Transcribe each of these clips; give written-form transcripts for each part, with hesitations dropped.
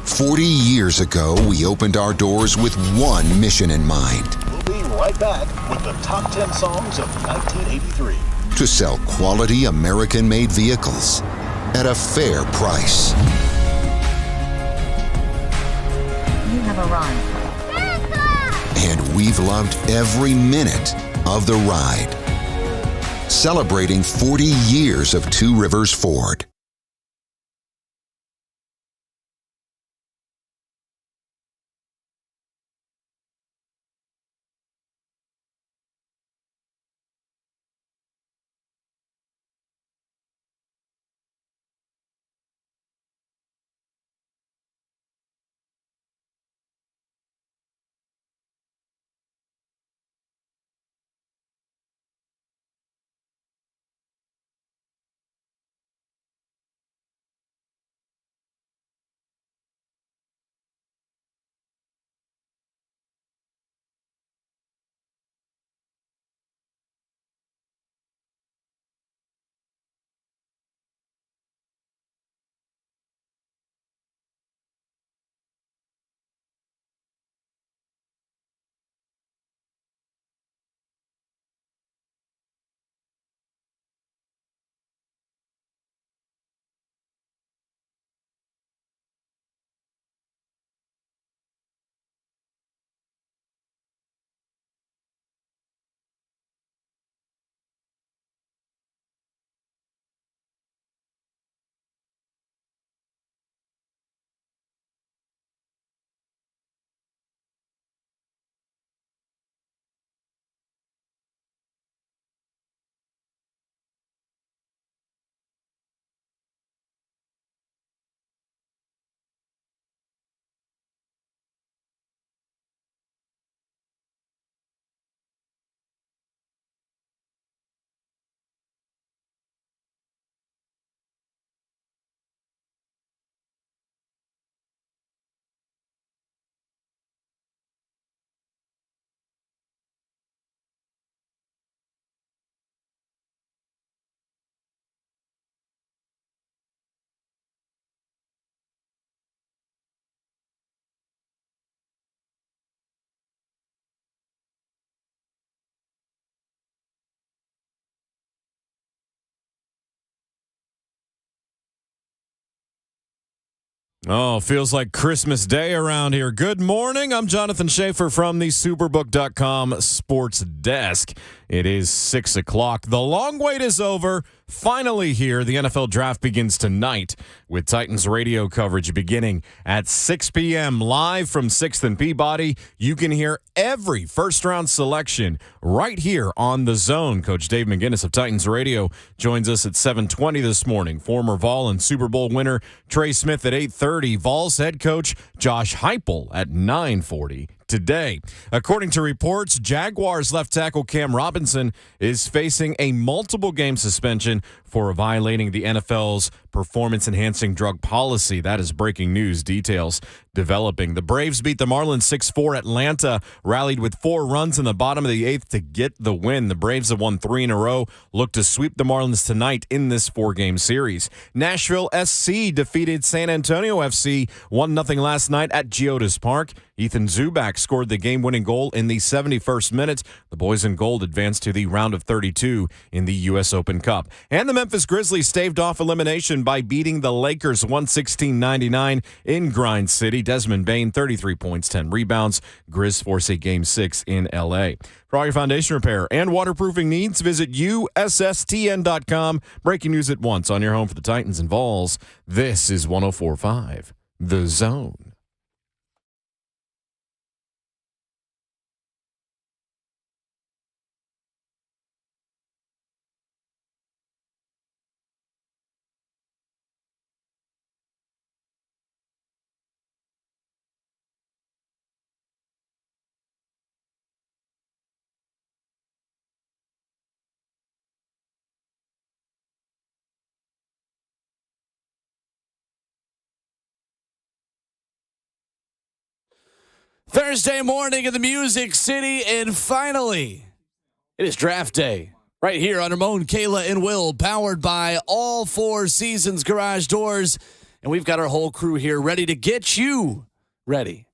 40 years ago, we opened our doors with one mission in mind. We'll be right back with the top 10 songs of 1983. To sell quality American-made vehicles at a fair price. You have arrived. And we've loved every minute of the ride. Celebrating 40 years of Two Rivers Ford. Oh, feels like Christmas Day around here. Good morning. I'm Jonathan Schaefer from the Superbook.com Sports Desk. It is 6 o'clock. The long wait is over. Finally here, the NFL Draft begins tonight with Titans radio coverage beginning at 6 p.m. live from 6th and Peabody. You can hear every first-round selection right here on The Zone. Coach Dave McGinnis of Titans Radio joins us at 7:20 this morning. Former Vol and Super Bowl winner Trey Smith at 8:30. Vols head coach Josh Heupel at 9:40. Today. According to reports, Jaguars left tackle Cam Robinson is facing a multiple-game suspension for violating the NFL's performance-enhancing drug policy. That is breaking news. Details developing. The Braves beat the Marlins 6-4. Atlanta rallied with 4 runs in the bottom of the 8th to get the win. The Braves have won 3 in a row. Look to sweep the Marlins tonight in this 4-game series. Nashville SC defeated San Antonio FC 1-0 last night at Geodis Park. Ethan Zubak scored the game-winning goal in the 71st minute. The boys in gold advanced to the round of 32 in the U.S. Open Cup. And the Memphis Grizzlies staved off elimination by beating the Lakers 116-99 in Grind City. Desmond Bain, 33 points, 10 rebounds. Grizz force a Game 6 in L.A. For all your foundation repair and waterproofing needs, visit USSTN.com. Breaking news at once on your home for the Titans and Vols. This is 104.5 The Zone. Thursday morning in the Music City, and finally, it is draft day. Right here on Ramon, Kayla, and Will, powered by All Four Seasons Garage Doors. and we've got our whole crew here ready to get you ready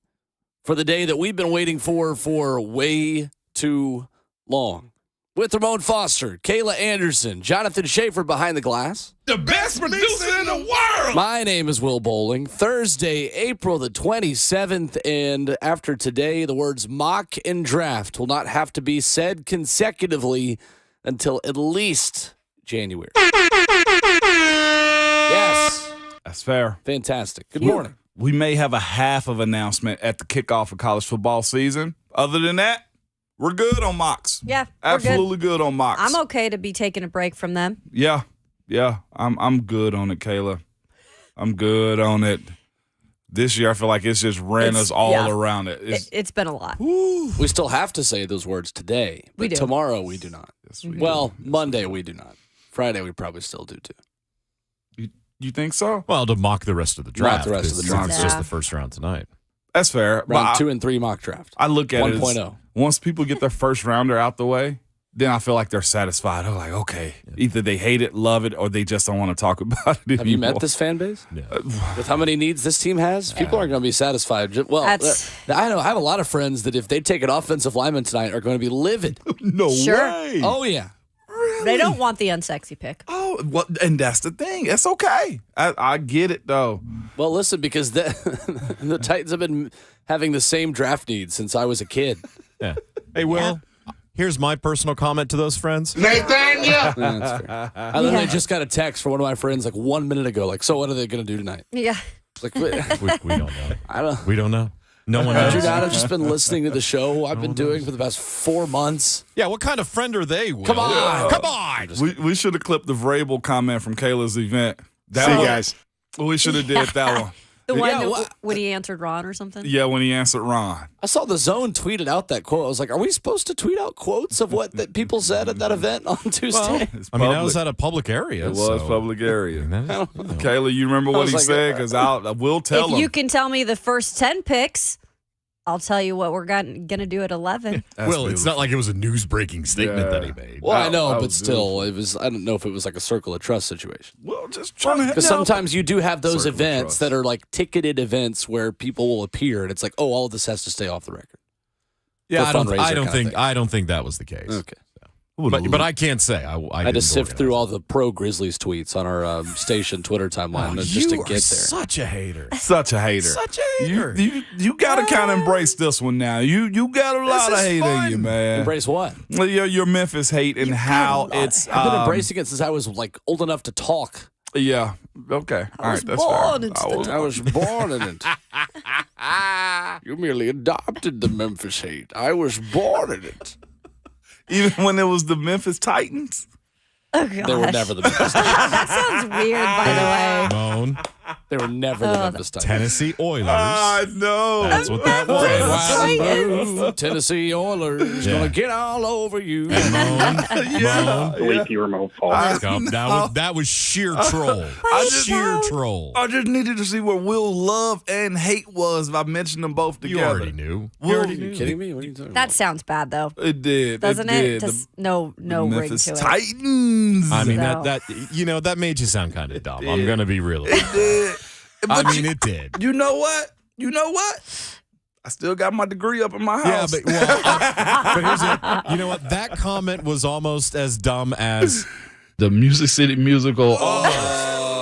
for the day that we've been waiting for way too long. With Ramon Foster, Kayla Anderson, Jonathan Schaefer behind the glass. The best producer in the world. My name is Will Bowling. Thursday, April the 27th, and after today, the words mock and draft will not have to be said consecutively until at least January. Yes. That's fair. Fantastic. Good morning. We may have a half of announcement at the kickoff of college football season. Other than that, we're good on mocks. Yeah, absolutely good on mocks. I'm okay to be taking a break from them. Yeah. I'm good on it, Kayla. I'm good on it. This year, I feel like it's just ran us all around it. It's been a lot. We still have to say those words today, but We do. tomorrow we do not. Yes, we Well, do. Monday we do not. Friday we probably still do too. You think so? Well, to mock the rest of the draft. the rest of the 'cause draft. It's just Yeah. the first round tonight. That's fair. Round But 2 and 3 mock draft. I look at it as 1.0. once people get their first rounder out the way, then I feel like they're satisfied. I'm like, okay, either they hate it, love it, or they just don't want to talk about it Have you met anymore. this fan base? Yeah. With how many needs this team has? People aren't going to be satisfied. Well, That's- I know. I have a lot of friends that if they take an offensive lineman tonight are going to be livid. No Sure. way. Oh, yeah. They don't want the unsexy pick. Oh, well, and that's the thing. It's okay. I get it, though. Well, listen, because the Titans have been having the same draft needs since I was a kid. Yeah. Hey, Will, here's my personal comment to those friends. That's fair. And then they just got a text from one of my friends like 1 minute ago, like, so what are they going to do tonight? Yeah. Like, wait, We don't know. I don't. We don't know. No one Would you knows. not have just been listening to the show I've been doing for the past 4 months? Yeah, what kind of friend are they, Will? Come on. Come on. We should have clipped the Vrabel comment from Kayla's event. That See you one- guys. We should have did that one. The one Yeah, that what- when he answered Ron or something. Yeah, when he answered Ron. I saw the Zone tweeted out that quote. I was like, are we supposed to tweet out quotes of what that people said at that event on Tuesday? It's I mean, that public. was at a public area. It was so- public area. That is, Kayla, you remember what was he like, said? Because I will tell If him. you can tell me the first 10 picks, I'll tell you what we're going to do at 11. That's Will, it's beautiful. not like it was a news-breaking statement that he made. Well, I That- know, that but was still, it was. I don't know if it was like a circle of trust situation. Well, just trying to Because sometimes you do have those Circle of events trust. that are like ticketed events where people will appear, and it's like, oh, all of this has to stay off the record. Yeah, for I don't fundraiser think kind of thing. I don't think that was the case. Okay. But I can't say I I had to didn't sift through organize all the pro Grizzlies tweets on our station Twitter timeline it. just to You get are there. such a hater. Such a hater. Such a hater. You got to kind of embrace this one now. You got a lot of is hate in fun. you, man. Embrace what? Well, your Memphis hate and how it's. I've been embracing it since I was like old enough to talk. Yeah. Okay. All right. That's born fair. into I was born in it. You merely adopted the Memphis hate. I was born in it. Even when it was the Memphis Titans. Oh, gosh. They were never the Memphis Titans. That sounds weird, by the way. Moan. They were never the Memphis Titans. Tennessee Oilers. I know. That's what that was. Titans. Tennessee Oilers Yeah. gonna get all over you. Moan. Leafy remote fall. That was sheer troll. Sheer troll. I just needed to see where Will love and hate was if I mentioned them both You together. already knew. Will, Are you kidding me? What are you talking That about? sounds bad, though. It did. Doesn't it? it? Did. Just no ring Memphis to it. Titans. I mean No. that made you sound kind of dumb. I'm gonna be real. It did. I But mean, it did. you know what? You know what? I still got my degree up in my Yeah, house. but here's it. You know what? That comment was almost as dumb as the Music City Musical.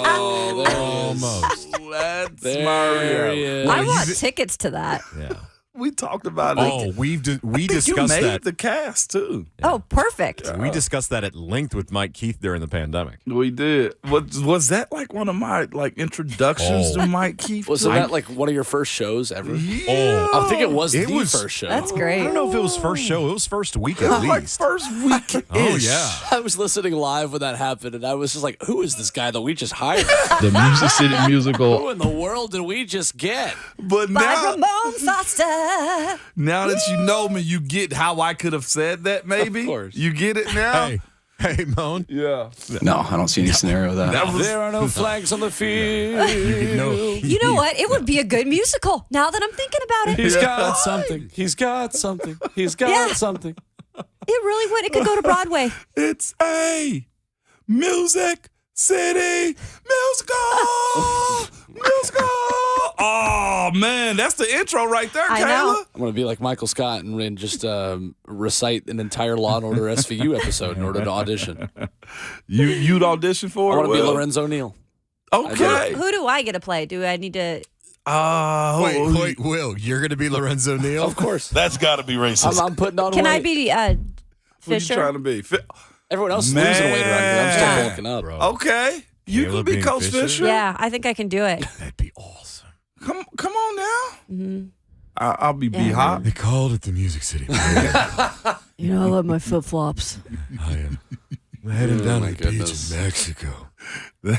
almost. That's There Mario. he is. I want tickets to that. Yeah. We talked about it. Oh, we I think you discussed made that. the cast too. Oh, perfect. We discussed that at length with Mike Keith during the pandemic. We did. Was that like one of my introductions Oh. to Mike Keith? Was that like one of your first shows ever? Yeah. I think it was It the was- first show. That's I great. don't know if it was first show. It was first week at like least. first week. Oh yeah. I was listening live when that happened, and I was just like, who is this guy that we just hired? The Music City Musical. Who in the world did we just get? But By now, Ramon Foster. now that you know me, you get how I could have said that. Maybe Of course. you get it now. Hey, Moan. Yeah. No, I don't see any scenario of that. That was There are no flags on the field. You know what? It would be a good musical now that I'm thinking about it. He's got something. He's got something. He's got Yeah. something. It really would. It could go to Broadway. It's a music City Musical. Oh, man. That's the intro right there, I Kayla. know. I'm going to be like Michael Scott and just recite an entire Law & Order SVU episode in order to audition. You'd audition for I it? want to be Will? Lorenzo Neal. Okay. Who do I get to play? Do I need to? Wait, Will, you're going to be Lorenzo Neal? Of course. That's got to be racist. I'm putting on Can weight. I be Who you Fisher? trying to be? Everyone else is losing weight around here. I'm still Man. bulking up. Bro. Okay. You Caleb can be being Coach Fisher? Fisher. Yeah, I think I can do it. That'd be awesome. Come on now. Mm-hmm. I'll be B-Hop. They called it the Music City. You know, I love my flip flops. I am heading down my to the goodness. beach in Mexico.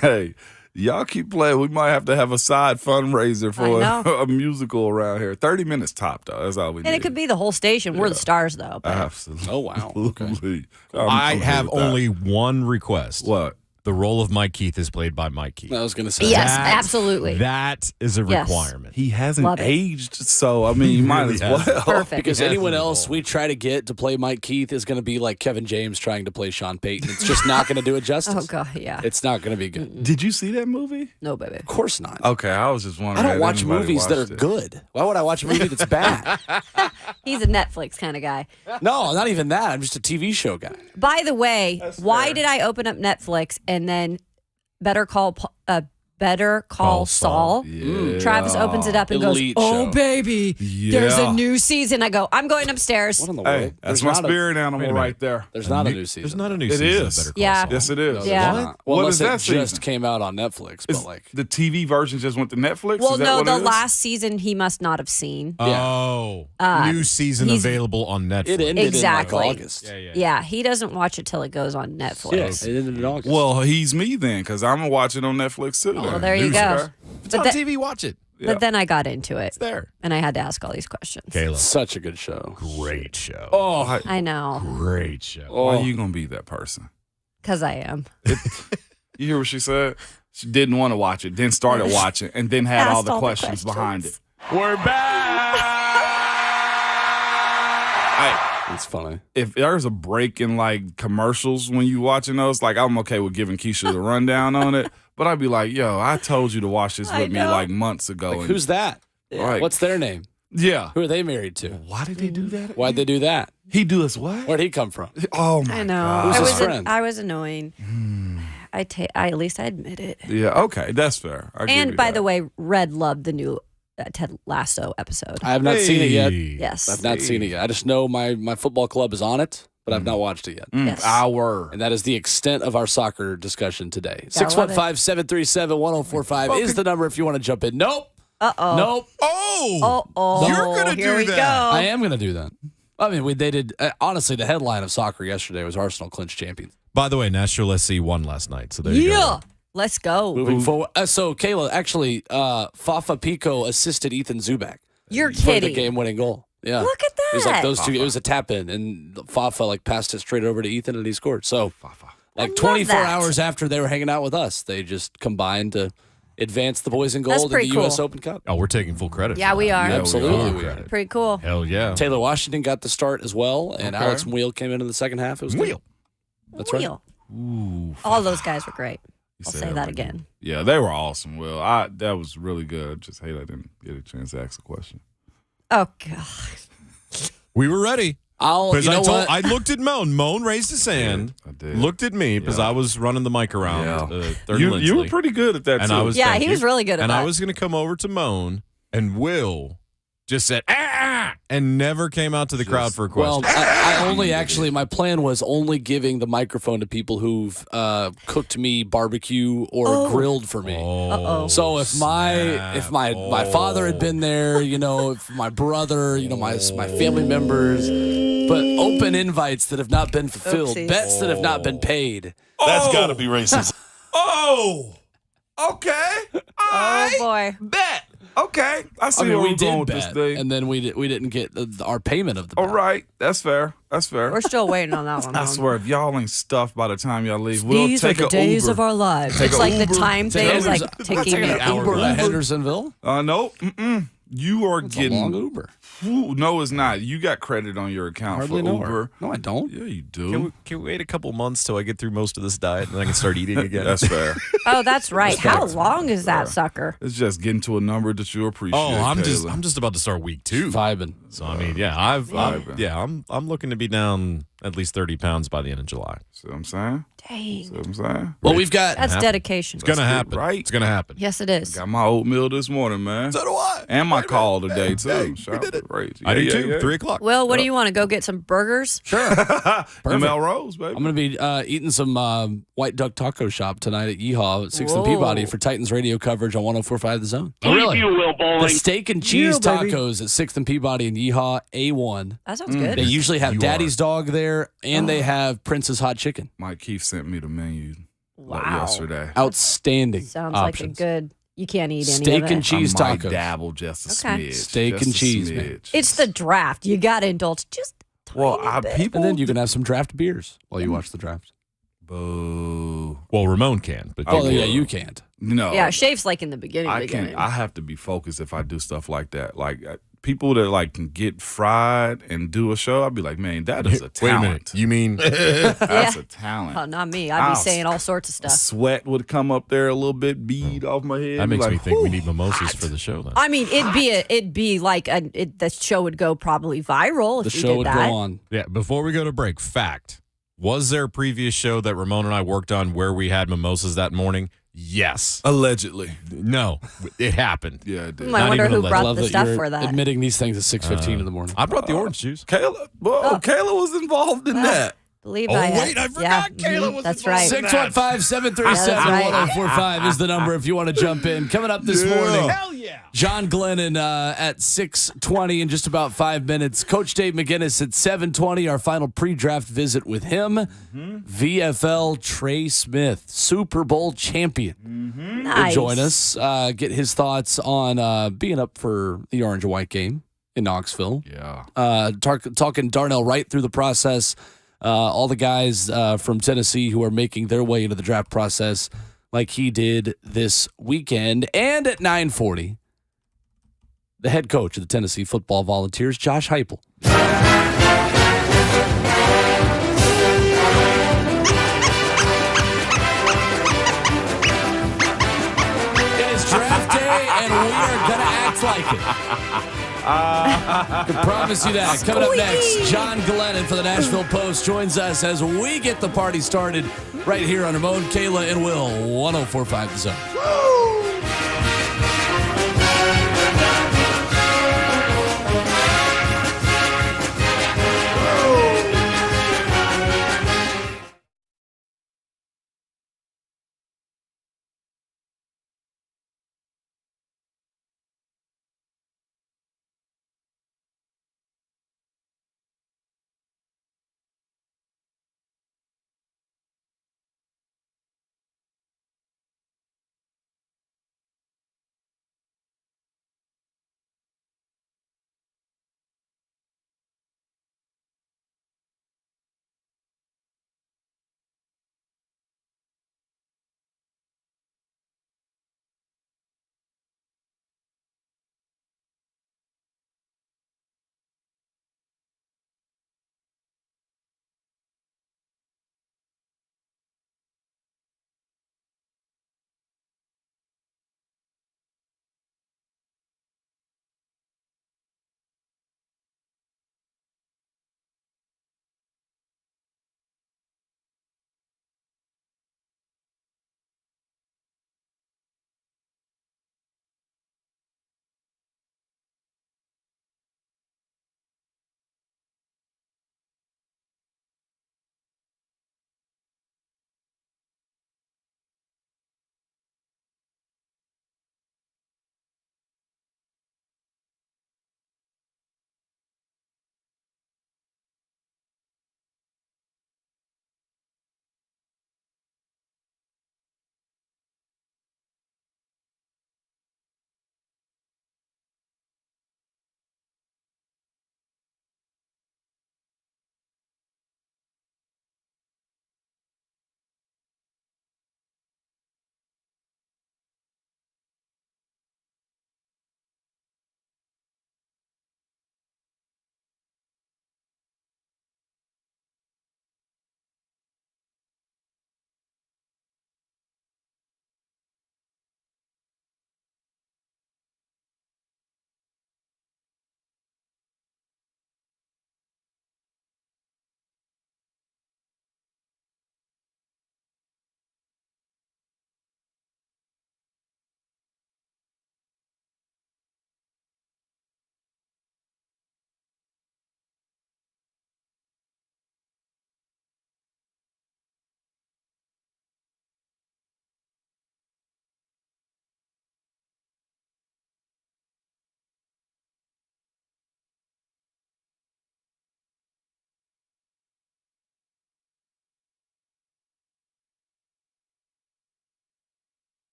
Hey, y'all keep playing. We might have to have a side fundraiser for I know. a musical around here. 30 minutes top, though. That's all we need. And it could be the whole station. We're the stars, though. But Absolutely. Oh, wow. Okay. I I'm have good with that. only one request. What? The role of Mike Keith is played by Mike Keith. I was going to say. yes, That- absolutely. That is a Yes. requirement. He hasn't Love it. aged, so I mean, you might really as well. hasn't. Perfect. Because He has anyone no else role. we try to get to play Mike Keith is going to be like Kevin James trying to play Sean Payton. It's just not going to do it justice. Oh God, yeah. It's not going to be good. Did you see that movie? No, baby. Of course not. Okay, I was just I wondering. don't if watch anybody movies that are watched it. good. Why would I watch a movie that's bad? He's a Netflix kind of guy. No, not even that. I'm just a TV show guy. By the way, why fair. did I open up Netflix and then Better Call Saul? Yeah. Travis opens it up and goes, Elite "Oh show. baby, there's Yeah. a new season." I go, "I'm going upstairs." What in the Hey, world? that's There's my not spirit Wait a animal minute. right there. There's not a new season. There's not a new It season. is. Of Better Call Yeah. Saul. Yes, it is. No, Yeah. there's not. Well, What unless is that it just season? came out on Netflix, but Is like the TV version just went to Netflix? Well, is that no, what the it is? last season he must not have seen. Oh, new season he's- available on Netflix. it ended Exactly. in like August. Yeah, he doesn't watch it till it goes on Netflix. Yes, it ended in August. Well, he's me then, because I'm gonna watch it on Netflix too. Well, there you go. It's on But, TV. Watch it. Yeah. but then I got into it, It's there. and I had to ask all these questions. Kayla, such a good show. great show. Oh, I know, Great show. why are you gonna be that person? because I am. You hear what she said? She didn't want to watch it, then started watching, and then had all Asked the questions behind it. We're back. It's funny. If there's a break in like commercials when you watching those, like I'm okay with giving Keisha the rundown on it, but I'd be like, "Yo, I told you to watch this I with me know. like months ago." Like, and- who's that? Right. What's their name? Yeah. Who are they married to? Why did they do that? Why'd they do that? He do us what? Where'd he come from? Oh my I know. God. Who's I his was friend? I was annoying. At least I admit it. Yeah. Okay, that's fair. I give And you by that. the way, Red loved the new Ted Lasso episode. I have not seen it yet. Yes. I've not seen it yet. I just know my football club is on it, but I've not watched it yet. Yes. Our. And that is the extent of our soccer discussion today. Yeah, I love it. 615-737-1045 is the number if you want to jump in. Nope. Uh-oh. Nope. Oh, You're gonna here do we that. go. I am going to do that. I mean, they did. Honestly, the headline of soccer yesterday was Arsenal clinch champions. By the way, Nashville SC won last night, so there you Yeah. go. Let's go. Moving forward. So, Kayla, actually, Fafa Pico assisted Ethan Zubak You're for kidding. the game-winning goal. Yeah. Look at It was like that. those two. It was a tap-in, and Fafa like passed it straight over to Ethan, and he scored. So, like love 24 that. hours after they were hanging out with us, they just combined to advance the boys in That's gold in the pretty U.S. cool. Open Cup. Oh, we're taking full credit. Yeah, for we that. are. Yeah, Absolutely we we are. are. Pretty cool. Hell yeah. Taylor Washington got the start as well, and Okay. Alex Muehl came into the second half. It was good. Wheel. That's right. Wheel. Ooh, All those guys were great. you I'll said say that like again. Yeah, they were awesome. Will, that was really good. I just hate I didn't get a chance to ask a question. Oh, God. We were ready. You know what? I looked at Moan. Moan raised his hand, I did. looked at me because I was running the mic around. Third You Lindsley. were pretty good at that And too. I was Yeah, thank he you. was really good at and that. I was going to come over to Moan, and Will just said and never came out to the crowd for a question. Well, I only actually, my plan was only giving the microphone to people who've cooked me barbecue or grilled for me. Uh-oh. So if my father had been there, if my brother, my family members, but open invites that have not been fulfilled, Oopsies. bets that have not been paid. That's got to be racist. Oh, okay. Oh, boy. Bet. Okay, I see I mean, where we we're going did with this bet, thing. and then we didn't get our payment of the bet. All right, that's fair. That's fair. We're still waiting on that one. I Mom. swear, if y'all ain't stuffed by the time y'all leave, we'll These are take the a days Uber. of our lives. Take It's a like the Uber. time thing is like Taking taking an an Uber to Uber. Hendersonville. Nope. Mm-mm. You are It's getting a long Uber. No, it's not. You got credit on your account Hardly for know Uber. her. No, I don't. Yeah, you do. Can we wait a couple months till I get through most of this diet and then I can start eating again? That's fair. Oh, that's right. How long is that sucker? It's just getting to a number that you appreciate. Oh, I'm Kayla. just about to start week 2. Vibing. So I mean, yeah, I'm looking to be down at least 30 pounds by the end of July. See what I'm saying? Dang. See what I'm saying? Well, we've got. That's dedication. It's gonna happen, right. It's gonna happen. Yes, it is. Got my oatmeal this morning, man. So do I. And my call today, too. Hey, Shout out to Ray. I do too. Yeah. 3 o'clock. Will, what do you want to go get some burgers? Sure. ML Rose, baby. I'm going to be eating some White Duck Taco Shop tonight at Yeehaw at 6th and Whoa. Peabody for Titans radio coverage on 104.5 The Zone. Oh, really? You will, bowling. The steak and cheese Yeah, baby. tacos at 6th and Peabody and Yeehaw A1. That sounds good. They usually have You Daddy's Dog there, and they have Prince's Hot Chicken. Mike Keefe sent me the menu Wow. yesterday. Outstanding. Sounds options. like a good. You can't eat any Steak of and it. cheese I might tacos. dabble just a Okay. smidge. Steak just and a cheese, man. smidge. It's the draft. You got to indulge just a Well, tiny bit. people. And then you can have some draft beers while you watch the draft. Boo. Well, Ramon can, but Well, yeah. yeah, you can't. No. Yeah, Shave's like in the beginning. I can. I have to be focused if I do stuff like that. Like people that like can get fried and do a show, I'd be like, man, that is a wait a talent. minute. You mean That's a talent. Oh, not me. I'd be saying all sorts of stuff. Sweat would come up there a little bit, bead off my head. that makes like, me think we whew. need mimosas for the show then? I mean, it'd be like the show would go probably viral The if you show did would that. go on. Yeah, before we go to break, fact. Was there a previous show that Ramon and I worked on where we had mimosas that morning? Yes. Allegedly. No, it happened. Yeah, it did. I Not wonder even who a brought Love the that stuff you're for that. admitting these things at 6:15 in the morning. I brought the orange juice. Kayla, Kayla was involved in that. Believe Oh, I had. wait, I forgot Kayla was That's involved right. in that. 615-737-1045 is the number if you want to jump in. Coming up this morning, Hell yeah. John Glennon at 6:20 in just about 5 minutes. Coach Dave McGinnis at 7:20, our final pre-draft visit with him. VFL Trey Smith, Super Bowl champion, will Nice. join us. Get his thoughts on being up for the orange and white game in Knoxville. Yeah. Talking Darnell right through the process. All the guys from Tennessee who are making their way into the draft process like he did this weekend. And at 9:40, the head coach of the Tennessee Football Volunteers, Josh Heupel. It is draft day, and we are going to act like it. I can promise you that. Coming up next, John Glennon for the Nashville Post joins us as we get the party started right here on Ramon, Kayla, and Will, 104.5 The Zone.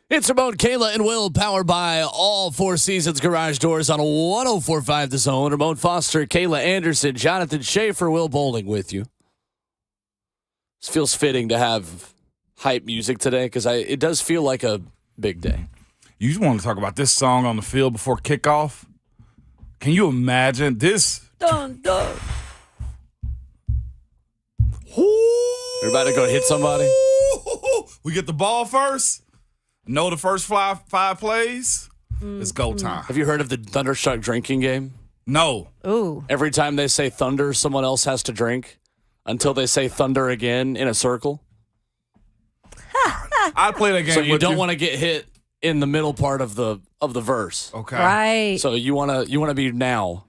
It's Ramon, Kayla, and Will, powered by all Four Seasons Garage Doors on 104.5 The Zone. Ramon Foster, Kayla Anderson, Jonathan Schaefer, Will Bowling with you. This feels fitting to have hype music today because it does feel like a big day. You just want to talk about this song on the field before kickoff? Can you imagine this? Dun, dun. You're about to go hit somebody? We get the ball first. Know the first five plays. It's go time. Have you heard of the Thunderstruck drinking game? No. Ooh. Every time they say thunder, someone else has to drink until they say thunder again in a circle. I'd play that game. So you with don't want to get hit in the middle part of the verse. Okay. Right. So you want to be now.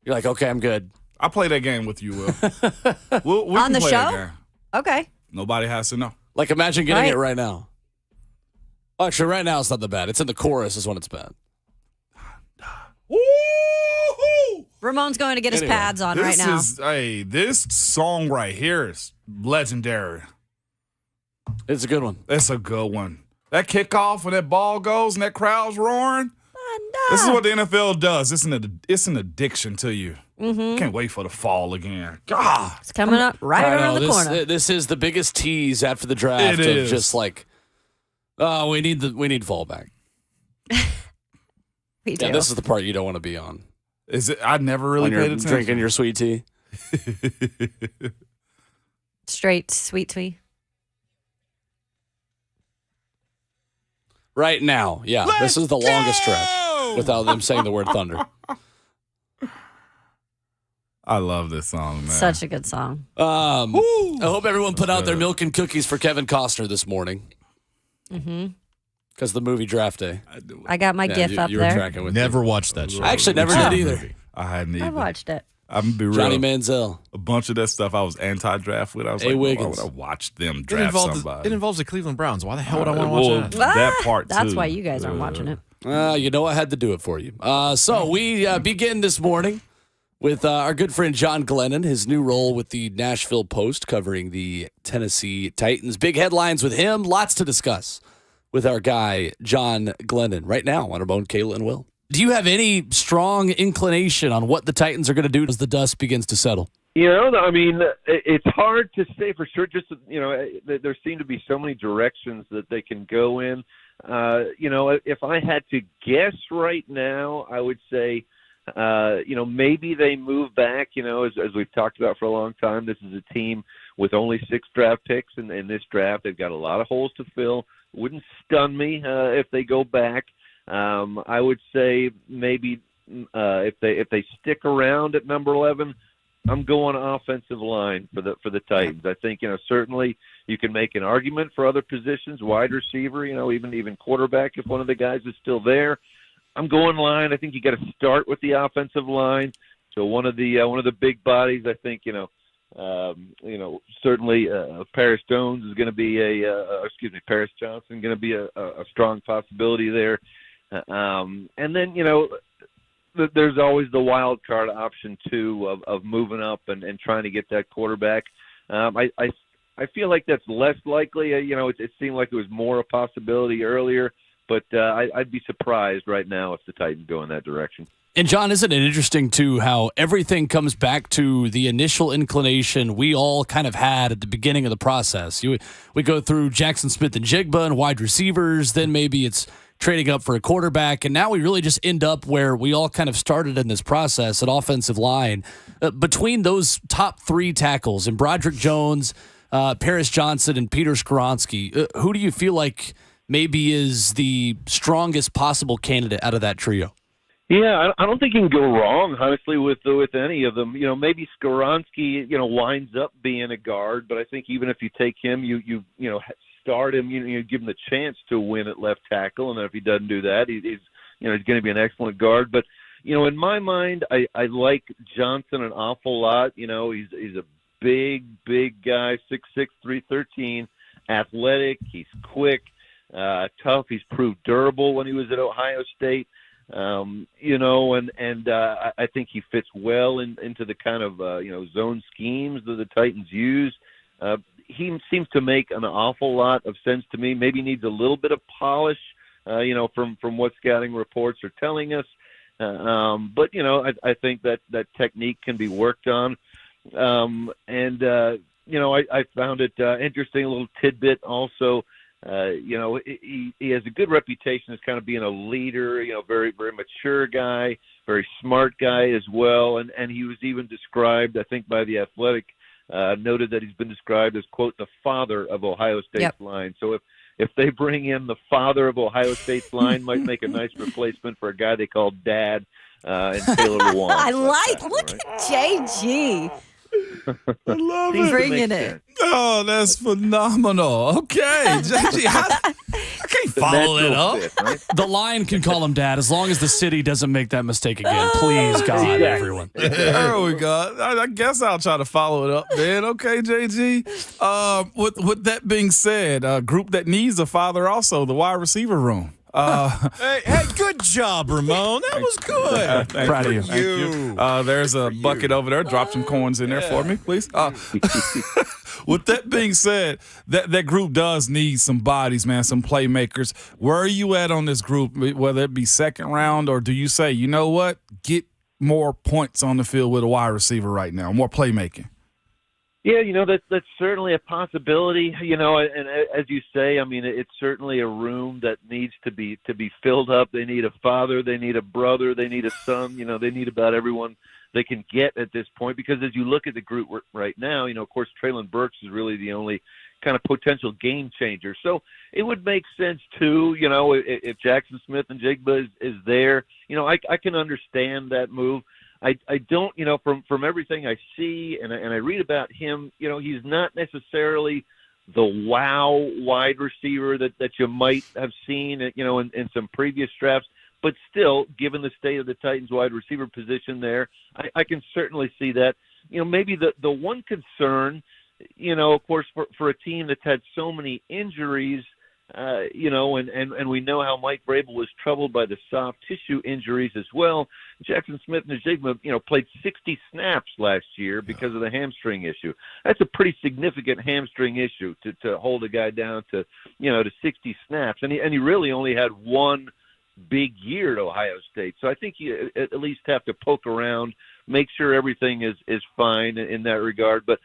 You're like, okay, I'm good. I'll play that game with you, Will. we On can the play show? that game. Okay. Nobody has to know. Like imagine getting Right. it right now. Actually, right now it's not that bad. It's in the chorus is when it's bad. Woo-hoo! Ramon's going to get his Anyway, pads on right now. This song right here is legendary. It's a good one. It's a good one. That kickoff when that ball goes and that crowd's roaring. This is what the NFL does. It's an addiction to you. Can't wait for the fall again. God, It's coming up right I around know, the corner. This is the biggest tease after the draft It of is. just like, oh, we need fallback. We do. Yeah, this is the part you don't want to be on. is it? I never really When you're paid attention. drinking your sweet tea. Straight sweet tea. Right now, yeah. This is the longest stretch without them saying the word thunder. I love this song, man. Such a good song. I hope everyone put out their milk and cookies for Kevin Costner this morning. Because the movie Draft Day. I got my GIF up you were there. tracking with Never me. watched that show. I actually never Oh. did either. I hadn't I even. watched it. I'm gonna be real. Johnny Manziel. A bunch of that stuff I was anti-draft with. I was A. like, why Wiggins. would I watch them It draft involves, somebody? it involves the Cleveland Browns. Why the hell would I want to Well, watch that? that part That's too. why you guys aren't watching it. You know I had to do it for you. So we begin this morning with our good friend John Glennon, his new role with the Nashville Post covering the Tennessee Titans. Big headlines with him. Lots to discuss with our guy, John Glennon, right now on our Bone, Kayla, and Will. Do you have any strong inclination on what the Titans are going to do as the dust begins to settle? You know, I mean, it's hard to say for sure. Just, you know, there seem to be so many directions that they can go in. You know, if I had to guess right now, I would say, you know, maybe they move back. You know, as we've talked about for a long time, this is a team with only 6 draft picks in this draft. They've got a lot of holes to fill. Wouldn't stun me if they go back. I would say maybe if they stick around at number 11, I'm going offensive line for the Titans. I think, you know, certainly you can make an argument for other positions, wide receiver, you know, even quarterback if one of the guys is still there. I'm going line. I think you got to start with the offensive line. So one of the big bodies, I think, you know, certainly Paris Jones is going to be Paris Johnson going to be a strong possibility there. And then, you know, there's always the wild card option too of moving up and trying to get that quarterback. I feel like that's less likely. You know, it seemed like it was more a possibility earlier, but I'd be surprised right now if the Titans go in that direction. And John, isn't it interesting too how everything comes back to the initial inclination we all kind of had at the beginning of the process? We go through Jackson Smith and Jigba and wide receivers, then maybe it's trading up for a quarterback, and now we really just end up where we all kind of started in this process at offensive line. Between those top 3 tackles, and Broderick Jones, Paris Johnson, and Peter Skoronski, who do you feel like maybe is the strongest possible candidate out of that trio? Yeah, I don't think you can go wrong, honestly, with any of them. You know, maybe Skoronski, you know, winds up being a guard, but I think even if you take him, you start him, you give him the chance to win at left tackle, and then if he doesn't do that, he's going to be an excellent guard. But you know, in my mind, I like Johnson an awful lot. You know, he's a big guy, 6'6", 313, athletic. He's quick, tough. He's proved durable when he was at Ohio State. You know, and I think he fits well into the kind of zone schemes that the Titans use. He seems to make an awful lot of sense to me. Maybe needs a little bit of polish from what scouting reports are telling us. But I think that technique can be worked on. I found it interesting, a little tidbit also. He has a good reputation as kind of being a leader, very, very mature guy, very smart guy as well. And he was even described, I think, by The Athletic, noted that he's been described as, quote, the father of Ohio State's line. So if they bring in the father of Ohio State's line, might make a nice replacement for a guy they call Dad and Taylor Lewan. Look at JG. I love it. Bringing it. Oh, that's phenomenal. Okay, JG, I can't follow that up. Fit, right? The Lion can call him Dad as long as the city doesn't make that mistake again. Please, God, everyone. There we go. I guess I'll try to follow it up then. Okay, JG. With that being said, a group that needs a father also, the wide receiver room. Hey, good job, Ramon. That was good. Proud of you. Thank you. There's a bucket over there. Drop some coins in there for me, please. With that being said, that group does need some bodies, man, some playmakers. Where are you at on this group, whether it be second round, or do you say, you know what, get more points on the field with a wide receiver right now, more playmaking? Yeah, that's certainly a possibility. And as you say, I mean, it's certainly a room that needs to be filled up. They need a father, they need a brother, they need a son. They need about everyone they can get at this point. Because as you look at the group right now, of course, Traylon Burks is really the only kind of potential game changer. So it would make sense too. If Jackson Smith and Jigba is there, I can understand that move. I don't, from everything I see and I read about him, he's not necessarily the wow wide receiver that you might have seen, in some previous drafts. But still, given the state of the Titans wide receiver position there, I can certainly see that. Maybe the one concern, of course, for a team that's had so many injuries, and we know how Mike Vrabel was troubled by the soft tissue injuries as well. Jackson Smith and Njigba, played 60 snaps last year because of the hamstring issue. That's a pretty significant hamstring issue to hold a guy down to 60 snaps. And he really only had one big year at Ohio State. So I think you at least have to poke around, make sure everything is fine in that regard. But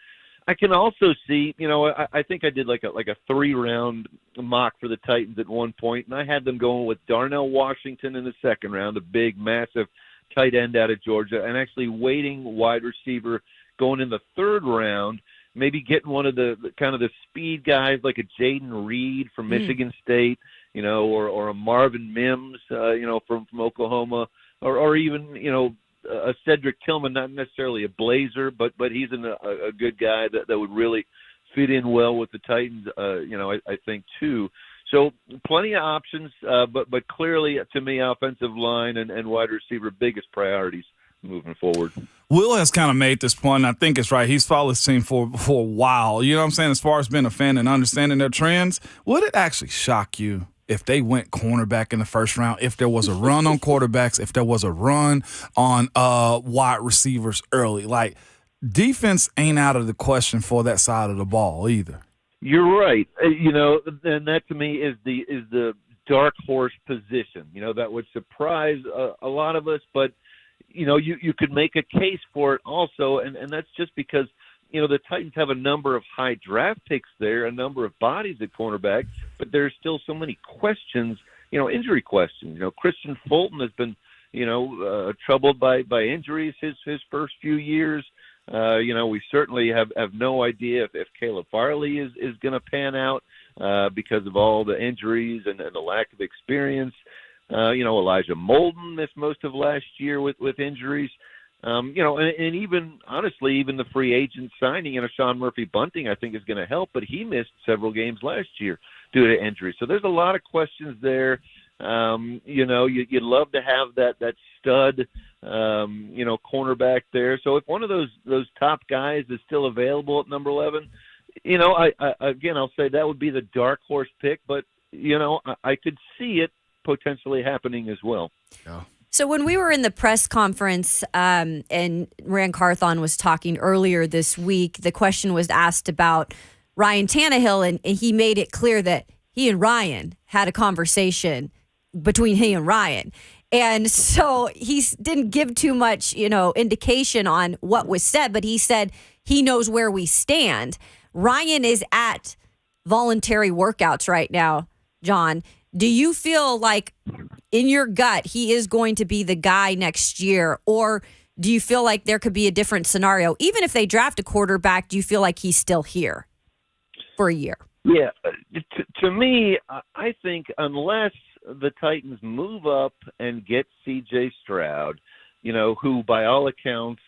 I can also see, I think I did like a 3-round mock for the Titans at one point, and I had them going with Darnell Washington in the second round, a big, massive tight end out of Georgia, and actually waiting wide receiver going in the third round, maybe getting one of the kind of the speed guys like a Jaden Reed from Michigan State, or a Marvin Mims, from Oklahoma, or even, a Cedric Tillman, not necessarily a Blazer, but he's a good guy that would really fit in well with the Titans, I think too. So plenty of options, but clearly to me, offensive line and wide receiver, biggest priorities moving forward. Will has kind of made this point, and I think it's right. He's followed this team for a while. You know what I'm saying? As far as being a fan and understanding their trends, would it actually shock you if they went cornerback in the first round, if there was a run on quarterbacks, if there was a run on wide receivers early? Like, defense ain't out of the question for that side of the ball either. You're right. And that to me is the dark horse position. That would surprise a lot of us, but you could make a case for it also, and that's just because the Titans have a number of high draft picks there, a number of bodies at cornerback, but there's still so many questions, injury questions. Christian Fulton has been, troubled by injuries his first few years. We certainly have no idea if Caleb Farley is going to pan out because of all the injuries and the lack of experience. Elijah Molden missed most of last year with injuries. And even, honestly, even the free agent signing, Sean Murphy-Bunting, I think is going to help, but he missed several games last year due to injury. So there's a lot of questions there. You'd love to have that stud, cornerback there. So if one of those top guys is still available at number 11, I'll say that would be the dark horse pick, but, I could see it potentially happening as well. Yeah. So when we were in the press conference and Rand Carthon was talking earlier this week, the question was asked about Ryan Tannehill, and he made it clear that he and Ryan had a conversation between he and Ryan. And so he didn't give too much, indication on what was said, but he said he knows where we stand. Ryan is at voluntary workouts right now, John. Do you feel like in your gut he is going to be the guy next year, or do you feel like there could be a different scenario? Even if they draft a quarterback, do you feel like he's still here for a year? Yeah, to me, I think unless the Titans move up and get C.J. Stroud, who by all accounts,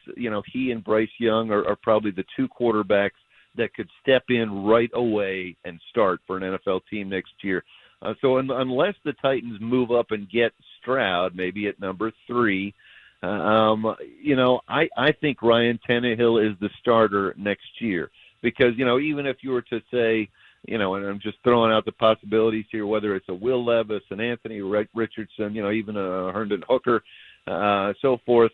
he and Bryce Young are probably the two quarterbacks that could step in right away and start for an NFL team next year. So unless the Titans move up and get Stroud, maybe at number 3, I think Ryan Tannehill is the starter next year. Because, even if you were to say, and I'm just throwing out the possibilities here, whether it's a Will Levis, an Anthony Richardson, even a Herndon Hooker, so forth.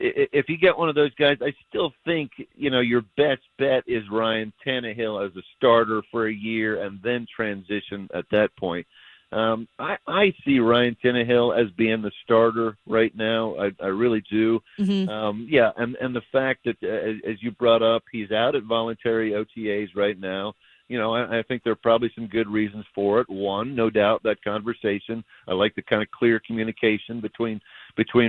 If you get one of those guys, I still think, your best bet is Ryan Tannehill as a starter for a year and then transition at that point. I see Ryan Tannehill as being the starter right now. I really do. Mm-hmm. And the fact that, as you brought up, he's out at voluntary OTAs right now. I think there are probably some good reasons for it. One, no doubt, that conversation. I like the kind of clear communication between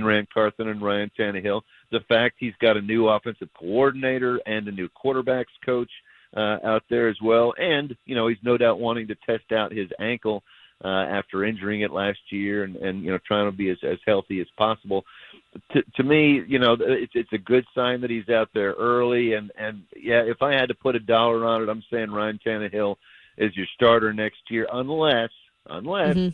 Rand Carthon and Ryan Tannehill. The fact he's got a new offensive coordinator and a new quarterbacks coach out there as well. And, he's no doubt wanting to test out his ankle after injuring it last year and trying to be as healthy as possible. To me, it's a good sign that he's out there early. And if I had to put a dollar on it, I'm saying Ryan Tannehill is your starter next year, unless mm-hmm.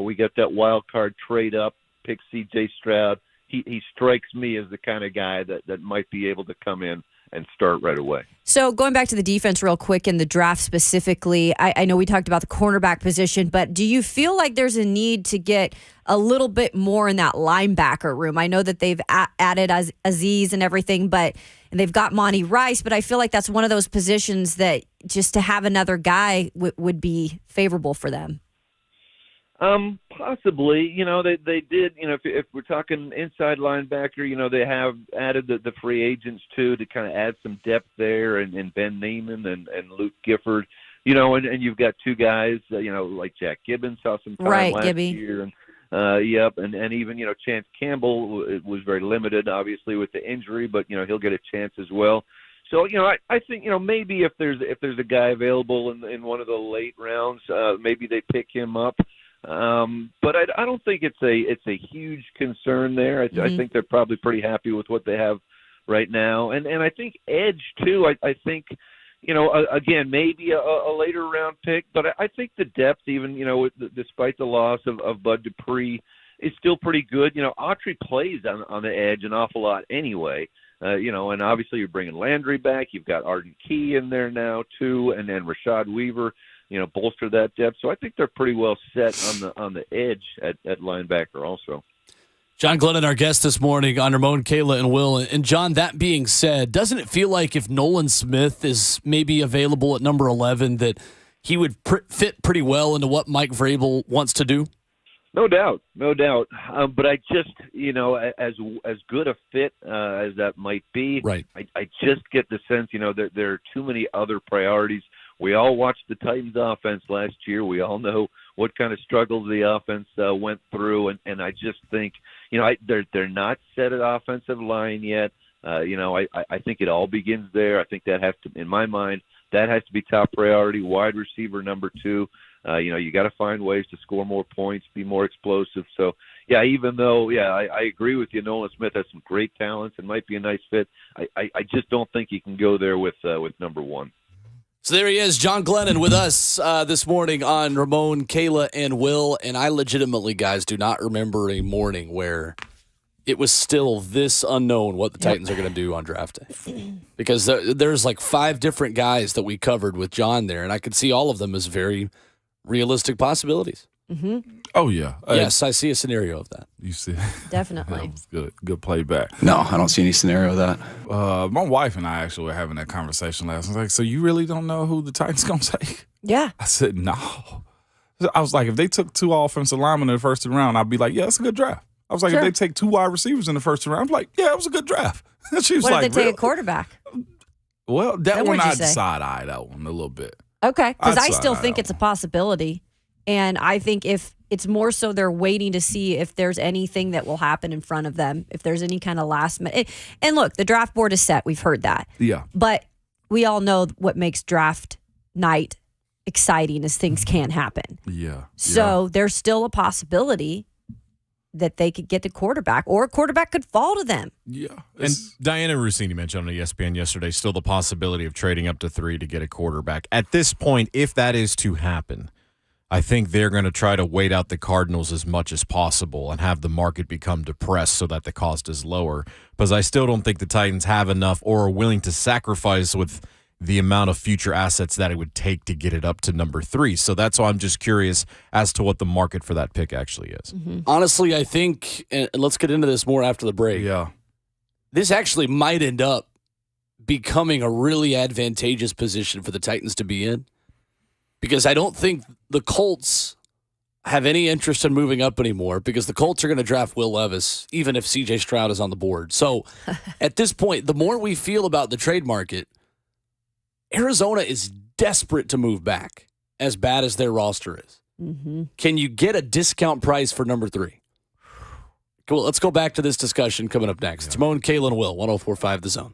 We get that wild card trade up, pick C.J. Stroud. He strikes me as the kind of guy that might be able to come in and start right away. So going back to the defense real quick in the draft specifically, I know we talked about the cornerback position, but do you feel like there's a need to get a little bit more in that linebacker room? I know that they've added Aziz and everything, and they've got Monty Rice, but I feel like that's one of those positions that just to have another guy would be favorable for them. Possibly, they did, if we're talking inside linebacker, they have added the free agents too, to kind of add some depth there and Ben Neiman and Luke Gifford, and you've got two guys, like Jack Gibbons saw some time last year. And even, Chance Campbell was very limited, obviously, with the injury, but, he'll get a chance as well. So, I think, maybe if there's a guy available in one of the late rounds, maybe they pick him up. But I don't think it's a huge concern there. I think they're probably pretty happy with what they have right now. And I think edge too, I think, again, maybe a later round pick, but I think the depth, even, despite the loss of Bud Dupree, is still pretty good. Autry plays on the edge an awful lot anyway. And obviously you're bringing Landry back. You've got Arden Key in there now too, and then Rashad Weaver, bolster that depth. So I think they're pretty well set on the edge at linebacker also. John Glennon, our guest this morning on Ramon, Kayla, and Will. And John, that being said, doesn't it feel like if Nolan Smith is maybe available at number 11 that he would fit pretty well into what Mike Vrabel wants to do? No doubt. But I just, as good a fit as that might be, right. I just get the sense, there are too many other priorities. We all watched the Titans offense last year. We all know what kind of struggles the offense went through. And I just think, they're not set at offensive line yet. I think it all begins there. I think that has to, in my mind, that has to be top priority. Wide receiver number 2. You got to find ways to score more points, be more explosive. So, even though, I agree with you, Nolan Smith has some great talents and might be a nice fit. I just don't think you can go there with number 1. So there he is, John Glennon with us this morning on Ramon, Kayla, and Will. And I legitimately, guys, do not remember a morning where it was still this unknown what the Titans are going to do on draft day. Because there's like 5 different guys that we covered with John there, and I could see all of them as very realistic possibilities. Mm-hmm. Oh, yeah. Yes, I see a scenario of that. You see? Definitely. That was good. Good playback. No, I don't see any scenario of that. My wife and I actually were having that conversation last night. Like, so you really don't know who the Titans going to take? Yeah. I said, no. I was like, if they took 2 offensive linemen in the first round, I'd be like, yeah, that's a good draft. I was like, Sure. if they take 2 wide receivers in the first round, I'm like, yeah, it was a good draft. She was What like, if they take really? a quarterback? Well, that Then one what'd you I'd say? side-eye that one a little bit. Okay, because I'd I still side-eye think that it's a possibility. And I think if it's more so they're waiting to see if there's anything that will happen in front of them, if there's any kind of last minute. And look, the draft board is set. We've heard that. Yeah. But we all know what makes draft night exciting is things can happen. Yeah. So there's still a possibility that they could get the quarterback or a quarterback could fall to them. Yeah. And Diana Rossini mentioned on ESPN yesterday still the possibility of trading up to 3 to get a quarterback. At this point, if that is to happen, I think they're going to try to wait out the Cardinals as much as possible and have the market become depressed so that the cost is lower. Because I still don't think the Titans have enough or are willing to sacrifice with the amount of future assets that it would take to get it up to number 3. So that's why I'm just curious as to what the market for that pick actually is. Honestly, I think, and let's get into this more after the break. Yeah. This actually might end up becoming a really advantageous position for the Titans to be in, because I don't think the Colts have any interest in moving up anymore, because the Colts are going to draft Will Levis even if C.J. Stroud is on the board. So at this point, the more we feel about the trade market, Arizona is desperate to move back, as bad as their roster is. Can you get a discount price for number 3? Cool. Let's go back to this discussion coming up next. Timon, Kayla, and Will, 104.5 The Zone.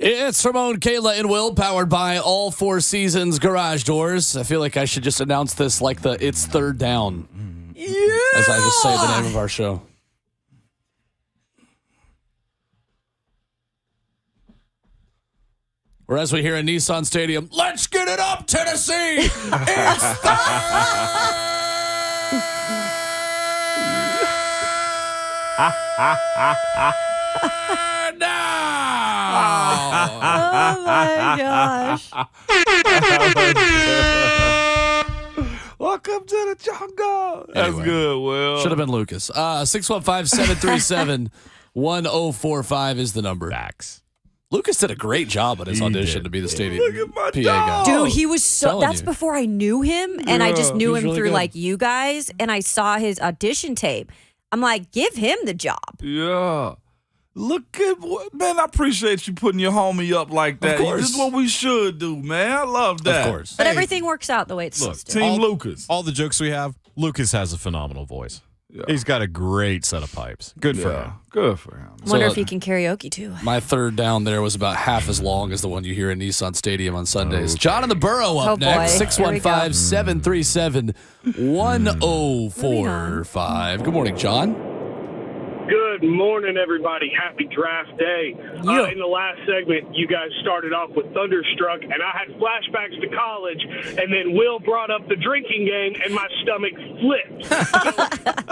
It's Ramon, Kayla, and Will, powered by All Four Seasons Garage Doors. I feel like I should just announce this like it's third down. Yeah! As I just say the name of our show. Or as we hear in Nissan Stadium, let's get it up, Tennessee! It's third down! Oh my gosh. Welcome to the jungle. That's Anyway. good, Will. Should have been Lucas. 615-737-1045 is the number. Facts. Lucas did a great job on his audition did. to be the stadium Look at my PA dog. guy. Dude, he was so. Telling That's you. before I knew him, and I just knew he was him really through good. like you guys, and I saw his audition tape. I'm like, give him the job. Yeah. Look at what, man, I appreciate you putting your homie up like that. course. This is what we should do, man. I love that. Of course. But everything works out the way it's Look, supposed to. Team Lucas. All the jokes we have, Lucas has a phenomenal voice. Yeah. He's got a great set of pipes. Good for him. Good for him. Wonder So, if he can karaoke too. My third down there was about half as long as the one you hear in Nissan Stadium on Sundays. John and the Burrow up Oh, next. boy. Here we go. 615-737-1045. Good morning, John. Good morning, everybody. Happy draft day. In the last segment, you guys started off with Thunderstruck, and I had flashbacks to college, and then Will brought up the drinking game, and my stomach flipped. So,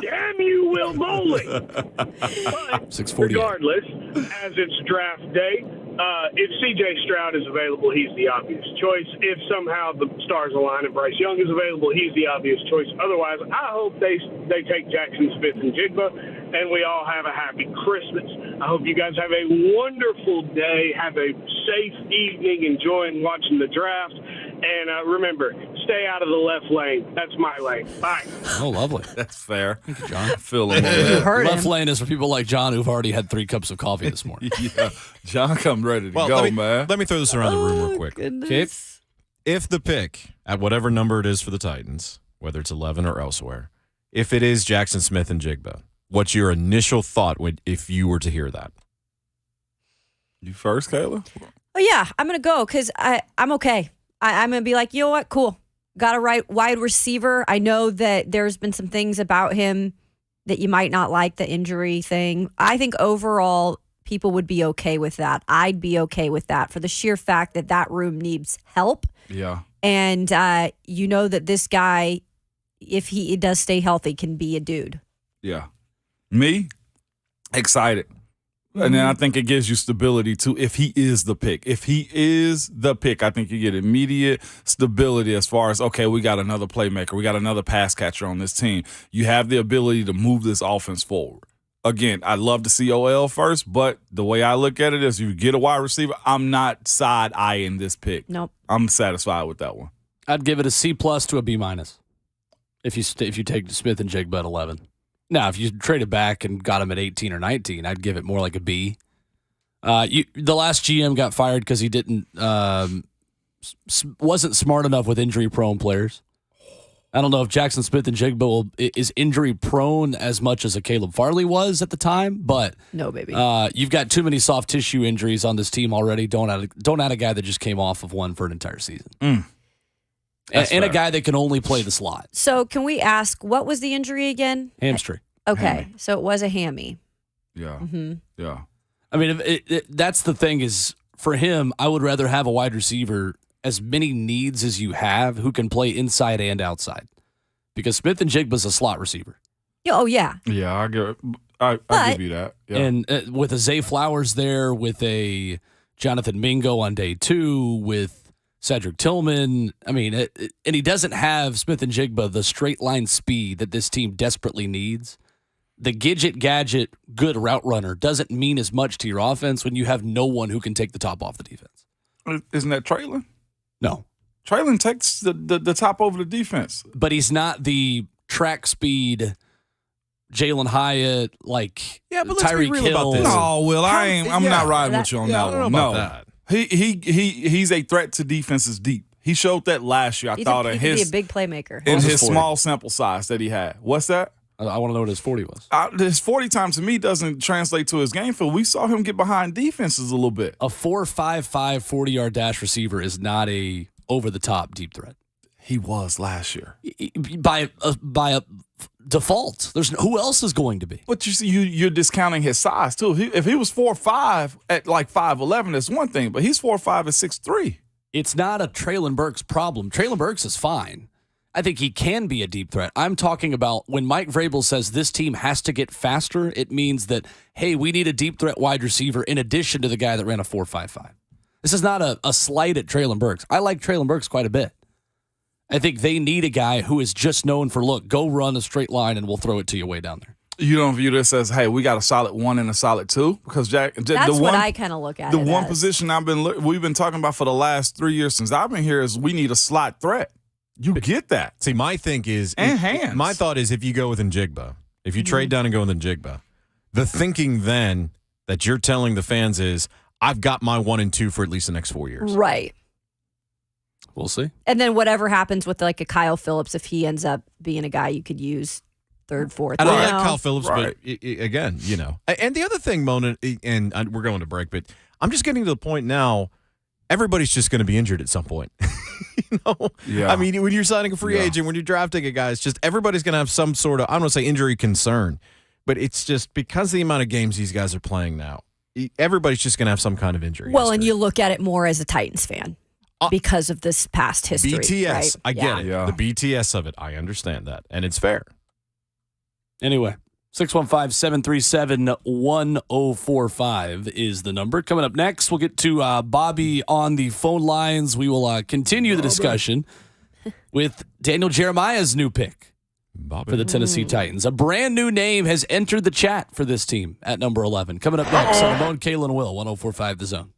damn you, Will Bowling. But 648. regardless, as it's draft day, if C.J. Stroud is available, he's the obvious choice. If somehow the stars align and Bryce Young is available, he's the obvious choice. Otherwise, I hope they take Jackson Smith and Jigba, and we all have a happy Christmas. I hope you guys have a wonderful day, have a safe evening, enjoying watching the draft, and remember, stay out of the left lane. That's my lane. Bye. Oh, lovely. That's fair. Thank you, John. I feel him on You that. heard Left him. lane is for people like John who've already had 3 cups of coffee this morning. Yeah. John come ready to go, let me, man. Let me throw this around the room real quick. Goodness. If the pick at whatever number it is for the Titans, whether it's 11 or elsewhere, if it is Jackson Smith and Jigba, what's your initial thought if you were to hear that? You first, Kayla? Oh yeah, I'm gonna go because I'm okay. I'm gonna be like, you know what, cool. Got a right wide receiver. I know that there's been some things about him that you might not like, the injury thing. I think overall people would be okay with that. I'd be okay with that for the sheer fact that that room needs help. Yeah. And you know that this guy, if he does stay healthy, can be a dude. Yeah. Me? Excited. And then I think it gives you stability too if he is the pick. If he is the pick, I think you get immediate stability as far as, okay, we got another playmaker. We got another pass catcher on this team. You have the ability to move this offense forward. Again, I'd love to see OL first, but the way I look at it is you get a wide receiver, I'm not side-eyeing this pick. Nope. I'm satisfied with that one. I'd give it a C+ to a B- if you take Smith and Jigba at 11. Now, if you traded back and got him at 18 or 19, I'd give it more like a B. The last GM got fired because he didn't wasn't smart enough with injury-prone players. I don't know if Jackson Smith and Jigba is injury-prone as much as a Caleb Farley was at the time, but No, baby. you've got too many soft tissue injuries on this team already. Don't add a guy that just came off of one for an entire season. That's And a fair. guy that can only play the slot. So can we ask, what was the injury again? Hamstring. Okay, so it was a hammy. Yeah. Mm-hmm. Yeah. I mean, that's the thing is, for him, I would rather have a wide receiver as many needs as you have who can play inside and outside. Because Smith and Jigba's a slot receiver. Oh, yeah. Yeah, I give you that. Yeah. And with a Zay Flowers there, with a Jonathan Mingo on day 2, with Cedric Tillman. I mean, and he doesn't have Smith and Jigba the straight line speed that this team desperately needs. The gadget good route runner doesn't mean as much to your offense when you have no one who can take the top off the defense. Isn't that Traylon? No. Traylon takes the top over the defense. But he's not the track speed Jalen Hyatt, like Yeah, but let's be Tyreek real Hill. about this. No, Will, I'm not riding with you on that I don't one. know about No. that. He's a threat to defenses deep. He showed that last year. I thought he in could be a his big playmaker. in Close to his 40. small sample size that he had. What's that? I want to know what his 40 was. His 40 time to me doesn't translate to his game feel. We saw him get behind defenses a little bit. A 4.55 40-yard dash receiver is not a over-the-top deep threat. He was last year. By a default. Who else is going to be? But you see, you're discounting his size, too. If he was 4'5" at like 5'11", that's one thing, but he's 4'5" at 6'3". It's not a Traylon Burks problem. Traylon Burks is fine. I think he can be a deep threat. I'm talking about when Mike Vrabel says this team has to get faster, it means that, hey, we need a deep threat wide receiver in addition to the guy that ran a 4.55. This is not a slight at Traylon Burks. I like Traylon Burks quite a bit. I think they need a guy who is just known for, look, go run a straight line and we'll throw it to you way down there. You don't view this as, hey, we got a solid 1 and a solid 2? Because that's what I kind of look at. The one position we've been talking about for the last 3 years since I've been here is we need a slot threat. You get that. See, my thing is, hands. My thought is if you go with Njigba, if you trade down and go with Njigba, the thinking then that you're telling the fans is, I've got my 1 and 2 for at least the next 4 years. Right. We'll see. And then whatever happens with like a Kyle Phillips, if he ends up being a guy you could use third, fourth. I like Kyle Phillips, but again, And the other thing, Mona, and we're going to break, but I'm just getting to the point now, everybody's just going to be injured at some point. Yeah. I mean, when you're signing a free agent, when you're drafting a guy, it's just everybody's going to have some sort of, I don't want to say injury concern, but it's just because of the amount of games these guys are playing now, everybody's just going to have some kind of injury. Well, and you look at it more as a Titans fan because of this past history. BTS, right? I get it. Yeah. The BTS of it, I understand that, and it's fair. Anyway, 615-737-1045 is the number. Coming up next, we'll get to Bobby on the phone lines. We will continue the discussion with Daniel Jeremiah's new pick for the Tennessee Titans. A brand new name has entered the chat for this team at number 11. Coming up next on Ramon, Kalen, and Will, 1045 The Zone.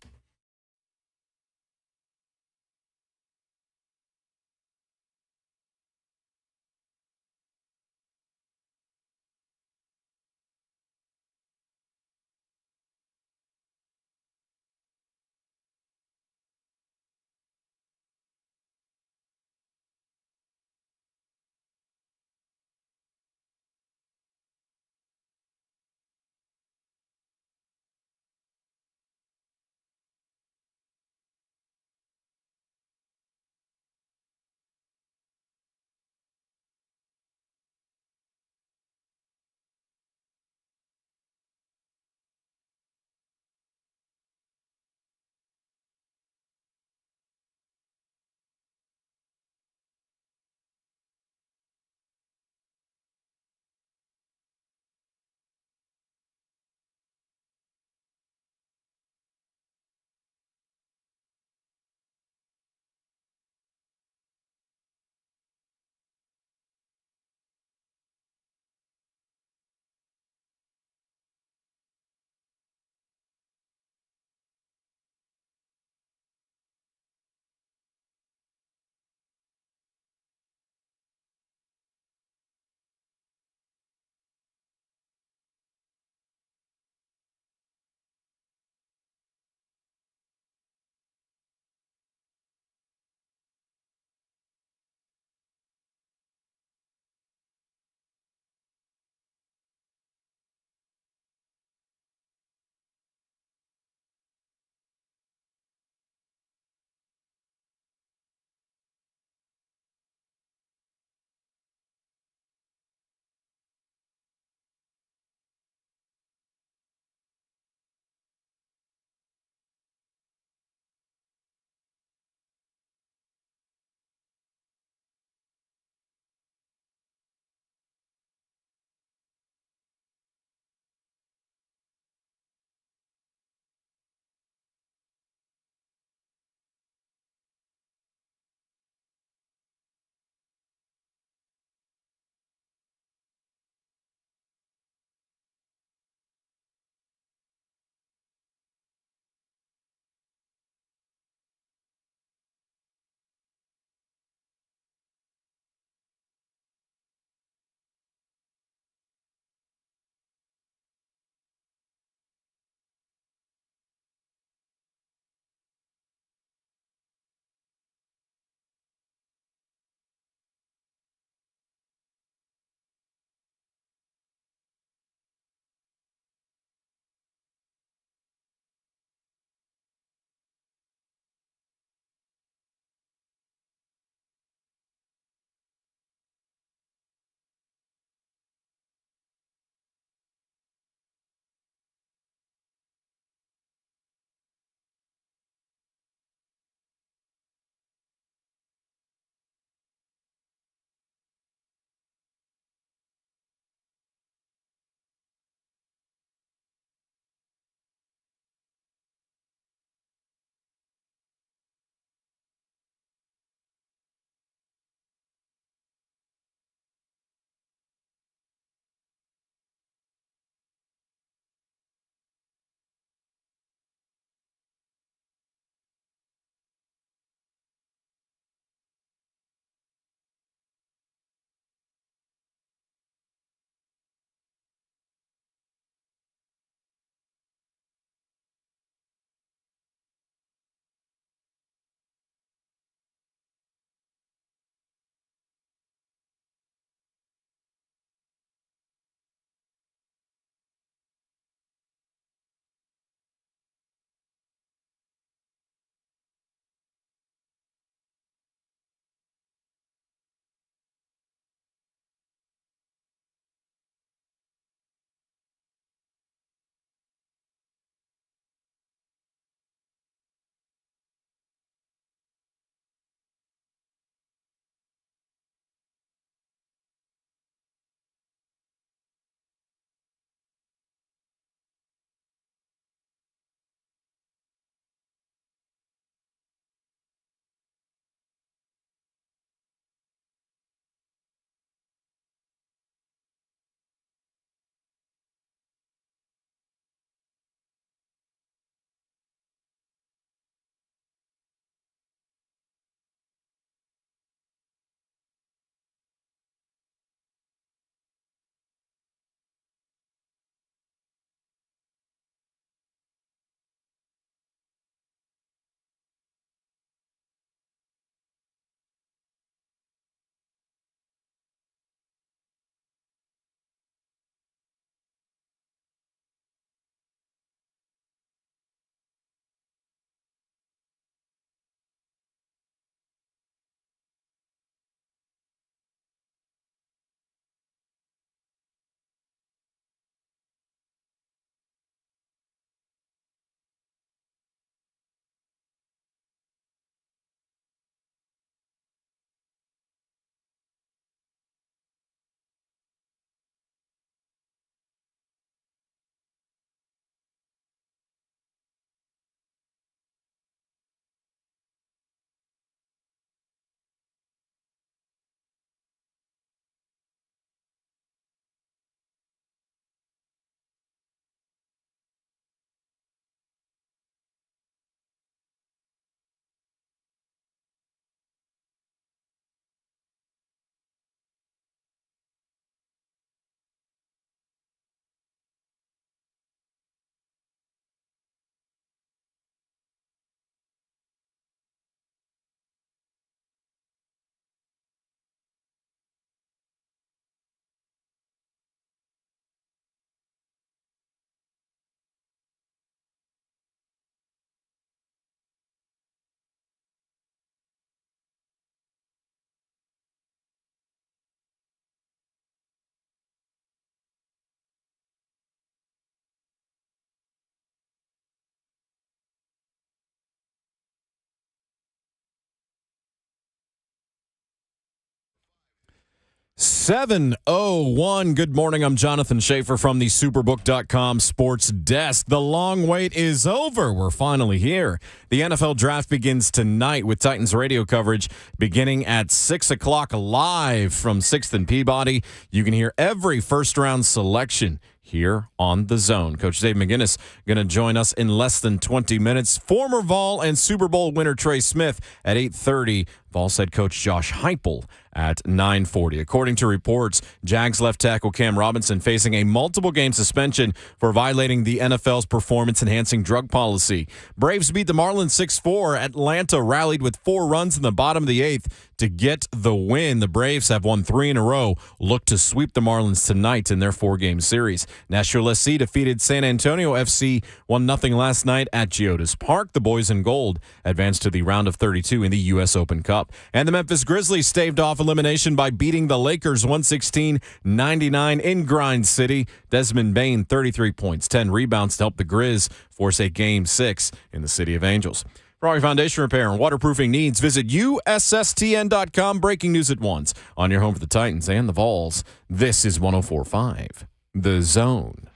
7:01. Good morning. I'm Jonathan Schaefer from the Superbook.com Sports Desk. The long wait is over. We're finally here. The NFL Draft begins tonight with Titans radio coverage beginning at 6 o'clock live from 6th and Peabody. You can hear every first-round selection here on The Zone. Coach Dave McGinnis going to join us in less than 20 minutes. Former Vol and Super Bowl winner Trey Smith at 8:30. Vols head coach Josh Heupel at 9:40. According to reports, Jags left tackle Cam Robinson facing a multiple-game suspension for violating the NFL's performance-enhancing drug policy. Braves beat the Marlins 6-4. Atlanta rallied with 4 runs in the bottom of the 8th to get the win. The Braves have won 3 in a row. Look to sweep the Marlins tonight in their 4-game series. Nashville SC defeated San Antonio FC 1-0 last night at Geodis Park. The boys in gold advanced to the round of 32 in the U.S. Open Cup. And the Memphis Grizzlies staved off elimination by beating the Lakers 116-99 in Grind City. Desmond Bane, 33 points, 10 rebounds to help the Grizz force a Game 6 in the City of Angels. For all your foundation repair and waterproofing needs, visit USSTN.com. Breaking news at once on your home for the Titans and the Vols. This is 104.5 The Zone.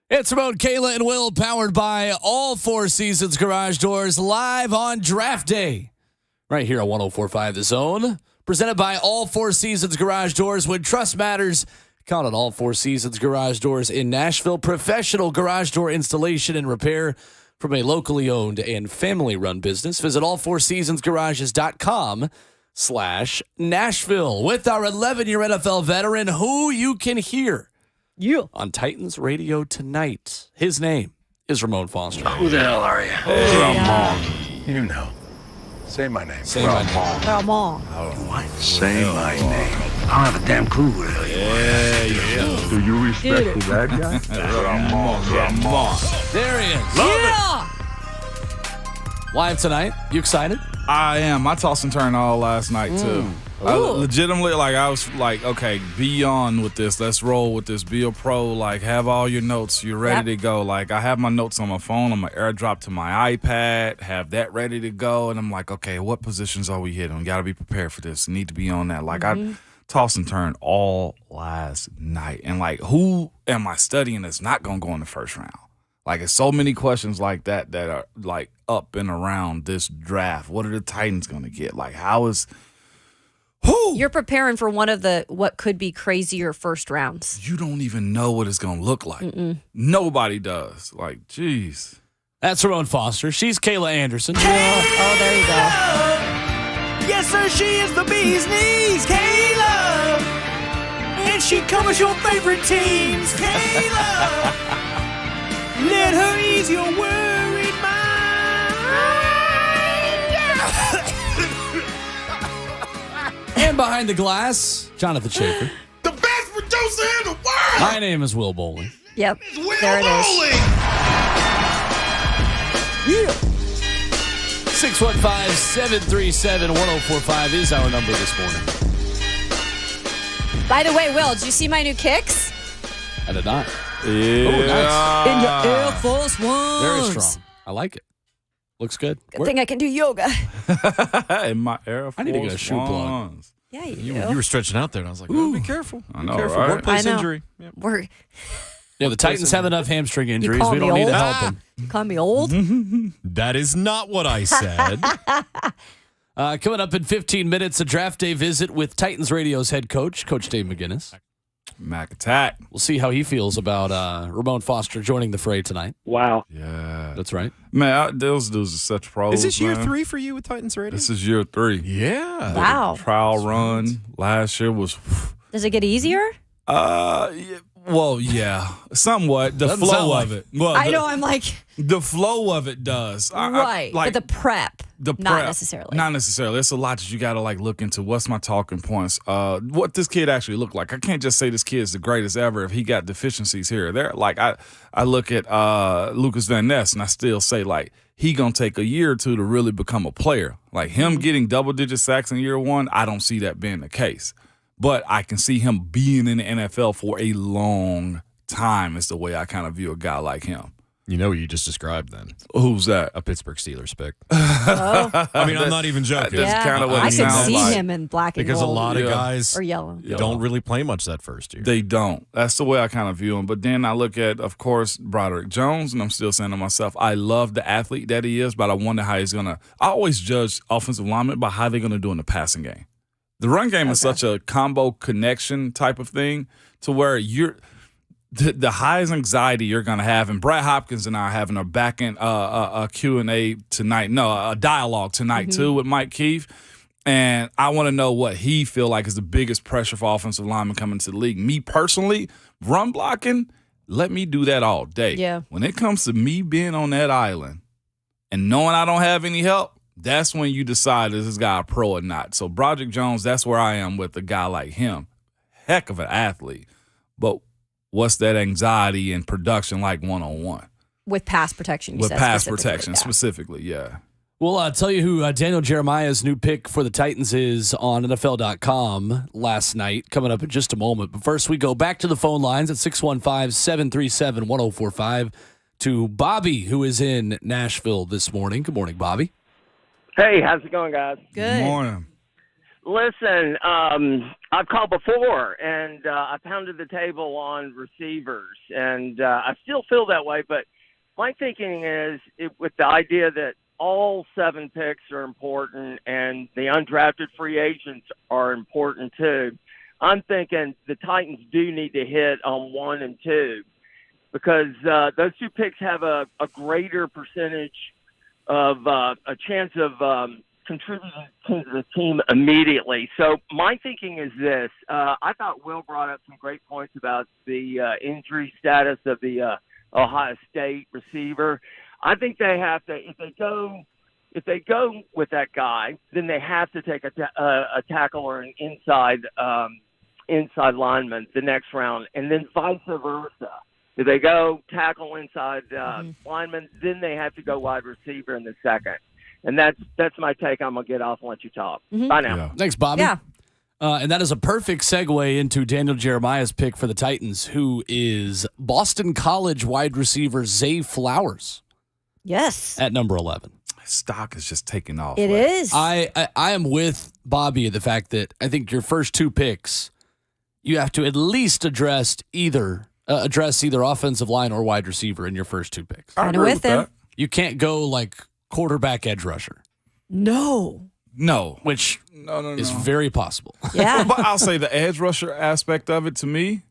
It's Ramon, Kayla, and Will, powered by all Four Seasons Garage Doors, live on Draft Day. Right here on 104.5 The Zone. Presented by all Four Seasons Garage Doors. When trust matters, count on all Four Seasons Garage Doors in Nashville. Professional garage door installation and repair from a locally owned and family-run business. Visit allfourseasonsgarages.com/Nashville with our 11-year NFL veteran who you can hear on Titans Radio tonight. His name is Ramon Foster. Who the hell are you? Ramon. You know. Say my name. Say my name. Ramon. What? Say my name. I don't have a damn clue who the hell you are. Do you respect that guy? Ramon. There he is. Yeah. Live tonight. You excited? I am. I tossed and turned all last night, too. Legitimately, I was like, okay, be on with this. Let's roll with this. Be a pro. Have all your notes. You're ready to go. I have my notes on my phone. I'm going to airdrop to my iPad, have that ready to go. And I'm like, okay, what positions are we hitting? We got to be prepared for this. Need to be on that. I tossed and turned all last night. And, who am I studying that's not going to go in the first round? It's so many questions like that are, up and around this draft. What are the Titans going to get? How is... Who? You're preparing for one of the what could be crazier first rounds. You don't even know what it's going to look like. Nobody does. Jeez. That's Ramon Foster. She's Kayla Anderson. Oh, there you go. Yes, sir, she is the bee's knees, Kayla. And she covers your favorite teams, Kayla. Let her ease your worried mind. And behind the glass, Jonathan Schaefer. The best producer in the world. My name is Will Bowling. Yep, there it is. Yeah. 615-737-1045 is our number this morning. By the way, Will, did you see my new kicks? I did not. Yeah. Oh, nice. In your Air Force Ones. Very strong. I like it. Looks good. Good thing I can do yoga. In my Air Force I need to get a shoe plug. Ones. Yeah, You were stretching out there, and I was like, oh, be careful. I know, Be careful. right? Workplace I know. injury. Yep. Yeah, the Titans have enough hamstring You injuries. call We me don't need old? to help them. You call me old? That is not what I said. Coming up in 15 minutes, a draft day visit with Titans Radio's head coach, Coach Dave McGinnis. Mac Attack. We'll see how he feels about Ramon Foster joining the fray tonight. Wow. Yeah. That's right. Man, those dudes are such pros. Is this year man. 3 for you with Titans Radio? This is year 3. Yeah. Wow. Trial run last year was. Does it get easier? Well, yeah, somewhat. The Doesn't flow sound of like- it. Well, I know, I'm like, the flow of it does. right. But the prep. The Not prep, necessarily. Not necessarily. It's a lot that you got to look into. What's my talking points? What this kid actually looked like. I can't just say this kid's the greatest ever if he got deficiencies here or there. Like I look at Lucas Van Ness and I still say he gonna take a year or two to really become a player. Like him getting double-digit sacks in year one, I don't see that being the case. But I can see him being in the NFL for a long time is the way I kind of view a guy like him. You know what you just described then. Who's that? A Pittsburgh Steelers pick. Oh. I mean, I'm not even joking. That's kind of what I it could sounds see like. him in black and Because a gold lot of guys or yellow. don't really play much that first year. They don't. That's the way I kind of view him. But then I look at, of course, Broderick Jones, and I'm still saying to myself, I love the athlete that he is, but I wonder how he's going to – I always judge offensive linemen by how they're going to do in the passing game. The run game is such a combo connection type of thing to where you're – the highest anxiety you're going to have, and Brad Hopkins and I are having a back-end Q&A tonight. No, a dialogue tonight, too, with Mike Keefe. And I want to know what he feel like is the biggest pressure for offensive linemen coming to the league. Me personally, run blocking, let me do that all day. Yeah. When it comes to me being on that island and knowing I don't have any help, that's when you decide is this guy a pro or not. So Broderick Jones, that's where I am with a guy like him. Heck of an athlete. But what's that anxiety and production like one-on-one? With pass protection, you With said pass specifically, protection, specifically, yeah. Well, I'll tell you who Daniel Jeremiah's new pick for the Titans is on NFL.com last night, coming up in just a moment. But first, we go back to the phone lines at 615-737-1045 to Bobby, who is in Nashville this morning. Good morning, Bobby. Hey, how's it going, guys? Good. Morning. Listen, I've called before, and I pounded the table on receivers, and I still feel that way. But my thinking is with the idea that all 7 picks are important and the undrafted free agents are important too, I'm thinking the Titans do need to hit on 1 and 2 because those 2 picks have a greater percentage of a chance of contributing to the team immediately. So my thinking is this. I thought Will brought up some great points about the injury status of the Ohio State receiver. I think they have to, if they go with that guy, then they have to take a tackle or an inside lineman the next round, and then vice versa. If they go tackle inside lineman, then they have to go wide receiver in the second. And that's my take. I'm going to get off and let you talk. Bye now. Yeah. Thanks, Bobby. Yeah. And that is a perfect segue into Daniel Jeremiah's pick for the Titans, who is Boston College wide receiver Zay Flowers. Yes. At number 11. Stock is just taking off. It is. I am with Bobby in the fact that I think your first 2 picks, you have to at least address either offensive line or wide receiver in your first 2 picks. Kind of with him. that. You can't go like quarterback edge rusher, No. No. which No. is very possible. Yeah. But I'll say the edge rusher aspect of it to me,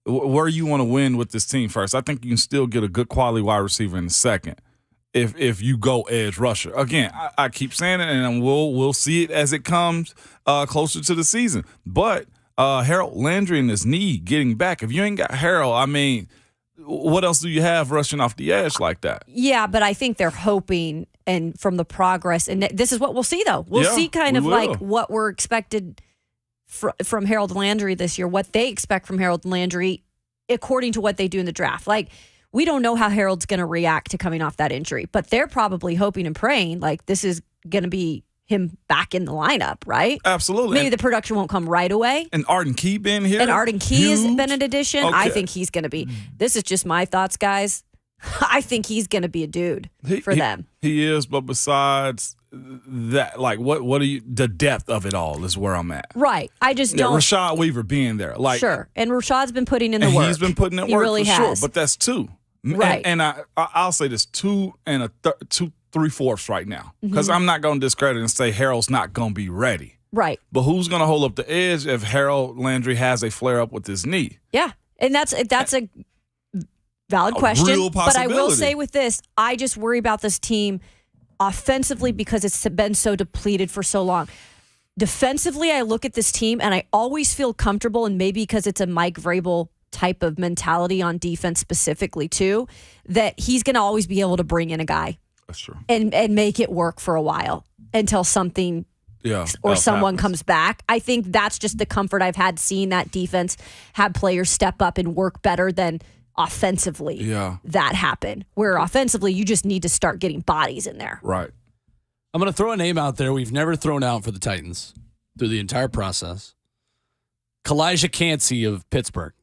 where you want to win with this team first. I think you can still get a good quality wide receiver in the second if you go edge rusher. Again, I keep saying it, and we'll see it as it comes closer to the season. But Harold Landry and his knee getting back, if you ain't got Harold, I mean, what else do you have rushing off the edge like that? Yeah, but I think they're hoping, and from the progress, and this is what we'll see, though. We'll see kind of like what we're expected from Harold Landry this year, what they expect from Harold Landry according to what they do in the draft. Like, we don't know how Harold's going to react to coming off that injury, but they're probably hoping and praying like this is going to be him back in the lineup, right? Absolutely. Maybe the production won't come right away. And Arden Key been here. And Arden Key has Huge. been an addition. Okay. I think he's going to be. This is just my thoughts, guys. I think he's going to be a dude for them. He is, but besides that, like, what are you? The depth of it all is where I'm at. Right. I just don't. Rashad Weaver being there, like, sure. And Rashad's been putting in the and work. he's been putting in He work really for has. sure. But that's 2, Right. And I'll say this 2 and 3/4 right now, because I'm not going to discredit and say Harold's not going to be ready. Right. But who's going to hold up the edge if Harold Landry has a flare up with his knee? Yeah. And that's a valid question. Real But I will possibility. say with this, I just worry about this team offensively because it's been so depleted for so long. Defensively, I look at this team and I always feel comfortable, and maybe because it's a Mike Vrabel type of mentality on defense specifically too, that he's going to always be able to bring in a guy That's true. and make it work for a while until something or someone comes back. I think that's just the comfort I've had seeing that defense have players step up and work better than offensively that happen. Where offensively, you just need to start getting bodies in there. Right. I'm going to throw a name out there we've never thrown out for the Titans through the entire process. Kalijah Cansey of Pittsburgh.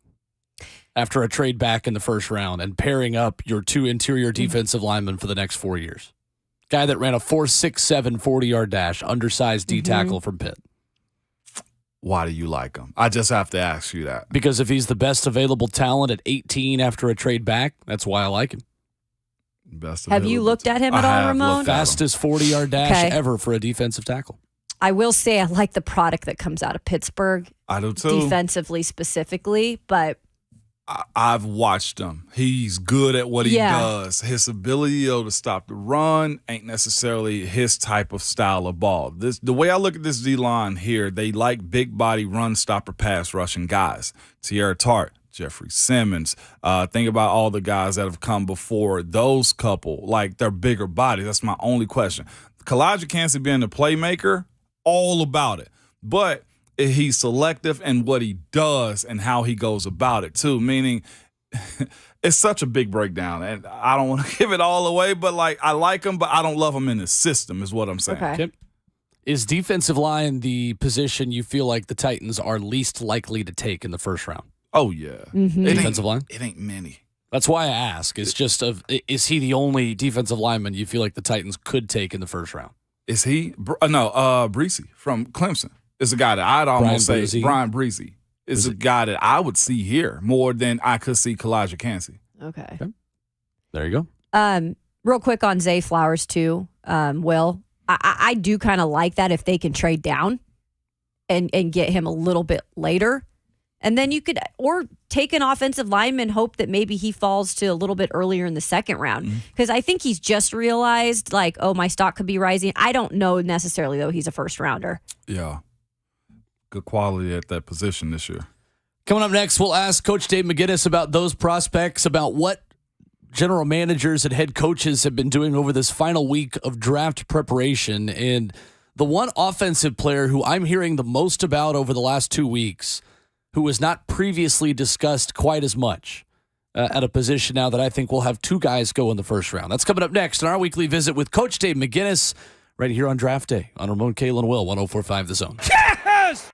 After a trade back in the first round and pairing up your 2 interior defensive linemen for the next 4 years. Guy that ran a 4.67 40-yard dash, undersized D tackle from Pitt. Why do you like him? I just have to ask you that. Because if he's the best available talent at 18 after a trade back, that's why I like him. Have you looked at him at all, Ramon? Fastest 40-yard dash ever for a defensive tackle. I will say I like the product that comes out of Pittsburgh. I do too. Defensively specifically, but I've watched him. He's good at what he does. His ability to stop the run ain't necessarily his type of style of ball. The way I look at this D-line here, they like big body run stopper pass rushing guys. Tierra Tart, Jeffrey Simmons. Think about all the guys that have come before those couple. Like, they're bigger bodies. That's my only question. Kalijah Cansey being the playmaker, all about it. But he's selective in what he does and how he goes about it, too, meaning it's such a big breakdown. And I don't want to give it all away, but, like, I like him, but I don't love him in the system is what I'm saying. Okay. Is defensive line the position you feel like the Titans are least likely to take in the first round? Oh, yeah. Defensive line? It ain't many. That's why I ask. It's just, is he the only defensive lineman you feel like the Titans could take in the first round? Is he? No, Breesy from Clemson is a guy that I'd almost say Brian Breesy is a guy that I would see here more than I could see Kalijah Cansey. Okay. There you go. Real quick on Zay Flowers too, Will. I do kind of like that if they can trade down and get him a little bit later. And then you could, or take an offensive lineman, hope that maybe he falls to a little bit earlier in the second round. Because I think he's just realized, like, oh, my stock could be rising. I don't know necessarily, though, he's a first rounder. Yeah. Good quality at that position this year. Coming up next, we'll ask Coach Dave McGinnis about those prospects, about what general managers and head coaches have been doing over this final week of draft preparation. And the one offensive player who I'm hearing the most about over the last 2 weeks, who was not previously discussed quite as much at a position now that I think we'll have 2 guys go in the first round. That's coming up next in our weekly visit with Coach Dave McGinnis right here on Draft Day on Ramon, Kayla, and Will, 104.5 The Zone. Yes!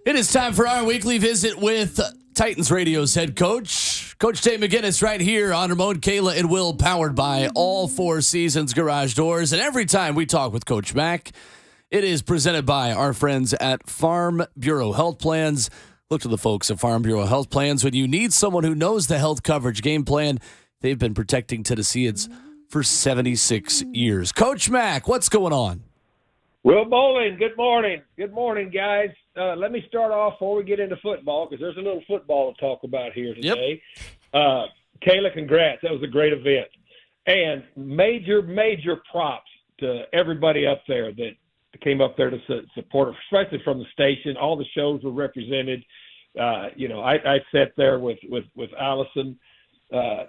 It is time for our weekly visit with Titans Radio's head coach, Coach Trey McGinnis, right here on Ramon, Kayla, and Will, powered by All Four Seasons Garage Doors. And every time we talk with Coach Mack, it is presented by our friends at Farm Bureau Health Plans. Look to the folks at Farm Bureau Health Plans. When you need someone who knows the health coverage game plan, they've been protecting Tennesseans for 76 years. Coach Mack, what's going on? Will Bowling, good morning. Good morning, guys. Let me start off before we get into football, because there's a little football to talk about here today. Yep. Kayla, congrats. That was a great event. And major props to everybody up there that came up there to support, especially from the station. All the shows were represented. I sat there with Allison to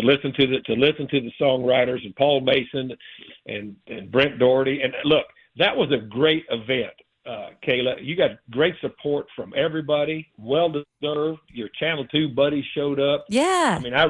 listen to the songwriters and Paul Mason and Brent Doherty. And look, that was a great event, Kayla. You got great support from everybody. Well deserved. Your Channel 2 buddies showed up. Yeah. I mean, I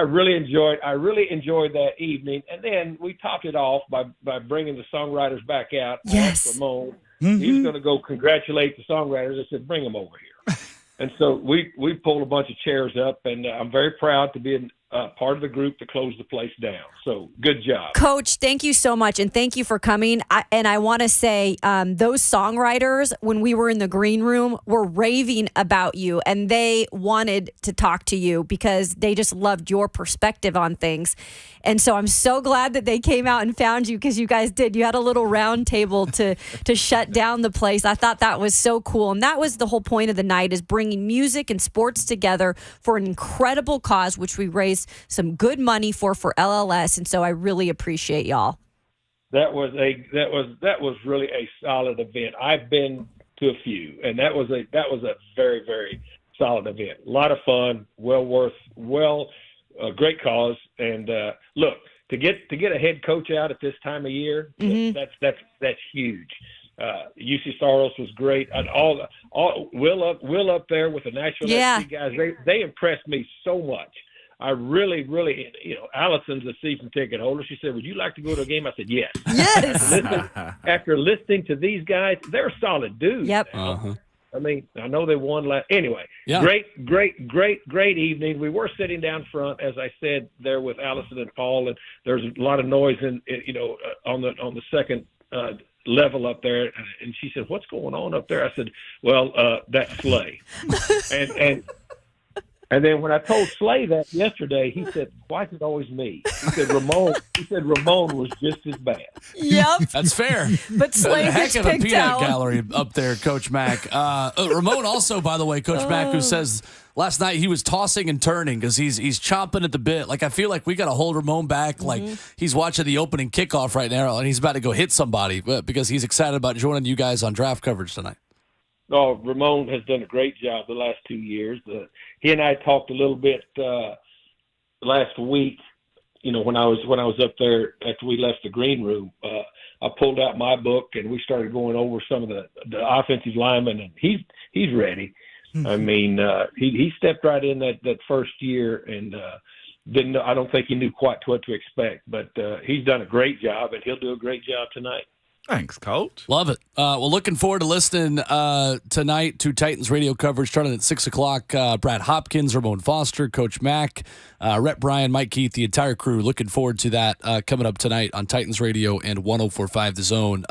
really enjoyed that evening. And then we topped it off by bringing the songwriters back out. Yes. Ramon. He was going to go congratulate the songwriters. I said, bring them over here. And so we pulled a bunch of chairs up, and I'm very proud to be part of the group to close the place down. So good job. Coach, thank you so much, and thank you for coming. I want to say those songwriters, when we were in the green room, were raving about you, and they wanted to talk to you because they just loved your perspective on things. And so I'm so glad that they came out and found you, because you guys did. You had a little round table to shut down the place. I thought that was so cool. And that was the whole point of the night, is bringing music and sports together for an incredible cause, which we raised some good money for LLS. And so I really appreciate y'all. That was really a solid event. I've been to a few, and that was a very, very solid event. A lot of fun, great cause. And look, to get a head coach out at this time of year, that's huge. UC Soros was great. And Will up there with the National SC guys. They impressed me so much. I really, Allison's a season ticket holder. She said, would you like to go to a game? I said, yes. Yes. After listening to these guys, they're solid dudes. Yep. Uh-huh. I mean, I know they won last. Anyway, yeah. Great evening. We were sitting down front, as I said, there with Allison and Paul, and there's a lot of noise on the second level up there. And she said, what's going on up there? I said, well, that's Slay. And then when I told Slay that yesterday, he said, why is it always me? He said Ramon was just as bad. Yep. That's fair. But Slay heck gets of a picked peanut out. gallery up there, Coach Mack. Ramon also, by the way, Coach Mack, who says last night he was tossing and turning because he's chomping at the bit. Like, I feel like we got to hold Ramon back. Like, he's watching the opening kickoff right now, and he's about to go hit somebody because he's excited about joining you guys on draft coverage tonight. Oh, Ramon has done a great job the last 2 years. He and I talked a little bit last week. When I was up there after we left the green room, I pulled out my book and we started going over some of the offensive linemen, and he's ready. I mean, he stepped right in that first year and didn't know. I don't think he knew quite what to expect, but he's done a great job, and he'll do a great job tonight. Thanks, Coach. Love it. Well, looking forward to listening tonight to Titans radio coverage starting at 6 o'clock. Brad Hopkins, Ramon Foster, Coach Mack, Rhett Bryan, Mike Keith, the entire crew. Looking forward to that coming up tonight on Titans Radio and 104.5 The Zone.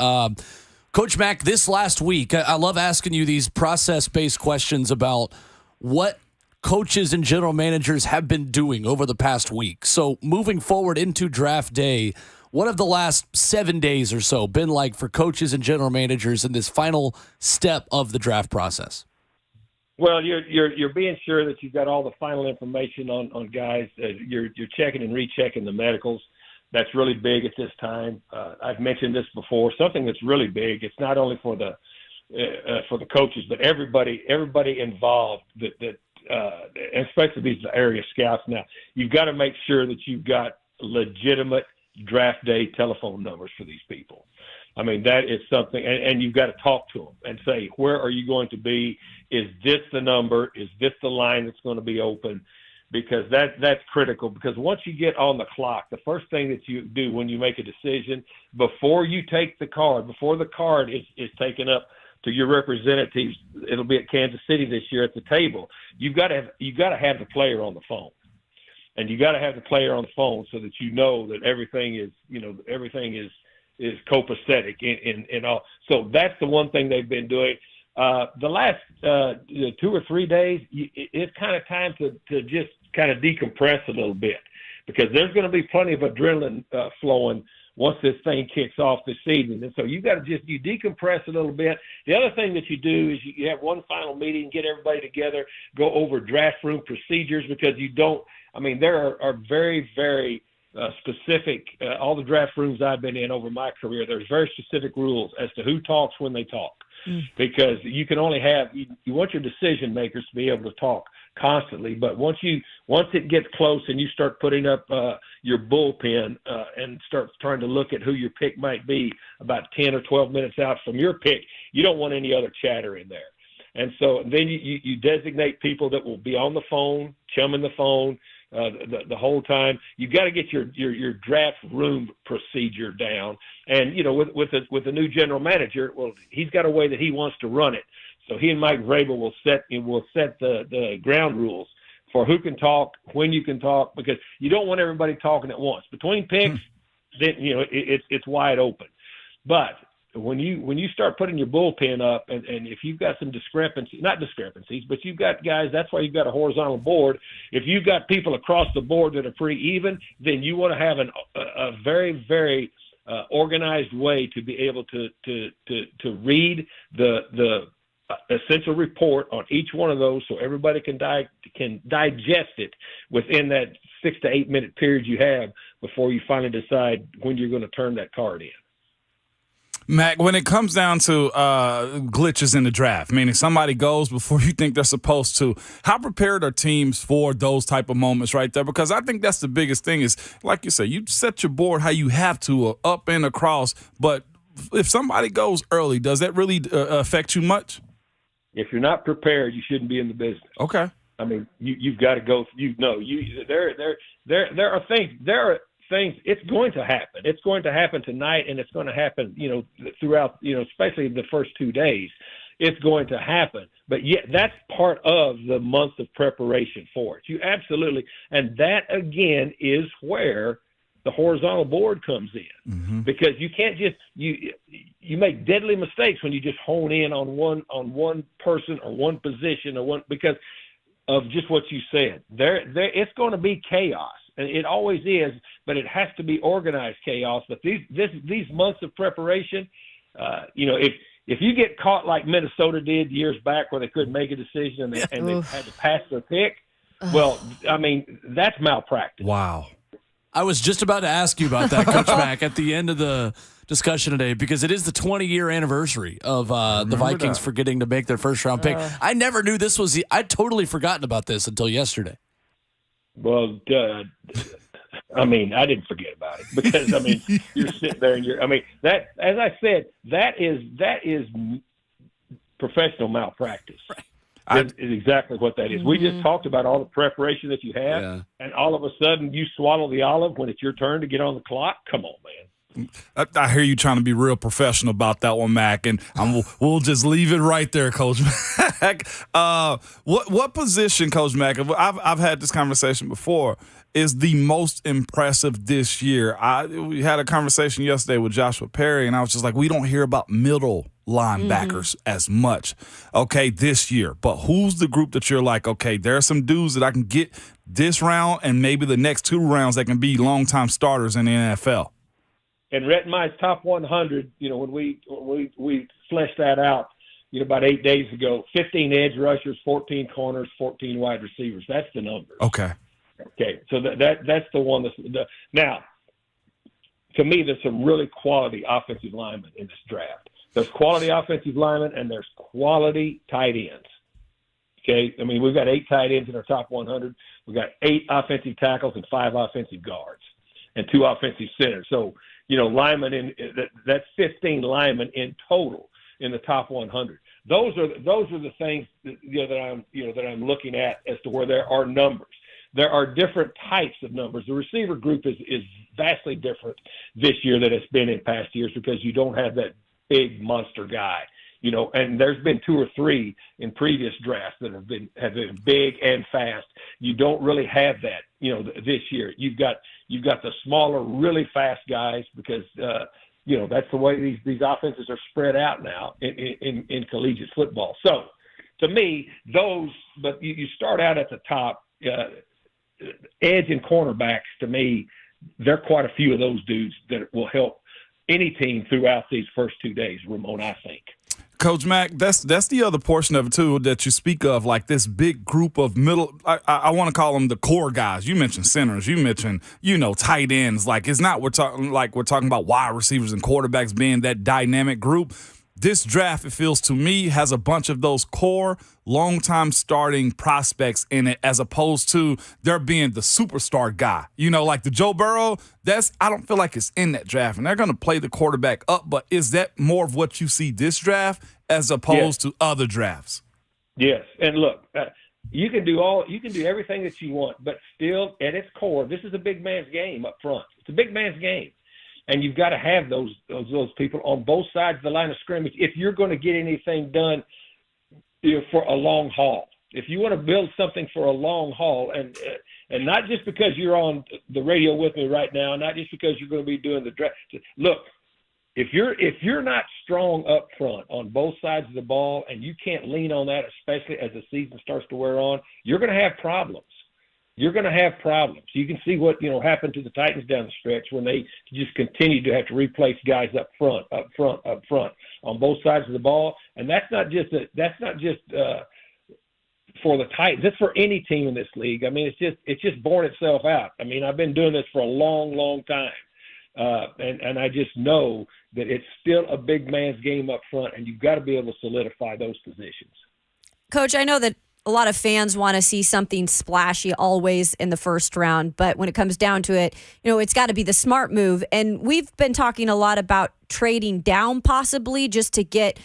Coach Mack, this last week, I love asking you these process-based questions about what coaches and general managers have been doing over the past week. So moving forward into draft day, what have the last 7 days or so been like for coaches and general managers in this final step of the draft process? Well, you're being sure that you've got all the final information on guys. You're checking and rechecking the medicals. That's really big at this time. I've mentioned this before. Something that's really big. It's not only for the coaches, but everybody involved. And especially these area scouts. Now, you've got to make sure that you've got legitimate draft day telephone numbers for these people. I mean, that is something, and you've got to talk to them and say, where are you going to be? Is this the number? Is this the line that's going to be open? Because that's critical, because once you get on the clock, the first thing that you do when you make a decision, before you take the card, before the card is taken up to your representatives. It'll be at Kansas City this year at the table. You've got to have the player on the phone, and you got to have the player on the phone so that you know that everything is copacetic and all. So that's the one thing they've been doing. The last 2 or 3 days, it's kind of time to just kind of decompress a little bit, because there's going to be plenty of adrenaline flowing once this thing kicks off this season. And so you got to you decompress a little bit. The other thing that you do is you have one final meeting, get everybody together, go over draft room procedures, because there are very, very specific, all the draft rooms I've been in over my career, there's very specific rules as to who talks when they talk. Because you can only you want your decision makers to be able to talk constantly, but once it gets close and you start putting up your bullpen and start trying to look at who your pick might be about 10 or 12 minutes out from your pick, you don't want any other chatter in there. And so then you designate people that will be on the phone, chumming the phone the whole time. You got to get your draft room procedure down. And with the new general manager, well, he's got a way that he wants to run it. So he and Mike Vrabel will set the ground rules for who can talk, when you can talk, because you don't want everybody talking at once. Between picks, then it's wide open. But when you start putting your bullpen up, and if you've got some not discrepancies, but you've got guys, that's why you've got a horizontal board. If you've got people across the board that are pretty even, then you want to have a very, very organized way to be able to read the essential report on each one of those, so everybody can digest it within that 6 to 8 minute period you have before you finally decide when you're going to turn that card in. Mac, when it comes down to glitches in the draft, meaning somebody goes before you think they're supposed to, how prepared are teams for those type of moments right there? Because I think that's the biggest thing is, like you said, you set your board how you have to, up and across, but if somebody goes early, does that really affect you much? If you're not prepared, you shouldn't be in the business. Okay. I mean, you've got to go. There are things. It's going to happen. It's going to happen tonight, and it's going to happen. Throughout. Especially the first 2 days, it's going to happen. But yet, that's part of the month of preparation for it. You absolutely, and that again is where the horizontal board comes in, because you can't just you make deadly mistakes when you just hone in on one person or one position or one, because of just what you said. It's going to be chaos, and it always is, but it has to be organized chaos. But these months of preparation, if you get caught like Minnesota did years back, where they couldn't make a decision and they had to pass their pick, well, I mean, that's malpractice. Wow. I was just about to ask you about that, Coach Mack, at the end of the discussion today, because it is the 20-year anniversary of the Vikings forgetting to make their first-round pick. I never knew this was I'd totally forgotten about this until yesterday. Well, I didn't forget about it, because, you're sitting there and that, as I said, that is professional malpractice. Right. Is exactly what that is. We just talked about all the preparation that you have, and all of a sudden you swallow the olive when it's your turn to get on the clock. Come on, man. I hear you trying to be real professional about that one, Mac, and we'll just leave it right there, Coach Mac. What position, Coach Mac? I've had this conversation before. Is the most impressive this year? We had a conversation yesterday with Joshua Perry, and I was just like, we don't hear about middle linebackers as much, this year. But who's the group that you're like, there are some dudes that I can get this round and maybe the next 2 rounds that can be longtime starters in the NFL? And Rhett Mize top 100, when we fleshed that out, about 8 days ago, 15 edge rushers, 14 corners, 14 wide receivers. That's the number. Okay, so that's the one. Now, to me, there's some really quality offensive linemen in this draft. There's quality offensive linemen, and there's quality tight ends. Okay, we've got 8 tight ends in our top 100. We've got 8 offensive tackles and 5 offensive guards, and 2 offensive centers. So, linemen that's 15 linemen in total in the top 100. Those are the things that I'm looking at as to where there are numbers. There are different types of numbers. The receiver group is vastly different this year than it's been in past years, because you don't have that big monster guy. And there's been 2 or 3 in previous drafts that have been big and fast. You don't really have that, this year. You've got the smaller, really fast guys because that's the way these offenses are spread out now in collegiate football. So to me, but you start out at the top, edge and cornerbacks. To me, there are quite a few of those dudes that will help any team throughout these first 2 days, Ramon, I think. Coach Mack, that's the other portion of it, too, that you speak of, like this big group of I want to call them the core guys. You mentioned centers. You mentioned, tight ends. Like, it's not we're talking about wide receivers and quarterbacks being that dynamic group. This draft, it feels to me, has a bunch of those core, long-time starting prospects in it as opposed to there being the superstar guy. Like the Joe Burrow, I don't feel like it's in that draft. And they're going to play the quarterback up, but is that more of what you see this draft as opposed to other drafts? Yes, and look, you can do everything that you want, but still, at its core, this is a big man's game up front. It's a big man's game. And you've got to have those people on both sides of the line of scrimmage if you're going to get anything done for a long haul. If you want to build something for a long haul, and not just because you're on the radio with me right now, not just because you're going to be doing the draft. Look, if you're not strong up front on both sides of the ball, and you can't lean on that, especially as the season starts to wear on, you're going to have problems. You're going to have problems. You can see what happened to the Titans down the stretch when they just continued to have to replace guys up front on both sides of the ball. And that's not just for the Titans. It's for any team in this league. I mean, it's just borne itself out. I mean, I've been doing this for a long, long time, and I just know that it's still a big man's game up front, and you've got to be able to solidify those positions. Coach, I know that a lot of fans want to see something splashy always in the first round, but when it comes down to it, it's got to be the smart move. And we've been talking a lot about trading down possibly just to get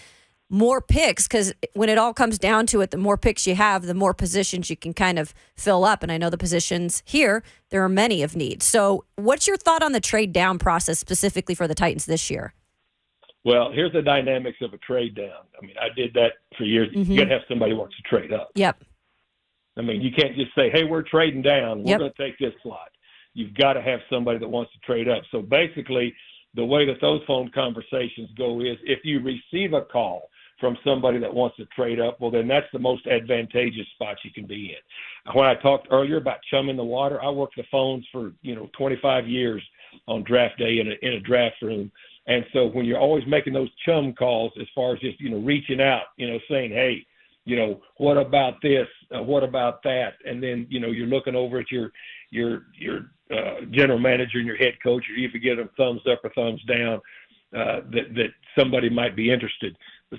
more picks, because when it all comes down to it, the more picks you have, the more positions you can kind of fill up. And I know the positions here, there are many of need. So what's your thought on the trade down process specifically for the Titans this year? Well, here's the dynamics of a trade down. I mean, I did that for years. Mm-hmm. You got to have somebody who wants to trade up. Yep. I mean, you can't just say, hey, we're trading down. We're going to take this slot. You've got to have somebody that wants to trade up. So basically, the way that those phone conversations go is if you receive a call from somebody that wants to trade up, well, then that's the most advantageous spot you can be in. When I talked earlier about chumming the water, I worked the phones for, 25 years on draft day in a draft room. And so when you're always making those chum calls as far as just, reaching out, saying, hey, what about this? What about that? And then, you're looking over at your general manager and your head coach, or you forget them thumbs up or thumbs down, that somebody might be interested.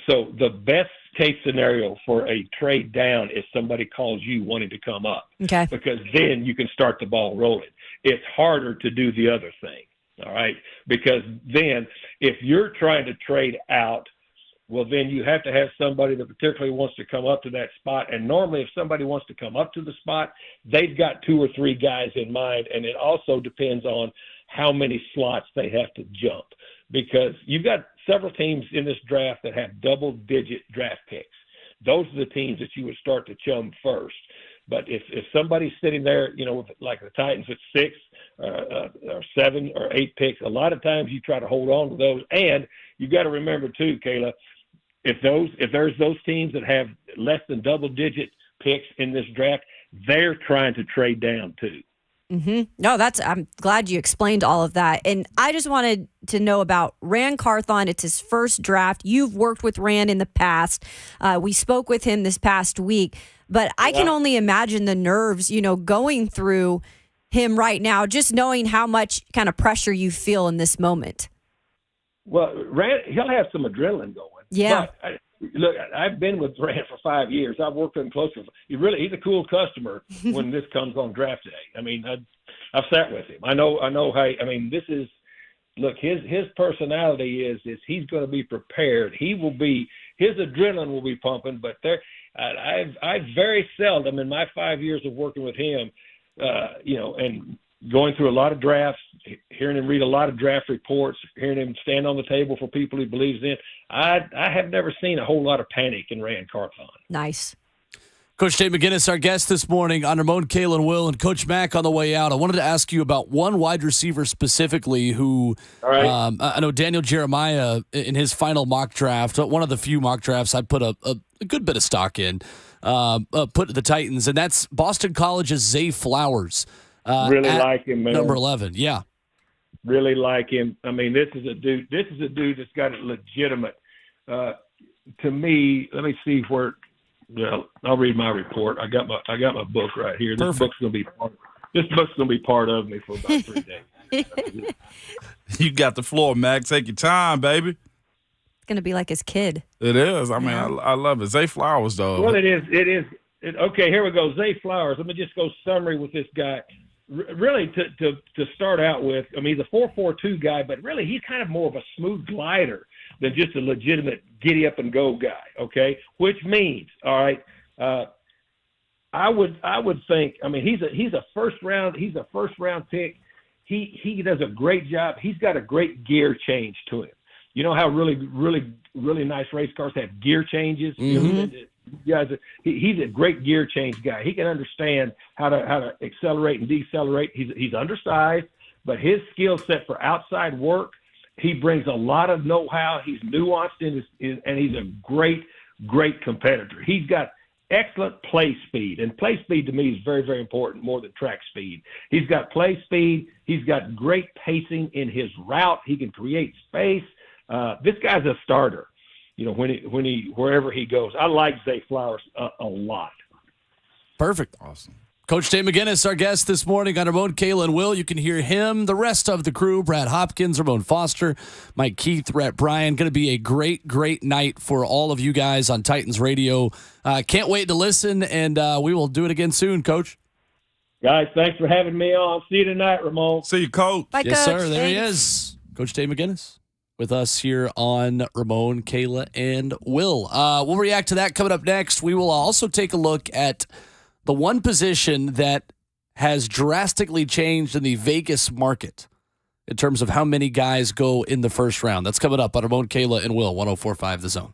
So the best case scenario for a trade down is somebody calls you wanting to come up. Okay. Because then you can start the ball rolling. It's harder to do the other thing. All right, because then if you're trying to trade out, well, then you have to have somebody that particularly wants to come up to that spot. And normally if somebody wants to come up to the spot, they've got 2 or 3 guys in mind. And it also depends on how many slots they have to jump, because you've got several teams in this draft that have double-digit draft picks. Those are the teams that you would start to chum first. But if somebody's sitting there, like the Titans with 6 or 7 or 8 picks, a lot of times you try to hold on to those. And you got to remember too, Kayla, if there's those teams that have less than double-digit picks in this draft, they're trying to trade down too. Mm-hmm. No, I'm glad you explained all of that. And I just wanted to know about Ran Carthon. It's his first draft. You've worked with Ran in the past. We spoke with him this past week, but I can only imagine the nerves, going through him right now, just knowing how much kind of pressure you feel in this moment. Well, Ran, he'll have some adrenaline going. Yeah. But look, I've been with Ran for 5 years. I've worked with him closely. He's a cool customer when this comes on draft day. I mean, I've sat with him. I know how. I mean, this is look. His personality is he's going to be prepared. His adrenaline will be pumping. But I've very seldom in my 5 years of working with him, and going through a lot of drafts, hearing him read a lot of draft reports, hearing him stand on the table for people he believes in, I have never seen a whole lot of panic in Rand Carthon. Nice. Coach Trey McGinnis, our guest this morning on Ramon, Kayla, and Will, and Coach Mack on the way out. I wanted to ask you about one wide receiver specifically who I know Daniel Jeremiah in his final mock draft, one of the few mock drafts I put a good bit of stock in, put the Titans, and that's Boston College's Zay Flowers. Really like him, man. Number 11, yeah. Really like him. I mean, this is a dude that's got it legitimate. To me, let me see where. Yeah, I'll read my report. I got my book right here. This book's gonna be part of me for about 3 days. You got the floor, Mac. Take your time, baby. It's going to be like his kid. It is. I mean, I love it. Zay Flowers, though. Well, it is. Okay, here we go. Zay Flowers. Let me just go summary with this guy. Really, to start out with, I mean, he's a 4.42 guy, but really he's kind of more of a smooth glider than just a legitimate giddy-up-and-go guy, okay? Which means, all right, I would think, I mean, he's a first-round pick. He does a great job. He's got a great gear change to him. You know how really nice race cars have gear changes? Mm-hmm. He's a great gear change guy. He can understand how to accelerate and decelerate. He's undersized, but his skill set for outside work, he brings a lot of know-how. He's nuanced and he's a great competitor. He's got excellent play speed, and play speed to me is very, very important, more than track speed. He's got play speed. He's got great pacing in his route. He can create space. This guy's a starter. You know, wherever he goes. I like Zay Flowers a lot. Perfect. Awesome. Coach Trey McGinnis, our guest this morning on Ramon, Kayla, and Will. You can hear him, the rest of the crew, Brad Hopkins, Ramon Foster, Mike Keith, Rhett Bryan. Going to be a great night for all of you guys on Titans Radio. Can't wait to listen, and we will do it again soon, Coach. Guys, thanks for having me on. See you tonight, Ramon. See you, Coach. Bye, Yes, Coach. sir. There he is. Coach Trey McGinnis with us here on Ramon, Kayla, and Will. We'll react to that coming up next. We will also take a look at the one position that has drastically changed in the Vegas market in terms of how many guys go in the first round. That's coming up on Ramon, Kayla, and Will, 104.5 The Zone.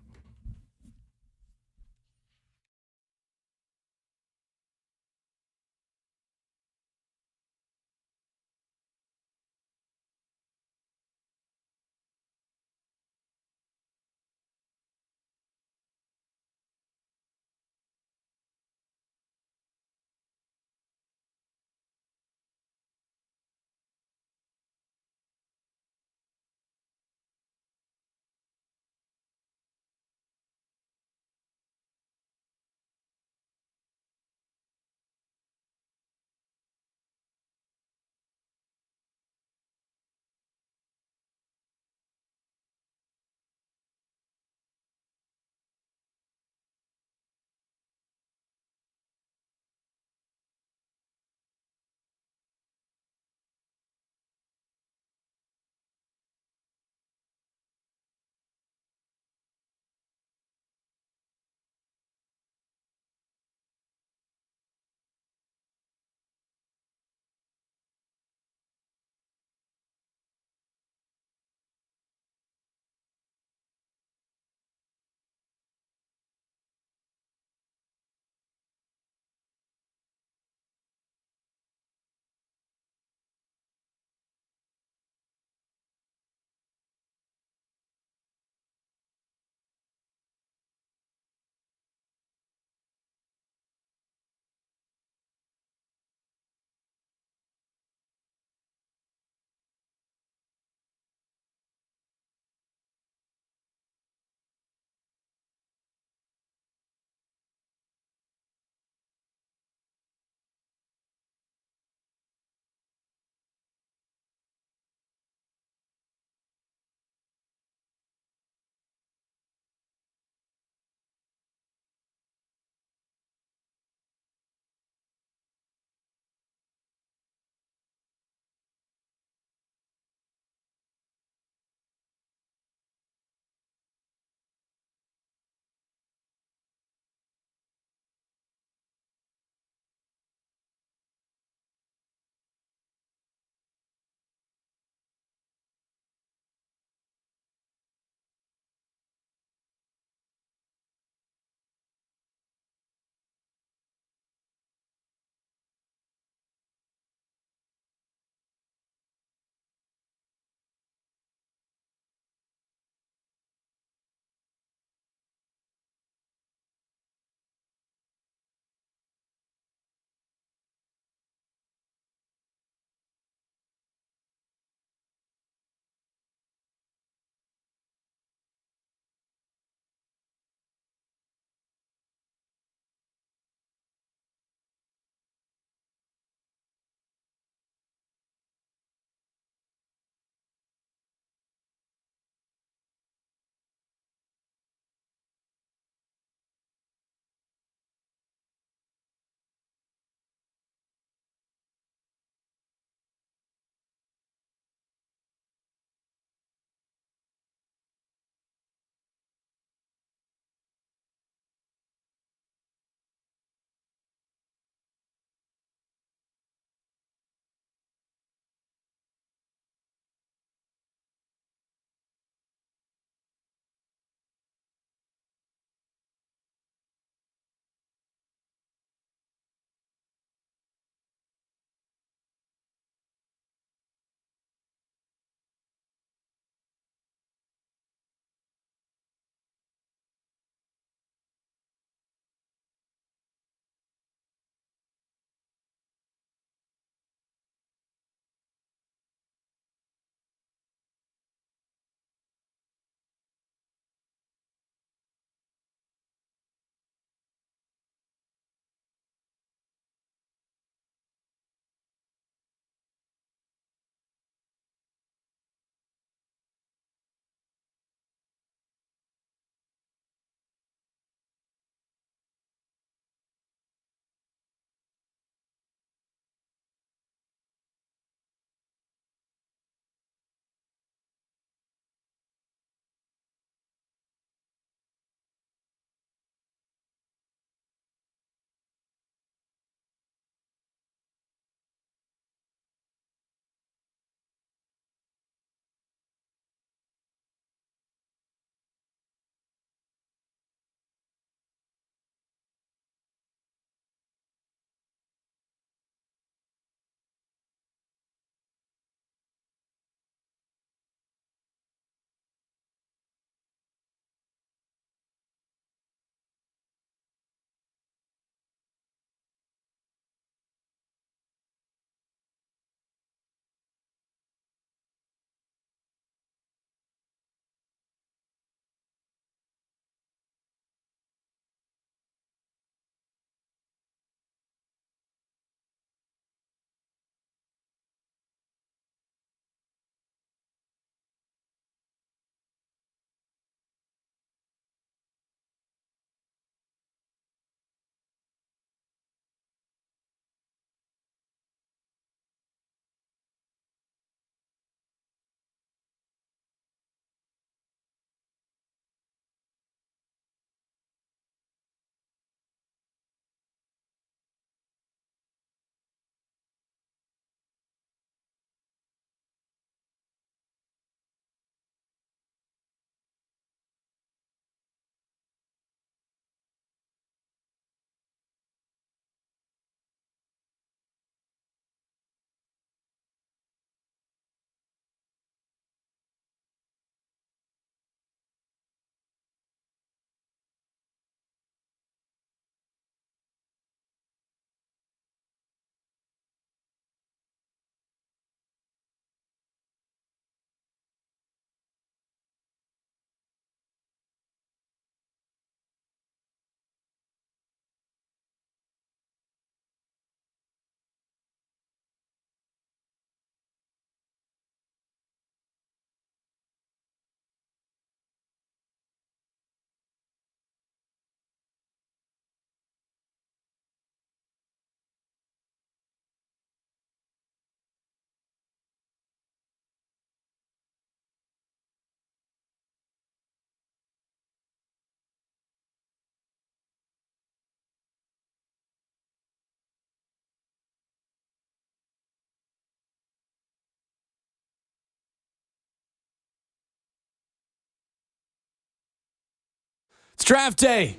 It's draft day.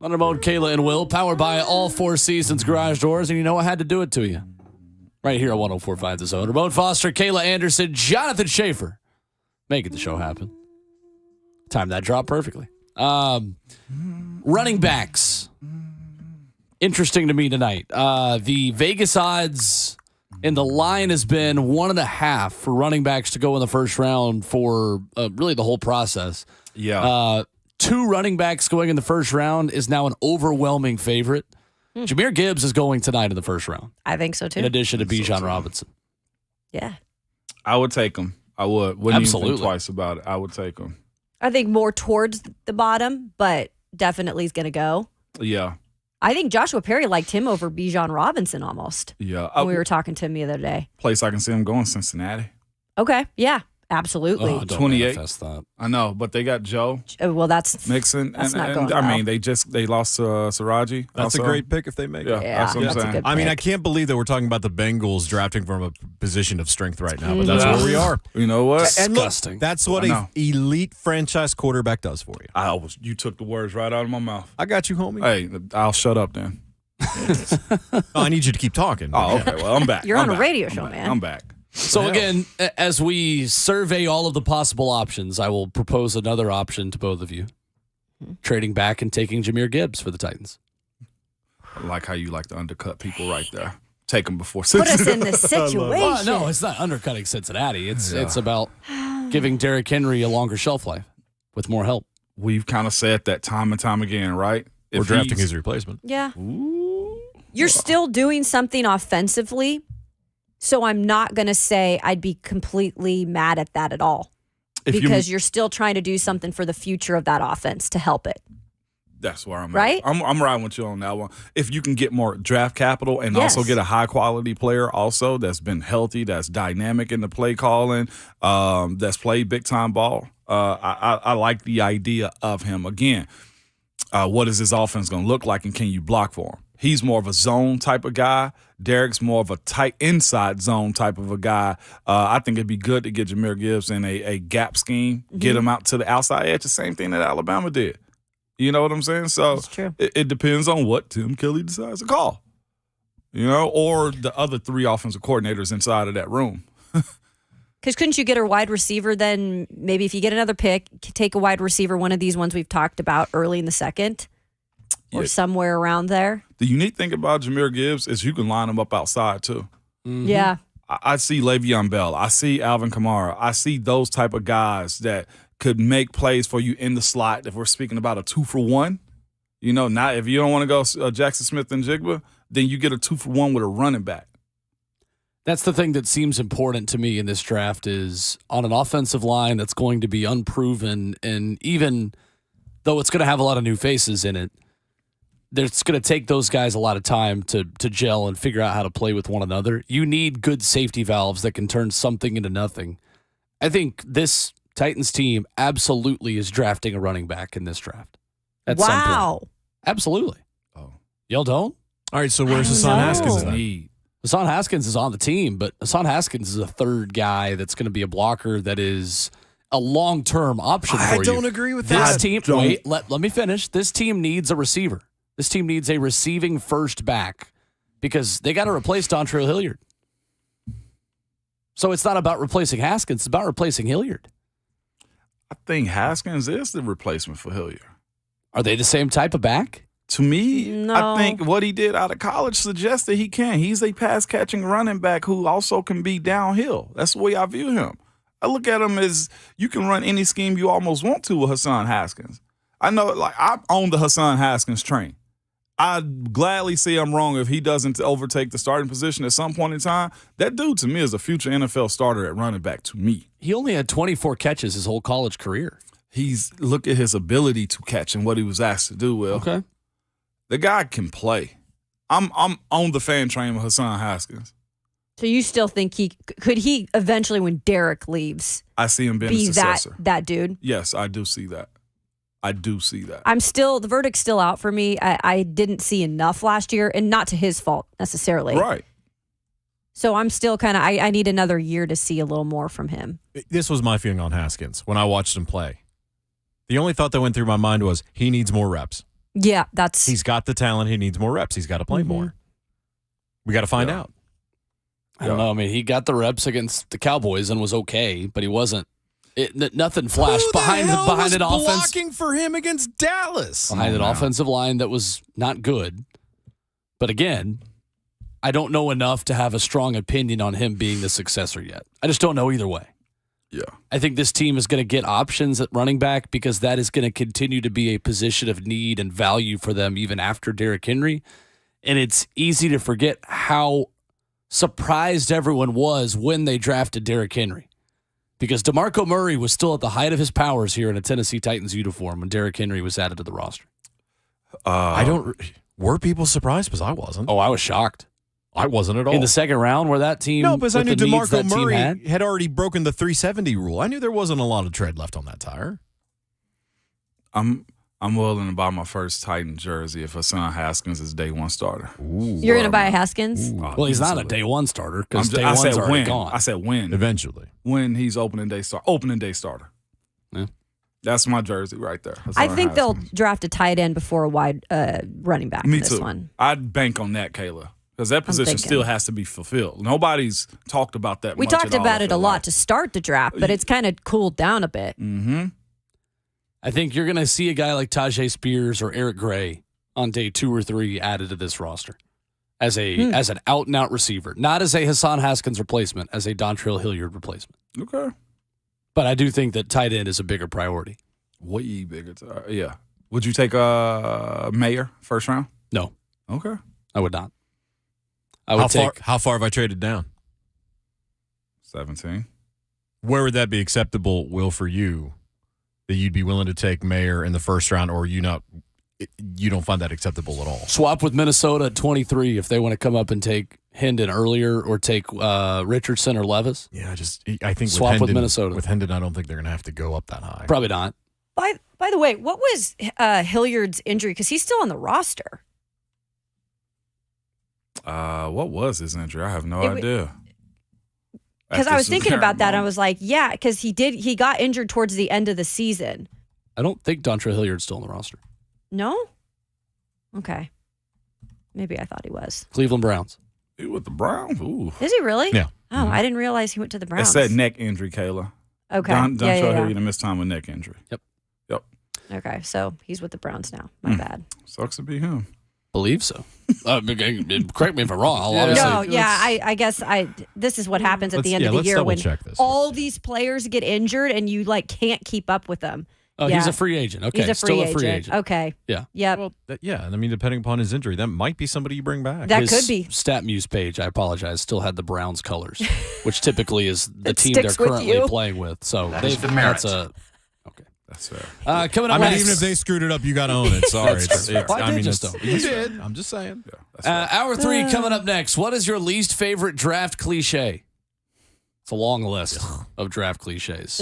On Ramon, Kayla, and Will, powered by All Four Seasons Garage Doors, and you know I had to do it to you. Right here on 104.5 The Zone. Ramon Foster, Kayla Anderson, Jonathan Schaefer, making the show happen. Timed that drop perfectly. Running backs. Interesting to me tonight. The Vegas odds and the line has been 1.5 for running backs to go in the first round for really the whole process. Yeah. 2 running backs going in the first round is now an overwhelming favorite. Jahmyr Gibbs is going tonight in the first round. I think so, too. In addition to Bijan Robinson. Yeah. I would take him. I would. Wouldn't Absolutely. even think twice about it. I would take him. I think more towards the bottom, but definitely is going to go. Yeah. I think Joshua Perry liked him over Bijan Robinson almost. Yeah. When we were talking to him the other day. Place I can see him going, Cincinnati. Okay. Yeah. Absolutely. Oh, don't 28. manifest that. I know, but they got Joe Well, that's Mixon. That's and, not and going I well. mean, they lost Siraji. That's also. a great pick if they make Yeah, it. that's what I'm that's a saying. good I mean, pick. I can't believe that we're talking about the Bengals drafting from a position of strength right now, but that's where we are. You know what? And look, Disgusting. that's what I an know. elite franchise quarterback does for you. You took the words right out of my mouth. I got you, homie. Hey, I'll shut up then. Oh, I need you to keep talking. Oh, okay. Well, I'm back. You're I'm on a back. radio I'm show, back. man. I'm back. So again, as we survey all of the possible options, I will propose another option to both of you. Trading back and taking Jahmyr Gibbs for the Titans. I like how you like to undercut people right there. Take them before Put us in this Well, situation. no, it's not undercutting Cincinnati. It's about giving Derrick Henry a longer shelf life with more help. We've kind of said that time and time again, right? We're If drafting he's- his replacement. Yeah. You're still doing something offensively, so I'm not going to say I'd be completely mad at that at all. if you- Because you're still trying to do something for the future of that offense to help it. That's where I'm Right? at. I'm riding with you on that one. If you can get more draft capital and Yes. also get a high quality player also that's been healthy, that's dynamic in the play calling, that's played big time ball, I like the idea of him. Again, what is his offense going to look like and can you block for him? He's more of a zone type of guy. Derek's more of a tight inside zone type of a guy. I think it'd be good to get Jahmyr Gibbs in a gap scheme, get him out to the outside edge, the same thing that Alabama did. You know what I'm saying? So That's true. it depends on what Tim Kelly decides to call, or the other 3 offensive coordinators inside of that room. Because couldn't you get a wide receiver then? Maybe if you get another pick, take a wide receiver, one of these ones we've talked about early in the second or Yeah. somewhere around there. The unique thing about Jahmyr Gibbs is you can line him up outside too. Yeah. I see Le'Veon Bell. I see Alvin Kamara. I see those type of guys that could make plays for you in the slot. If we're speaking about a 2-for-1, not if you don't want to go Jackson Smith and Jigba, then you get a 2-for-1 with a running back. That's the thing that seems important to me in this draft is on an offensive line that's going to be unproven, and even though it's going to have a lot of new faces in it, it's going to take those guys a lot of time to gel and figure out how to play with one another. You need good safety valves that can turn something into nothing. I think this Titans team absolutely is drafting a running back in this draft. At some point. Wow. Absolutely. Oh. Y'all don't? All right, so where's Hassan Haskins then? Hassan Haskins is on the team, but Hassan Haskins is a third guy that's going to be a blocker that is a long-term option for you. I don't agree with This that. team, wait, let me finish. This team needs a receiver. This team needs a receiving first back because they got to replace Dontrell Hilliard. So it's not about replacing Haskins. It's about replacing Hilliard. I think Haskins is the replacement for Hilliard. Are they the same type of back? To me, No. I think what he did out of college suggests that he can. He's a pass-catching running back who also can be downhill. That's the way I view him. I look at him as you can run any scheme you almost want to with Hassan Haskins. I know, I own the Hassan Haskins train. I'd gladly say I'm wrong if he doesn't overtake the starting position at some point in time. That dude, to me, is a future NFL starter at running back to me. He only had 24 catches his whole college career. Look at his ability to catch and what he was asked to do, Will. Okay. The guy can play. I'm on the fan train with Hassan Haskins. So you still think could he eventually, when Derek leaves, I see him being be a successor. that dude? Yes, I do see that. The verdict's still out for me. I didn't see enough last year, and not to his fault necessarily. Right. So I'm still kind of, I need another year to see a little more from him. This was my feeling on Haskins when I watched him play. The only thought that went through my mind was he needs more reps. Yeah, that's. He's got the talent. He needs more reps. He's got to play more. We got to find out. I don't know. I mean, he got the reps against the Cowboys and was okay, but he wasn't. Nothing flashed behind an offense. Blocking for him against Dallas behind an offensive line that was not good. But again, I don't know enough to have a strong opinion on him being the successor yet. I just don't know either way. Yeah. I think this team is going to get options at running back because that is going to continue to be a position of need and value for them even after Derrick Henry. And it's easy to forget how surprised everyone was when they drafted Derrick Henry. Because DeMarco Murray was still at the height of his powers here in a Tennessee Titans uniform when Derrick Henry was added to the roster. Were people surprised? Because I wasn't. Oh, I was shocked. I wasn't at all. In the second round where that team... No, because I knew DeMarco Murray had already broken the 370 rule. I knew there wasn't a lot of tread left on that tire. I'm willing to buy my first Titan jersey if Hassan Haskins is day one starter. You're going to buy a Haskins? Well, he's not a day one starter because day I one's said already when. gone. I said when. Eventually. When he's opening day starter. Yeah. That's my jersey right there. I think they'll draft a tight end before a wide running back. Me in this too. one. I'd bank on that, Kayla. Because that position still has to be fulfilled. Nobody's talked about that We much talked at all, about I it a feel lot like. to start the draft, but it's kind of cooled down a bit. Mm-hmm. I think you're going to see a guy like Tajay Spears or Eric Gray on day 2 or 3 added to this roster as an out-and-out receiver. Not as a Hassan Haskins replacement, as a Dontrell Hilliard replacement. Okay. But I do think that tight end is a bigger priority. Way bigger. Yeah. Would you take Mayer first round? No. Okay. I would not. I would How far have I traded down? 17. Where would that be acceptable, Will, for you? That you'd be willing to take Mayer in the first round, or you don't find that acceptable at all? Swap with Minnesota at 23 if they want to come up and take Hendon earlier, or take Richardson or Levis. Yeah, I think swap with Minnesota. With Hendon, I don't think they're going to have to go up that high. Probably not. By the way, what was Hilliard's injury? Because he's still on the roster. What was his injury? I have no idea. Because I was thinking about that, and I was like, yeah, because he got injured towards the end of the season. I don't think Dontrell Hilliard's still on the roster. No? Okay. Maybe I thought he was. Cleveland Browns. He with the Browns? Ooh. Is he really? Yeah. Oh, I didn't realize he went to the Browns. It's that neck injury, Kayla. Okay. Dontrell Hilliard missed time with neck injury. Yep. Okay, so he's with the Browns now. My bad. Sucks to be him. Believe so. Correct me if I'm wrong. I guess this is what happens at the end of the year when all these players get injured and you can't keep up with them. Oh, he's a free agent. Okay, he's still a free agent. Okay. Yeah. Yep. Well, I mean, depending upon his injury, that might be somebody you bring back. That could be. StatMuse page, I apologize, still had the Browns colors, which typically is the team they're sticks with currently you. playing with. So That's the merit. Okay. That's fair. Coming up I mean, next. even if they screwed it up, you got to own it. Sorry. You did. I'm just saying. Hour 3 coming up next. What is your least favorite draft cliche? It's a long list of draft cliches.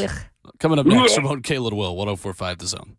Coming up next from Caleb Will, 104.5 The Zone.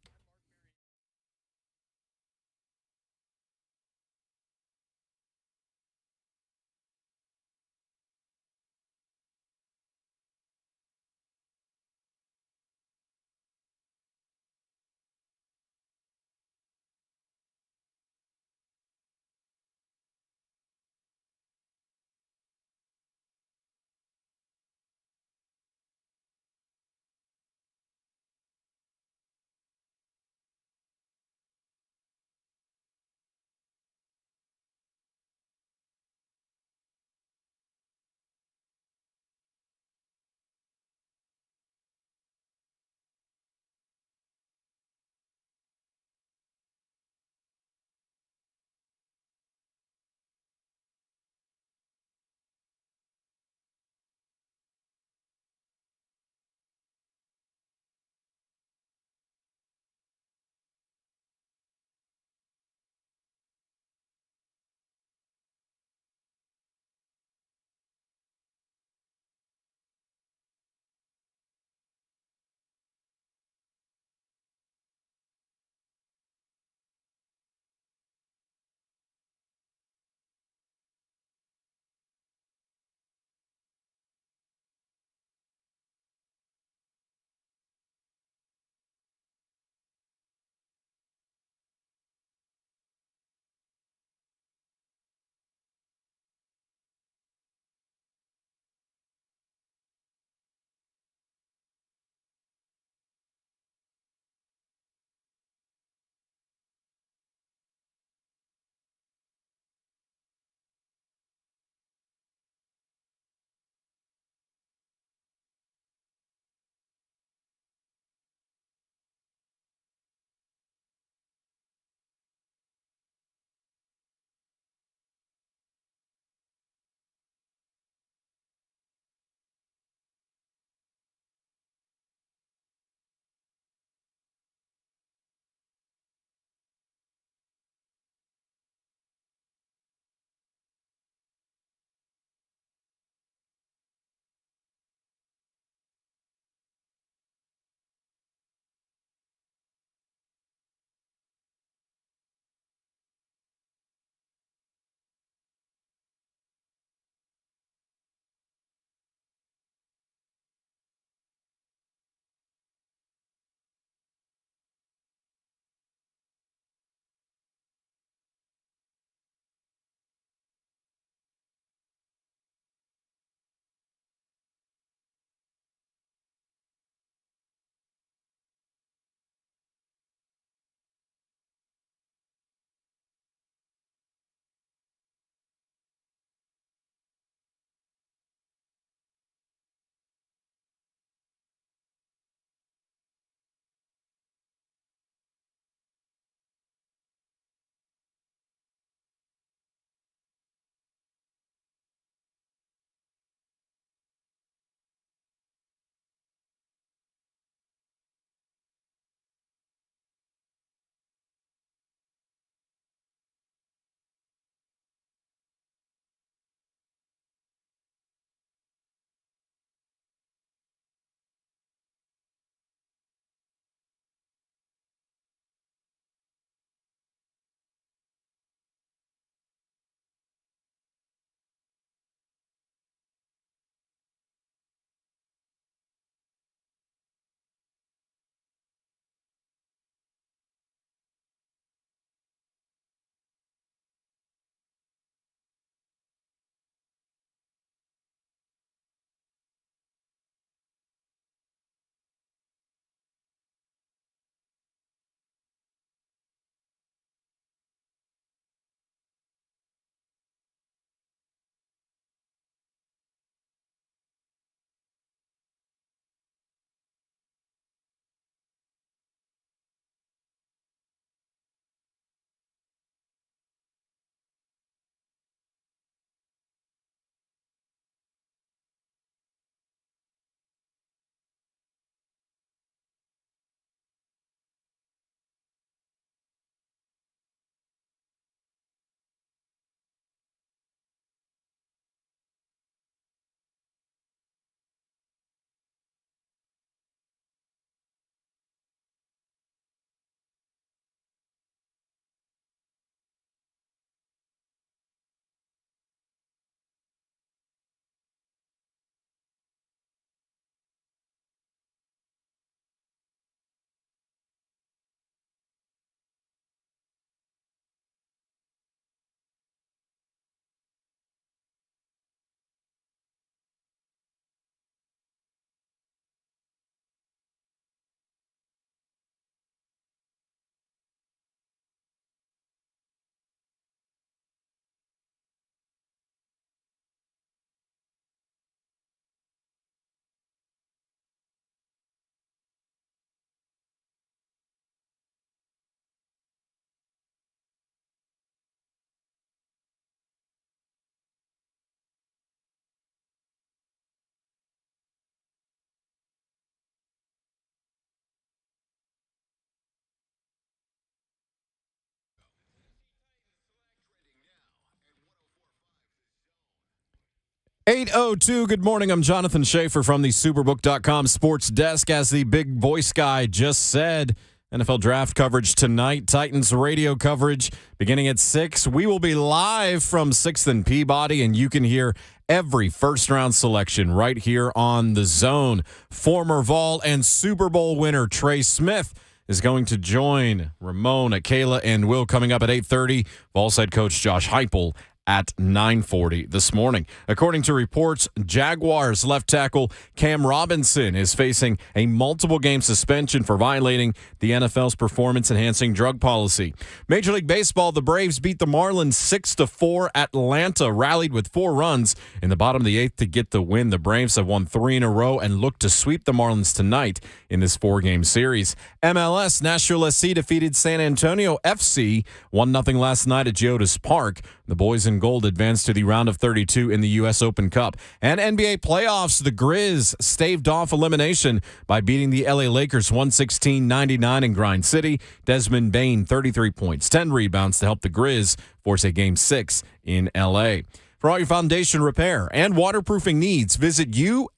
8:02, good morning. I'm Jonathan Schaefer from the Superbook.com sports desk. As the big voice guy just said, NFL draft coverage tonight, Titans radio coverage beginning at 6. We will be live from 6th and Peabody, and you can hear every first-round selection right here on The Zone. Former Vol and Super Bowl winner Trey Smith is going to join Ramon, Kayla, and Will coming up at 8:30. Vols head coach Josh Heupel at 9:40 this morning. According to reports, Jaguars left tackle Cam Robinson is facing a multiple-game suspension for violating the NFL's performance-enhancing drug policy. Major League Baseball, the Braves beat the Marlins 6-4. Atlanta rallied with 4 runs in the bottom of the 8th to get the win. The Braves have won 3 in a row and look to sweep the Marlins tonight in this 4-game series. MLS, Nashville SC defeated San Antonio FC 1-0 last night at Geodis Park. The boys in gold advanced to the round of 32 in the U.S. Open Cup. And NBA playoffs, the Grizz staved off elimination by beating the L.A. Lakers 116-99 in Grind City. Desmond Bane, 33 points, 10 rebounds to help the Grizz force a Game 6 in L.A. For all your foundation repair and waterproofing needs, visit USSTN.com.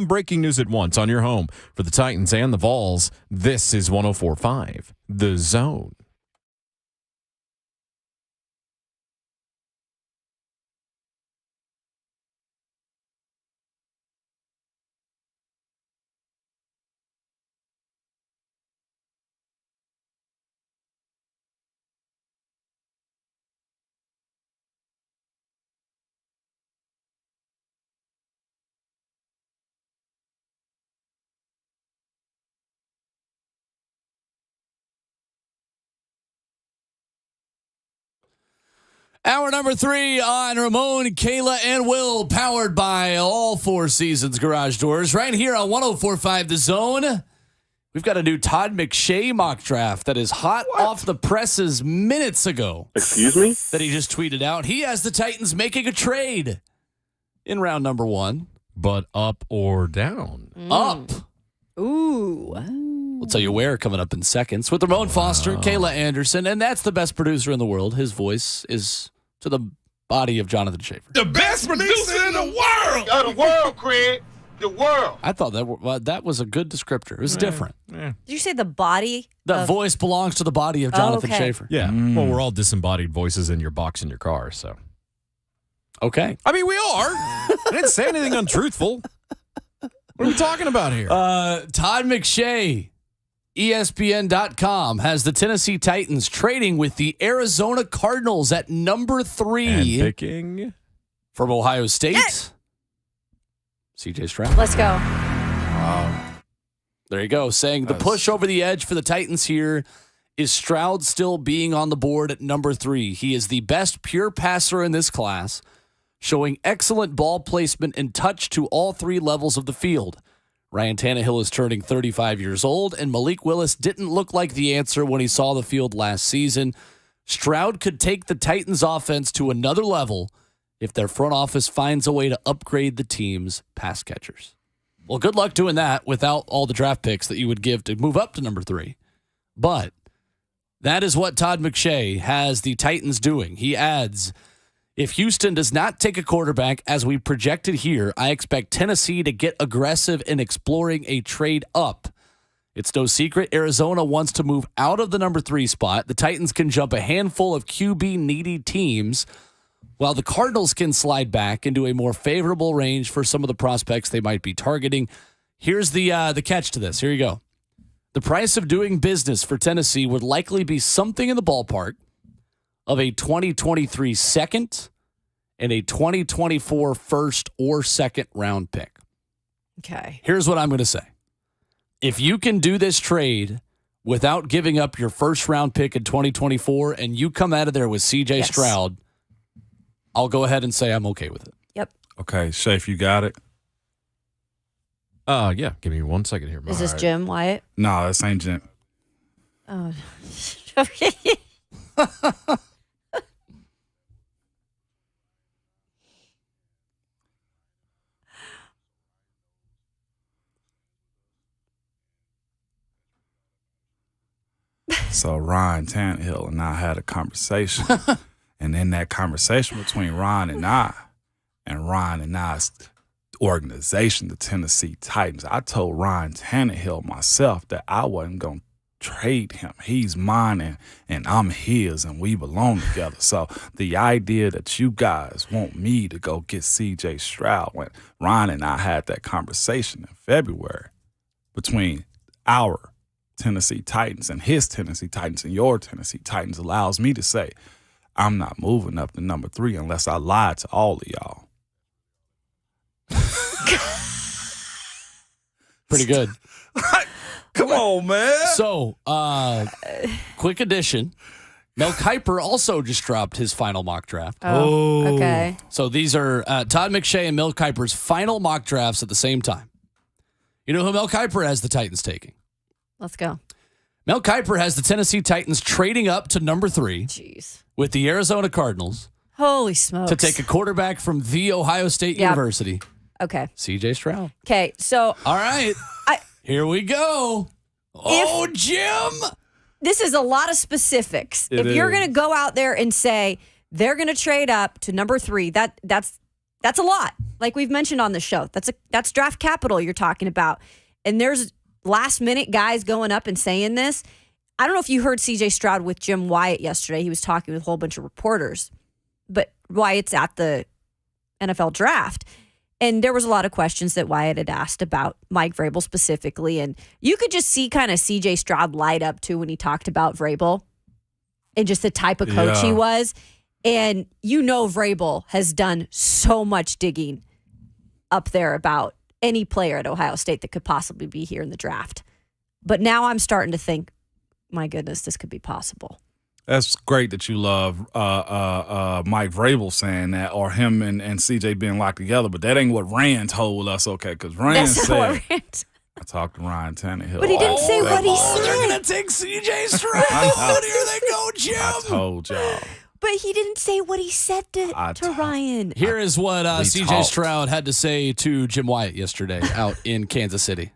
Breaking news at once on your home for the Titans and the Vols. This is 104.5 The Zone. Hour number 3 on Ramon, Kayla, and Will, powered by all 4 Seasons Garage Doors, right here on 104.5 The Zone. We've got a new Todd McShay mock draft that is hot off the presses minutes ago. Excuse me? That he just tweeted out. He has the Titans making a trade in round number 1. But up or down? Up. Ooh. We'll tell you where coming up in seconds with Ramon Foster, Kayla Anderson, and that's the best producer in the world. His voice is to the body of Jonathan Schaefer. The best producer in the world! Of the world, Craig. The world. I thought that was a good descriptor. It was different. Did you say the body? That voice belongs to the body of Jonathan Schaefer. Yeah. Well, we're all disembodied voices in your box in your car, so. Okay. I mean, we are. I didn't say anything untruthful. What are we talking about here? Todd McShay, ESPN.com, has the Tennessee Titans trading with the Arizona Cardinals at number 3. And picking from Ohio State. Yes. CJ Stroud. Let's go. There you go. Saying the push over the edge for the Titans here is Stroud still being on the board at number 3. He is the best pure passer in this class, showing excellent ball placement and touch to all 3 levels of the field. Ryan Tannehill is turning 35 years old, and Malik Willis didn't look like the answer when he saw the field last season. Stroud could take the Titans' offense to another level if their front office finds a way to upgrade the team's pass catchers. Well, good luck doing that without all the draft picks that you would give to move up to number 3. But that is what Todd McShay has the Titans doing. He adds, if Houston does not take a quarterback as we projected here, I expect Tennessee to get aggressive in exploring a trade up. It's no secret Arizona wants to move out of the number 3 spot. The Titans can jump a handful of QB-needy teams, while the Cardinals can slide back into a more favorable range for some of the prospects they might be targeting. Here's the catch to this. Here you go. The price of doing business for Tennessee would likely be something in the ballpark of a 2023 second and a 2024 first or second round pick. Okay. Here's what I'm going to say. If you can do this trade without giving up your first round pick in 2024 and you come out of there with CJ Stroud, I'll go ahead and say I'm okay with it. Yep. Okay, Shafe, you got it? Yeah. Give me 1 second here. Is this Jim Wyatt? No, this ain't Jim. Oh. Okay. So Ryan Tannehill and I had a conversation. And in that conversation between Ryan and I, and Ryan and I's organization, the Tennessee Titans. I told Ryan Tannehill myself that I wasn't going to trade him. He's mine and I'm his, and we belong together. So the idea that you guys want me to go get C.J. Stroud, when Ryan and I had that conversation in February between our Tennessee Titans and his Tennessee Titans and your Tennessee Titans, allows me to say I'm not moving up to number 3 unless I lie to all of y'all. Pretty good. Come on, man. So, quick addition. Mel Kiper also just dropped his final mock draft. Oh, okay. So these are Todd McShay and Mel Kiper's final mock drafts at the same time. You know who Mel Kiper has the Titans taking? Let's go. Mel Kiper has the Tennessee Titans trading up to number 3 with the Arizona Cardinals Holy smokes. to take a quarterback from The Ohio State University, Okay. C.J. Stroud. Okay, so All right. Here we go. Oh, Jim. this is a lot of specifics. It if you're is. going to go out there and say they're going to trade up to number 3, that's a lot. Like we've mentioned on the show, that's draft capital you're talking about. And there's last minute guys going up and saying this. I don't know if you heard CJ Stroud with Jim Wyatt yesterday. He was talking with a whole bunch of reporters, but Wyatt's at the NFL draft. And there was a lot of questions that Wyatt had asked about Mike Vrabel specifically. And you could just see kind of CJ Stroud light up too when he talked about Vrabel and just the type of coach he was. And you know Vrabel has done so much digging up there about any player at Ohio State that could possibly be here in the draft. But now I'm starting to think, my goodness, this could be possible. That's great that you love Mike Vrabel saying that, or him and CJ being locked together, but that ain't what Rand told us, okay? Because Rand said, I talked to Ryan Tannehill. But he didn't say what he said. They're going to take C.J. Stroud. Here they go, Jim. I told y'all. But he didn't say what he said to Ryan. Here is what C.J. Stroud had to say to Jim Wyatt yesterday out in Kansas City.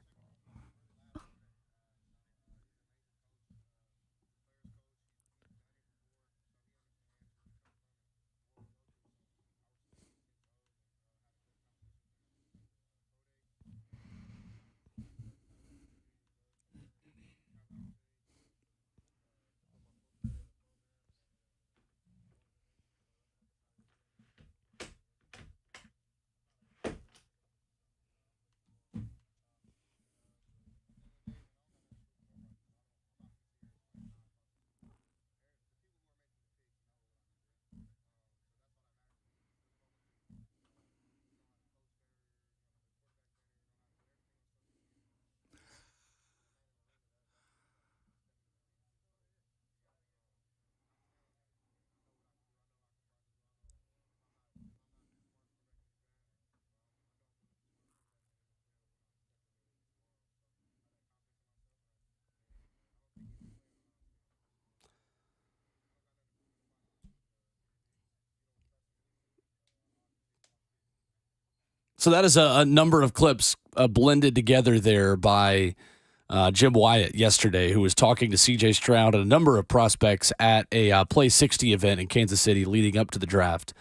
So that is a number of clips blended together there by Jim Wyatt yesterday, who was talking to C.J. Stroud and a number of prospects at a Play 60 event in Kansas City leading up to the draft.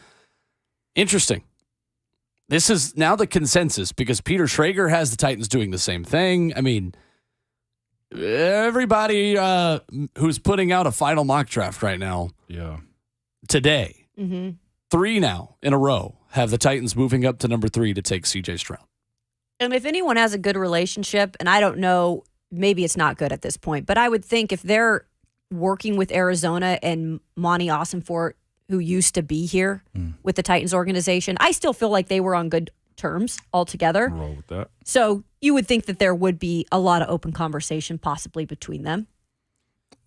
Interesting. This is now the consensus because Peter Schrager has the Titans doing the same thing. I mean, everybody who's putting out a final mock draft right now today, 3 now in a row, have the Titans moving up to number 3 to take C.J. Stroud. And if anyone has a good relationship, and I don't know, maybe it's not good at this point, but I would think if they're working with Arizona and Monty Ossenfort, who used to be here with the Titans organization, I still feel like they were on good terms altogether. Roll with that. So you would think that there would be a lot of open conversation possibly between them.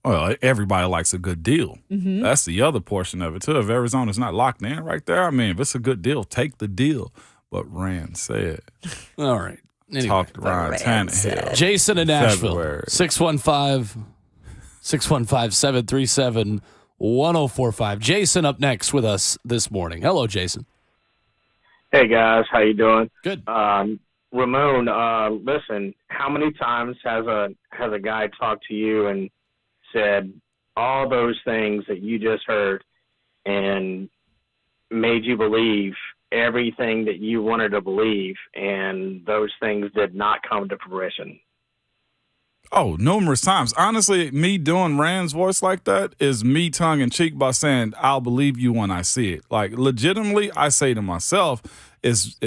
Well, everybody likes a good deal. Mm-hmm. That's the other portion of it, too. If Arizona's not locked in right there, I mean, if it's a good deal, take the deal. But Rand said. All right. Anyway, talk to Ryan Tannehill. Jason in Nashville. February. 615-737-1045. Jason up next with us this morning. Hello, Jason. Hey, guys. How you doing? Good. Ramon, listen, how many times has a guy talked to you and said all those things that you just heard and made you believe everything that you wanted to believe, and those things did not come to fruition. Oh, numerous times. Honestly, me doing Rand's voice like that is me tongue-in-cheek by saying, I'll believe you when I see it. Like, legitimately, I say to myself, is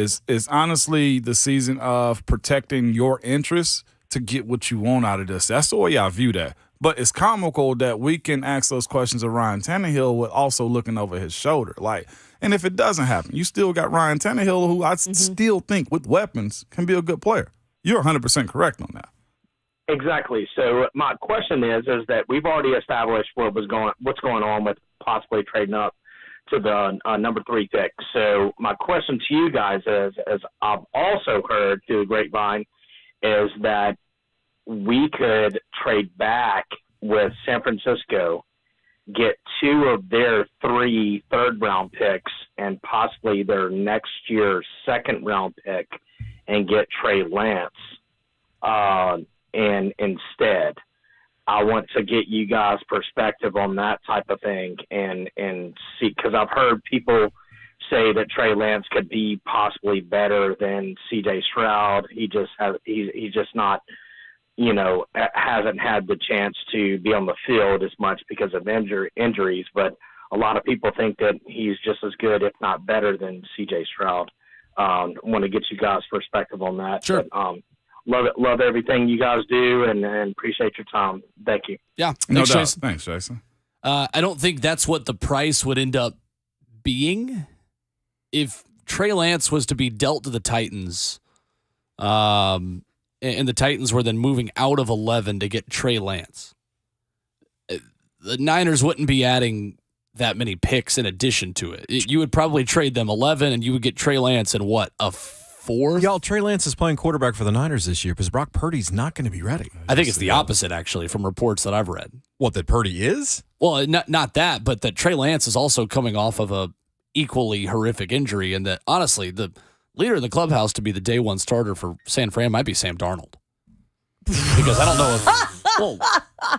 honestly the season of protecting your interests to get what you want out of this. That's the way I view that. But it's comical that we can ask those questions of Ryan Tannehill with also looking over his shoulder. Like, and if it doesn't happen, you still got Ryan Tannehill, who I still think with weapons can be a good player. You're 100% correct on that. Exactly. So my question is that we've already established what's going on with possibly trading up to the number 3 pick. So my question to you guys is, as I've also heard through the grapevine, is that we could trade back with San Francisco, get 2 of their 3 third-round picks and possibly their next year's second-round pick and get Trey Lance. And instead, I want to get you guys' perspective on that type of thing and see, because I've heard people say that Trey Lance could be possibly better than C.J. Stroud. He's just not, hasn't had the chance to be on the field as much because of injuries. But a lot of people think that he's just as good, if not better, than C.J. Stroud. Want to get you guys' perspective on that. Sure. But, love everything you guys do, and appreciate your time. Thank you. Yeah, No doubt. Jason. Thanks, Jason. I don't think that's what the price would end up being if Trey Lance was to be dealt to the Titans, and the Titans were then moving out of 11 to get Trey Lance. The Niners wouldn't be adding that many picks in addition to it. You would probably trade them 11, and you would get Trey Lance in what, a 4th? Y'all, Trey Lance is playing quarterback for the Niners this year because Brock Purdy's not going to be ready. I think it's the opposite, actually, from reports that I've read. What, that Purdy is? Well, not that, but that Trey Lance is also coming off of a equally horrific injury, and that, honestly, the leader in the clubhouse to be the day one starter for San Fran might be Sam Darnold. Because I don't know if... Well,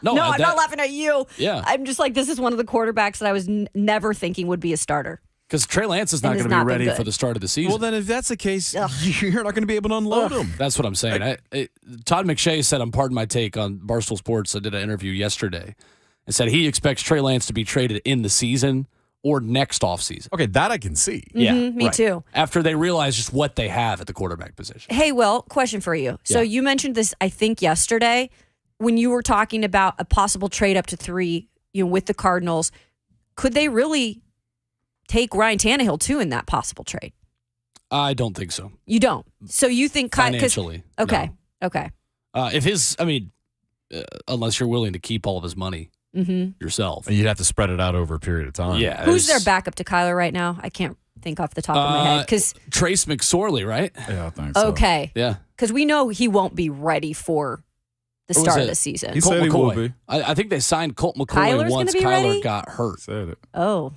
no, I'm not laughing at you. Yeah. I'm just like, this is one of the quarterbacks that I was never thinking would be a starter. Because Trey Lance is not going to be ready for the start of the season. Well, then if that's the case, you're not going to be able to unload him. That's what I'm saying. Todd McShay said, Pardon My Take on Barstool Sports. I did an interview yesterday and said he expects Trey Lance to be traded in the season or next offseason. Okay, that I can see. Yeah, me too. After they realize just what they have at the quarterback position. Hey, Will, question for you. So you mentioned this, I think, yesterday when you were talking about a possible trade up to 3, with the Cardinals. Could they really take Ryan Tannehill too in that possible trade? I don't think so. You don't. So you think financially? Okay. No. Okay. Unless you're willing to keep all of his money yourself, and you'd have to spread it out over a period of time. Yeah. Who's their backup to Kyler right now? I can't think off the top of my head because Trace McSorley, right? Yeah, I think so. Okay. Yeah. Because we know he won't be ready for the start of the season. He Colt said McCoy. he will be. I think they signed Colt McCoy Kyler's once gonna be Kyler ready? got hurt. Said it. Oh.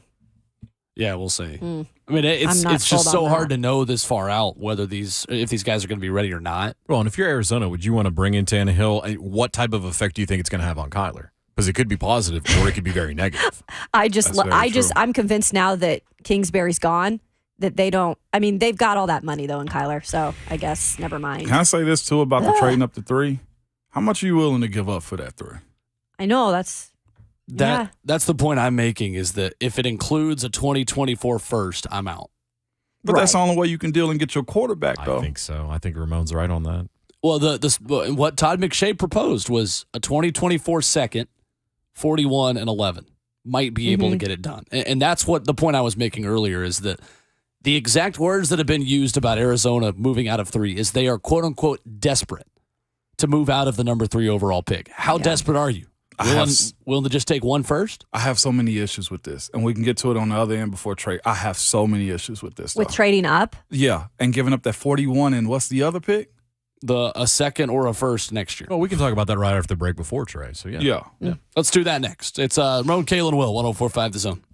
Yeah, we'll see. Mm. I mean, it's I'm not just sold so on hard that. to know this far out if these guys are going to be ready or not. Well, and if you're Arizona, would you want to bring in Tannehill? What type of effect do you think it's going to have on Kyler? Because it could be positive or it could be very negative. I'm convinced now that Kingsbury's gone, that they don't, they've got all that money though in Kyler, so I guess never mind. Can I say this too about the trading up to 3? How much are you willing to give up for that 3? I know, that's the point I'm making is that if it includes a 2024 first, I'm out. But that's the only way you can deal and get your quarterback, though. I think so. I think Ramon's right on that. Well, what Todd McShay proposed was a 2024 second, 41 and 11 might be able to get it done. And that's what the point I was making earlier is that the exact words that have been used about Arizona moving out of 3 is they are quote unquote desperate to move out of the number 3 overall pick. How desperate are you? Willing to just take one first? I have so many issues with this, and we can get to it on the other end before trade. I have so many issues with this. With trading up? Yeah, and giving up that 41 and what's the other pick? A second or a first next year. Well, we can talk about that right after the break before Trey. So, yeah. Let's do that next. It's Ramon, Kalen, Will, 104.5 The Zone.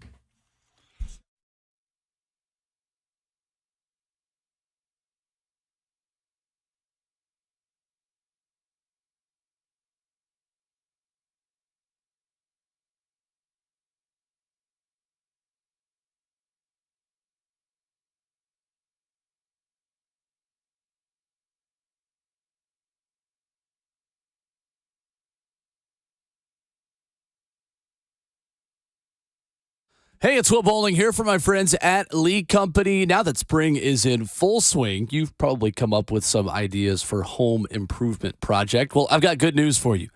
Hey, it's Will Bowling here for my friends at Lee Company. Now that spring is in full swing, you've probably come up with some ideas for home improvement project. Well, I've got good news for you.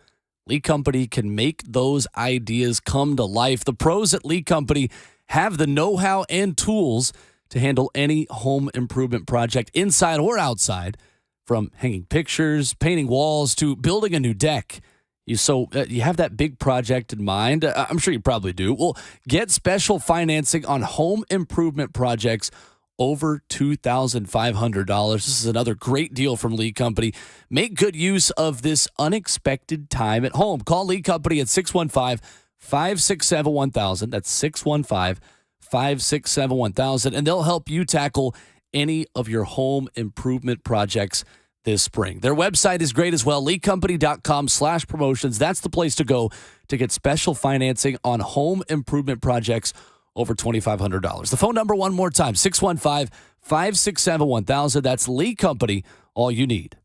Lee Company can make those ideas come to life. The pros at Lee Company have the know-how and tools to handle any home improvement project inside or outside, from hanging pictures, painting walls, to building a new deck. You have that big project in mind? I'm sure you probably do. Well, get special financing on home improvement projects over $2,500. This is another great deal from Lee Company. Make good use of this unexpected time at home. Call Lee Company at 615-567-1000. That's 615-567-1000. And they'll help you tackle any of your home improvement projects this spring. Their website is great as well, leecompany.com/promotions. That's the place to go to get special financing on home improvement projects over $2,500. The phone number one more time, 615-567-1000. That's Lee Company, all you need.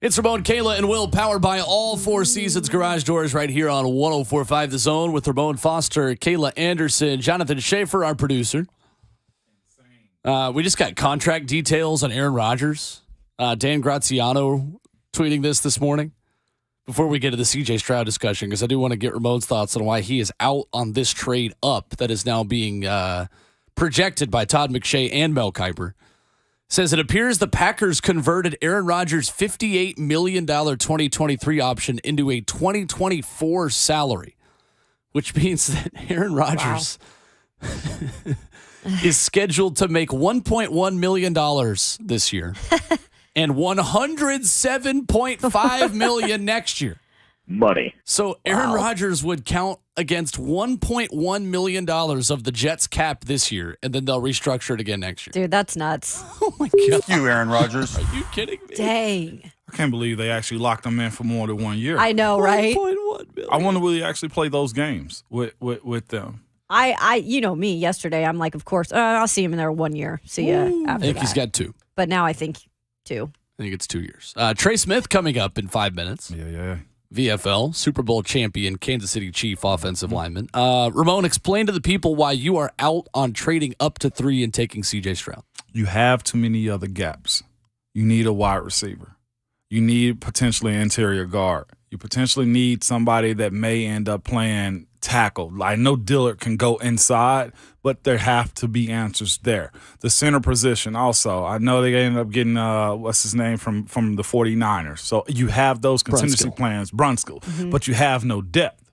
It's Ramon, Kayla, and Will, powered by all Four Seasons Garage Doors right here on 104.5 The Zone with Ramon Foster, Kayla Anderson, Jonathan Schaefer, our producer. We just got contract details on Aaron Rodgers. Dan Graziano tweeting this morning. Before we get to the C.J. Stroud discussion, because I do want to get Ramon's thoughts on why he is out on this trade up that is now being projected by Todd McShay and Mel Kiper. Says it appears the Packers converted Aaron Rodgers' $58 million 2023 option into a 2024 salary, which means that Aaron Rodgers is scheduled to make $1.1 million this year and $107.5 million next year. Money. So Aaron Rodgers would count against $1.1 million of the Jets cap this year, and then they'll restructure it again next year. Dude, that's nuts. Oh, my God. You, Aaron Rodgers. Are you kidding me? Dang. I can't believe they actually locked him in for more than 1 year. I know, right? $1.1 million. I wonder will he actually play those games with them. I you know me, yesterday, I'm like, of course, I'll see him in there 1 year. See ya after I think that. he's got 2. But now I think 2. I think it's 2 years. Trey Smith coming up in 5 minutes. Yeah. VFL, Super Bowl champion, Kansas City Chief offensive lineman. Ramon, explain to the people why you are out on trading up to 3 and taking C.J. Stroud. You have too many other gaps. You need a wide receiver. You need potentially an interior guard. You potentially need somebody that may end up playing tackle. I know Dillard can go inside, but there have to be answers there. The center position also. I know they ended up getting, what's his name, from the 49ers. So you have those contingency plans, Brunskill, but you have no depth.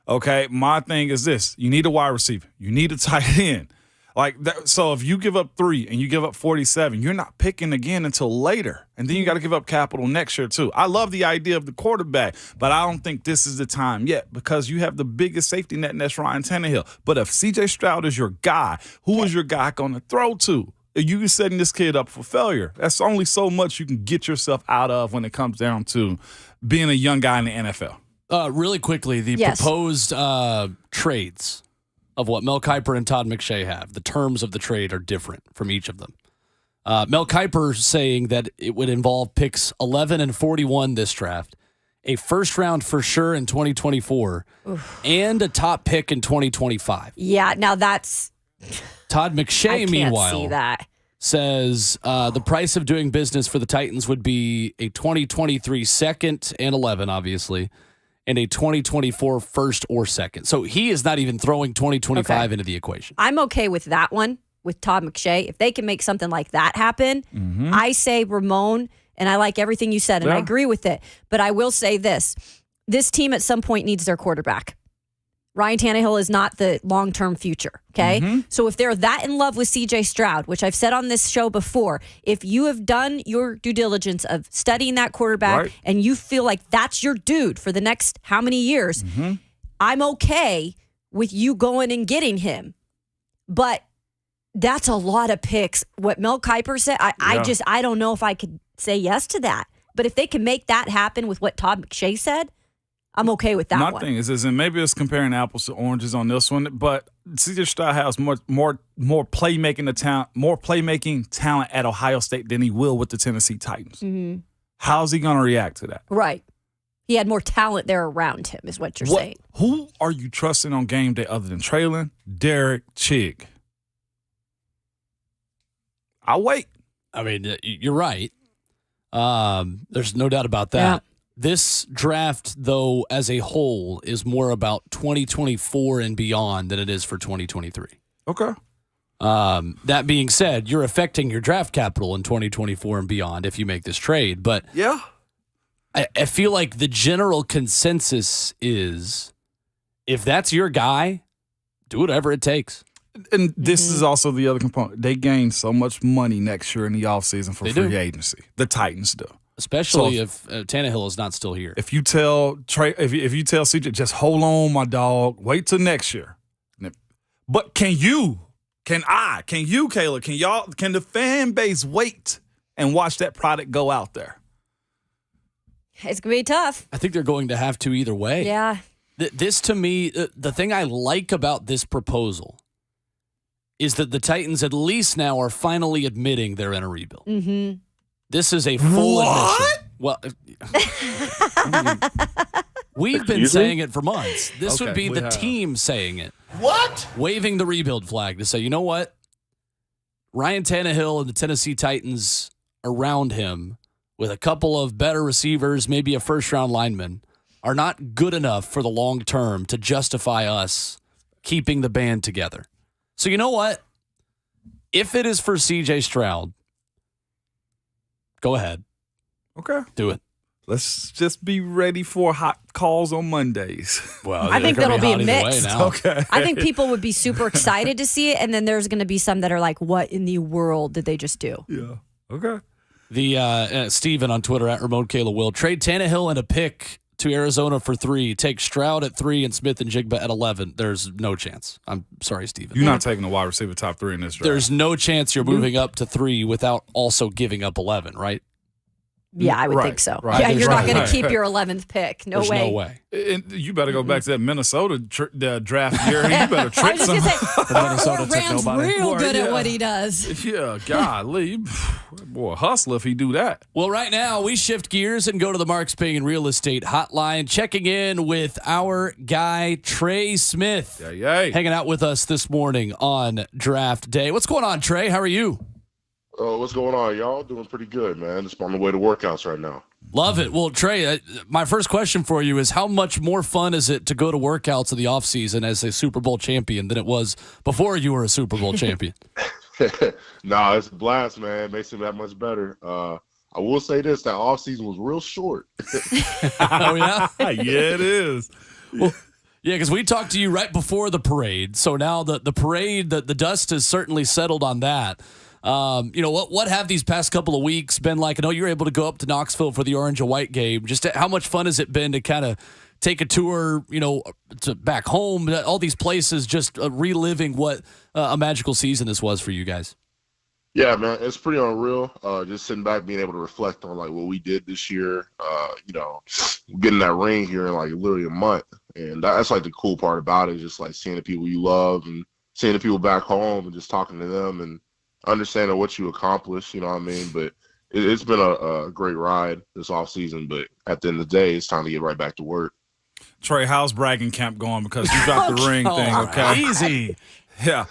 Okay, my thing is this. You need a wide receiver. You need a tight end. Like that, so if you give up 3 and you give up 47, you're not picking again until later. And then you got to give up capital next year too. I love the idea of the quarterback, but I don't think this is the time yet because you have the biggest safety net, and that's Ryan Tannehill. But if C.J. Stroud is your guy, who is your guy going to throw to? You setting this kid up for failure. That's only so much you can get yourself out of when it comes down to being a young guy in the NFL. Really quickly, the proposed trades of what Mel Kiper and Todd McShay have. The terms of the trade are different from each of them. Mel Kiper saying that it would involve picks 11 and 41 this draft, a first round for sure in 2024, and a top pick in 2025. Yeah, now that's... Todd McShay, meanwhile, see that. says the price of doing business for the Titans would be a 2023 second and 11, obviously, and a 2024 first or second. So he is not even throwing 2025 into the equation. I'm okay with that one with Todd McShay. If they can make something like that happen, I say Ramon, and I like everything you said, and I agree with it. But I will say this. This team at some point needs their quarterback. Ryan Tannehill is not the long-term future, okay? So if they're that in love with C.J. Stroud, which I've said on this show before, if you have done your due diligence of studying that quarterback and you feel like that's your dude for the next how many years, I'm okay with you going and getting him. But that's a lot of picks. What Mel Kiper said, I don't know if I could say yes to that. But if they can make that happen with what Todd McShay said, I'm okay with that one. My thing is, and maybe it's comparing apples to oranges on this one, but C.J. Stroud has more playmaking talent at Ohio State than he will with the Tennessee Titans. How's he going to react to that? Right. He had more talent there around him, is what you're saying. Who are you trusting on game day other than Traylon, Derek, Chig? I'll wait. I mean, you're right. There's no doubt about that. Yeah. This draft, though, as a whole, is more about 2024 and beyond than it is for 2023. Okay. That being said, you're affecting your draft capital in 2024 and beyond if you make this trade. But yeah, I feel like the general consensus is if that's your guy, do whatever it takes. And this is also the other component. They gain so much money next year in the offseason for free agency. The Titans do. Especially if Tannehill is not still here. If you tell if you tell CJ, just hold on, my dog, wait till next year. But can you, Kayla, can the fan base wait and watch that product go out there? It's going to be tough. I think they're going to have to either way. Yeah. This, to me, the thing I like about this proposal is that the Titans at least now are finally admitting they're in a rebuild. Mm-hmm. This is a full admission. Well, we've been saying it for months. This would be the team saying it. What? Waving the rebuild flag to say, you know what? Ryan Tannehill and the Tennessee Titans around him with a couple of better receivers, maybe a first-round lineman, are not good enough for the long term to justify us keeping the band together. So you know what? If it is for C.J. Stroud, go ahead. Okay. Do it. Let's just be ready for hot calls on Mondays. Well, I think that'll be a mix. Okay. I think people would be super excited to see it, and then there's going to be some that are like, what in the world did they just do? Yeah. Okay. The Steven on Twitter at Ramon Kayla will trade Tannehill and a pick to Arizona for 3. Take Stroud at 3 and Smith and Jigba at 11. There's no chance. I'm sorry, Steven. You're not taking a wide receiver top 3 in this draft. There's no chance you're moving up to 3 without also giving up 11, right? Yeah, I would think so. Right. Yeah, you're not going to keep your 11th pick. No There's way. no way. And you better go back to that Minnesota draft year. You better trick some. Minnesota Rand's real good at what he does. Yeah, golly. Boy, hustle if he do that. Well, right now, we shift gears and go to the Marks Payne Real Estate Hotline, checking in with our guy, Trey Smith. Yay. Hanging out with us this morning on draft day. What's going on, Trey? How are you? What's going on, y'all? Doing pretty good, man. Just on the way to workouts right now. Love it. Well, Trey, my first question for you is how much more fun is it to go to workouts in the offseason as a Super Bowl champion than it was before you were a Super Bowl champion? Nah, it's a blast, man. It makes it that much better. I will say this, that offseason was real short. Oh, yeah? Yeah, it is. Well, yeah, because we talked to you right before the parade. So now the parade, the dust has certainly settled on that. What have these past couple of weeks been like? I know you were able to go up to Knoxville for the orange and white game. Just how much fun has it been to kind of take a tour, to back home, all these places, just reliving what a magical season this was for you guys? Yeah, man, it's pretty unreal. Just sitting back, being able to reflect on like what we did this year. Getting that ring here in like literally a month, and that's like the cool part about it. Just like seeing the people you love and seeing the people back home and just talking to them and understanding what you accomplished, you know what I mean? But it's been a great ride this offseason, but at the end of the day, it's time to get right back to work. Trey, how's bragging camp going? Because you dropped the ring thing, okay? Easy. Yeah.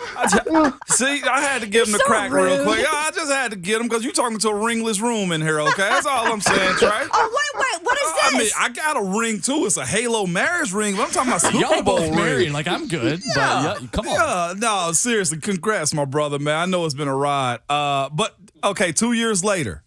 See, I had to give him the crack real quick. I just had to get him because you're talking to a ringless room in here, okay? That's all I'm saying, Trey. Oh, wait, what is this? I mean, I got a ring, too. It's a Halo marriage ring, but I'm talking about Super Y'all Bowl both married. ring. Like, I'm good. Yeah. But come on. Yeah, no, seriously, congrats, my brother, man. I know it's been a ride. But, okay, 2 years later,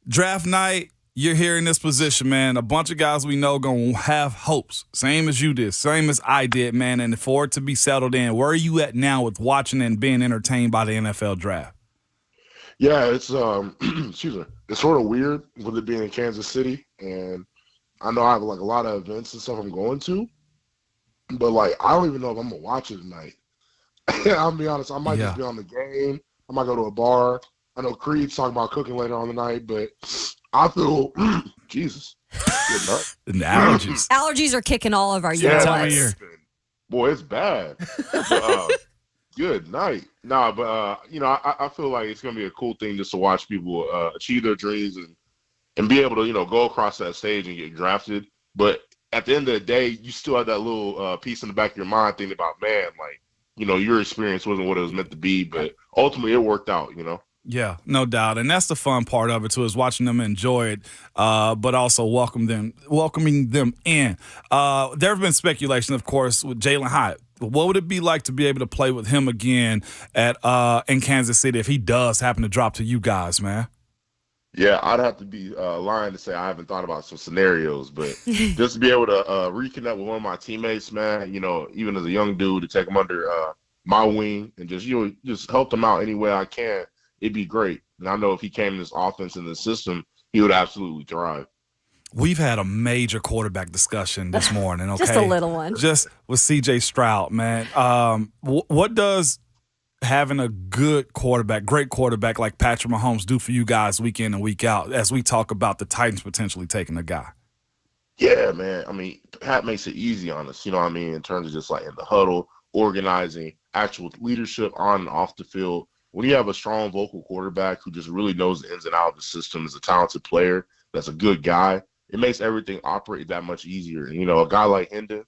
draft night, you're here in this position, man. A bunch of guys we know going to have hopes, same as you did, same as I did, man, and for it to be settled in. Where are you at now with watching and being entertained by the NFL draft? Yeah, it's excuse me. It's sort of weird with it being in Kansas City, and I know I have like a lot of events and stuff I'm going to, but like I don't even know if I'm gonna watch it tonight. I'll be honest, I might just be on the game. I might go to a bar. I know Creed's talking about cooking later on the night, but I feel Jesus. And the allergies. Allergies are kicking all of our time of year. Boy, it's bad. Good night. Nah, but I feel like it's gonna be a cool thing just to watch people achieve their dreams and be able to, go across that stage and get drafted. But at the end of the day, you still have that little piece in the back of your mind thinking about, man, like, your experience wasn't what it was meant to be, but ultimately it worked out, Yeah, no doubt. And that's the fun part of it, too, is watching them enjoy it, but also welcoming them in. There have been speculation, of course, with Jalen Hyatt. What would it be like to be able to play with him again in Kansas City if he does happen to drop to you guys, man? Yeah, I'd have to be lying to say I haven't thought about some scenarios, but just to be able to reconnect with one of my teammates, man, even as a young dude, to take him under my wing and just help them out any way I can, it'd be great. And I know if he came in this offense and the system, he would absolutely thrive. We've had a major quarterback discussion this morning, okay? Just a little one. Just with C.J. Stroud, man. What does having a great quarterback like Patrick Mahomes do for you guys week in and week out as we talk about the Titans potentially taking a guy? Yeah, man. I mean, Pat makes it easy on us, in terms of just like in the huddle, organizing, actual leadership on and off the field. When you have a strong vocal quarterback who just really knows the ins and outs of the system, is a talented player, that's a good guy, it makes everything operate that much easier. And, a guy like Hendon,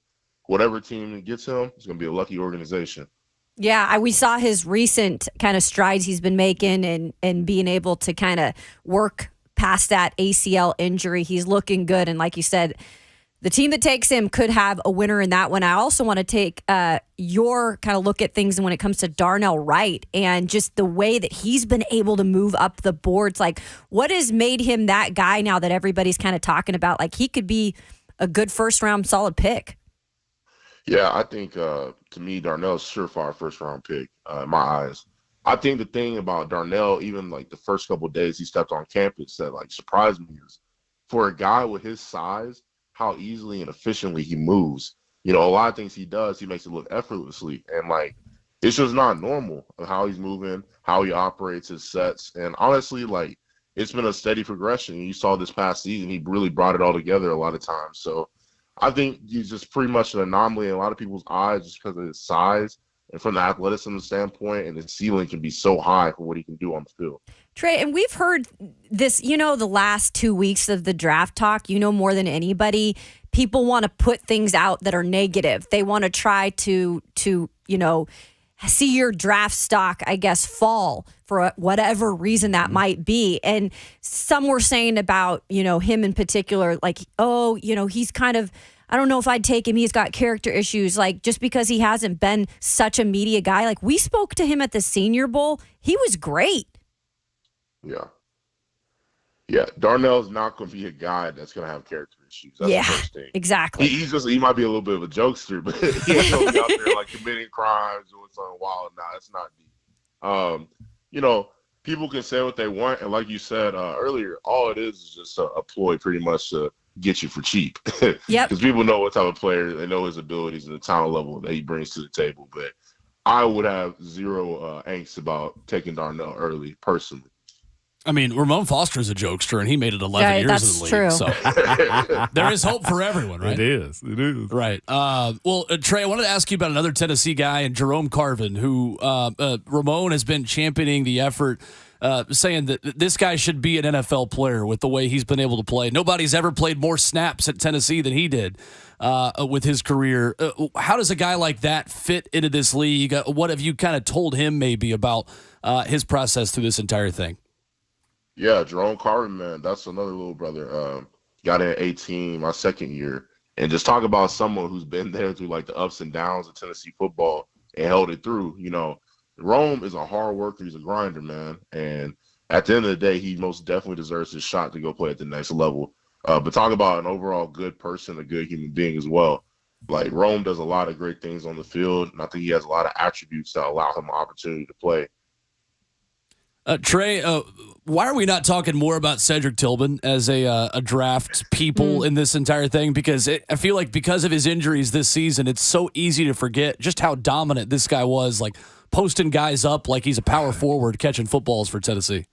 whatever team gets him, it's going to be a lucky organization. Yeah, we saw his recent kind of strides he's been making and being able to kind of work past that ACL injury. He's looking good. And like you said, the team that takes him could have a winner in that one. I also want to take your kind of look at things when it comes to Darnell Wright and just the way that he's been able to move up the boards. Like, what has made him that guy now that everybody's kind of talking about? Like, he could be a good first-round solid pick. Yeah, I think, to me, Darnell's surefire first-round pick in my eyes. I think the thing about Darnell, even, like, the first couple of days he stepped on campus that, like, surprised me is for a guy with his size, how easily and efficiently he moves. A lot of things he does, he makes it look effortlessly. And, like, it's just not normal of how he's moving, how he operates his sets. And honestly, like, it's been a steady progression. You saw this past season, he really brought it all together a lot of times. So I think he's just pretty much an anomaly in a lot of people's eyes just because of his size and from the athleticism standpoint, and his ceiling can be so high for what he can do on the field. Trey, and we've heard this, the last 2 weeks of the draft talk, more than anybody, people want to put things out that are negative. They want to try to see your draft stock, I guess, fall for whatever reason that might be. And some were saying about, him in particular, like, he's kind of, I don't know if I'd take him. He's got character issues. Like, just because he hasn't been such a media guy. Like, we spoke to him at the Senior Bowl. He was great. Yeah, Darnell's not going to be a guy that's going to have character issues. That's the first thing. Exactly. He might be a little bit of a jokester, but he's going to be out there like committing crimes or something wild. Nah, that's not deep. People can say what they want, and like you said earlier, all it is just a ploy pretty much to get you for cheap. Yep. Because people know what type of player, they know his abilities and the talent level that he brings to the table. But I would have zero angst about taking Darnell early, personally. I mean, Ramon Foster is a jokester, and he made it 11 years in the league. True. So there is hope for everyone, right? It is. Right. Trey, I wanted to ask you about another Tennessee guy, and Jerome Carvin, who Ramon has been championing the effort, saying that this guy should be an NFL player with the way he's been able to play. Nobody's ever played more snaps at Tennessee than he did with his career. How does a guy like that fit into this league? What have you kind of told him maybe about his process through this entire thing? Yeah, Jerome Carvin, man, that's another little brother. Got in at 18, my second year. And just talk about someone who's been there through, like, the ups and downs of Tennessee football and held it through. Rome is a hard worker. He's a grinder, man. And at the end of the day, he most definitely deserves his shot to go play at the next level. But talk about an overall good person, a good human being as well. Like, Rome does a lot of great things on the field, and I think he has a lot of attributes that allow him an opportunity to play. Trey, why are we not talking more about Cedric Tillman as a draft people in this entire thing? Because I feel like because of his injuries this season, it's so easy to forget just how dominant this guy was, like posting guys up like he's a power forward catching footballs for Tennessee.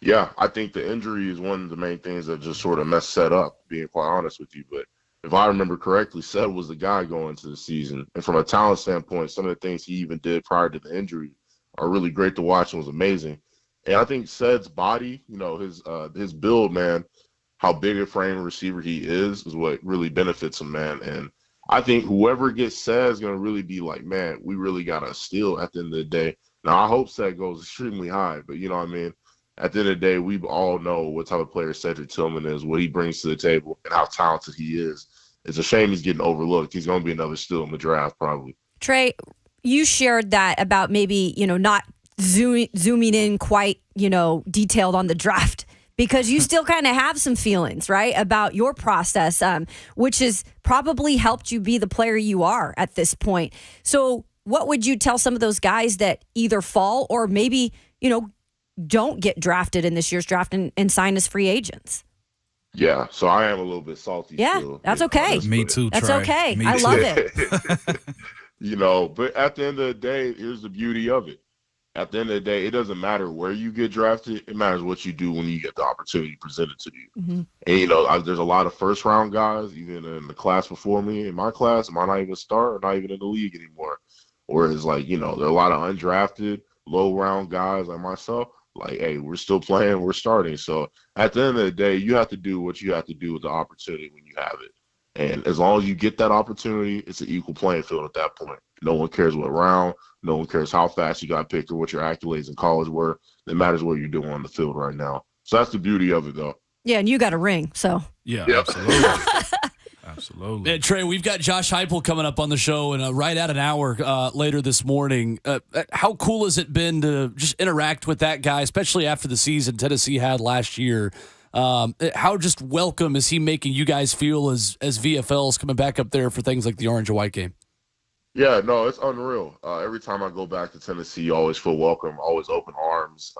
Yeah, I think the injury is one of the main things that just sort of messed Sed up, being quite honest with you. But if I remember correctly, Sed was the guy going into the season. And from a talent standpoint, some of the things he even did prior to the injury are really great to watch and was amazing. And I think Sed's body, his build, man, how big a frame receiver he is what really benefits him, man. And I think whoever gets Sed is going to really be like, man, we really got to steal at the end of the day. Now, I hope Sed goes extremely high, but you know what I mean? At the end of the day, we all know what type of player Cedric Tillman is, what he brings to the table, and how talented he is. It's a shame he's getting overlooked. He's going to be another steal in the draft, probably. Trey, you shared that about maybe, not zooming in quite, detailed on the draft because you still kind of have some feelings, right, about your process, which has probably helped you be the player you are at this point. So what would you tell some of those guys that either fall or maybe, don't get drafted in this year's draft and sign as free agents? Yeah, so I am a little bit salty. Yeah, still, that's okay. Honest, Me too, Trey. That's okay. Me I too. love it. But at the end of the day, here's the beauty of it. At the end of the day, it doesn't matter where you get drafted. It matters what you do when you get the opportunity presented to you. Mm-hmm. And, there's a lot of first-round guys, even in the class before me, in my class, might not even start or not even in the league anymore. Whereas, there are a lot of undrafted, low-round guys like myself. Like, hey, we're still playing, we're starting. So at the end of the day, you have to do what you have to do with the opportunity when you have it. And as long as you get that opportunity, it's an equal playing field at that point. No one cares what round. No one cares how fast you got picked or what your accolades in college were. It matters what you're doing on the field right now. So that's the beauty of it, though. Yeah, and you got a ring, so. Yeah, absolutely. Absolutely. Yeah, Trey, we've got Josh Heupel coming up on the show and right at an hour later this morning. How cool has it been to just interact with that guy, especially after the season Tennessee had last year? How just welcome is he making you guys feel as VFLs coming back up there for things like the orange and white game? Yeah, no, it's unreal. Every time I go back to Tennessee, you always feel welcome, always open arms,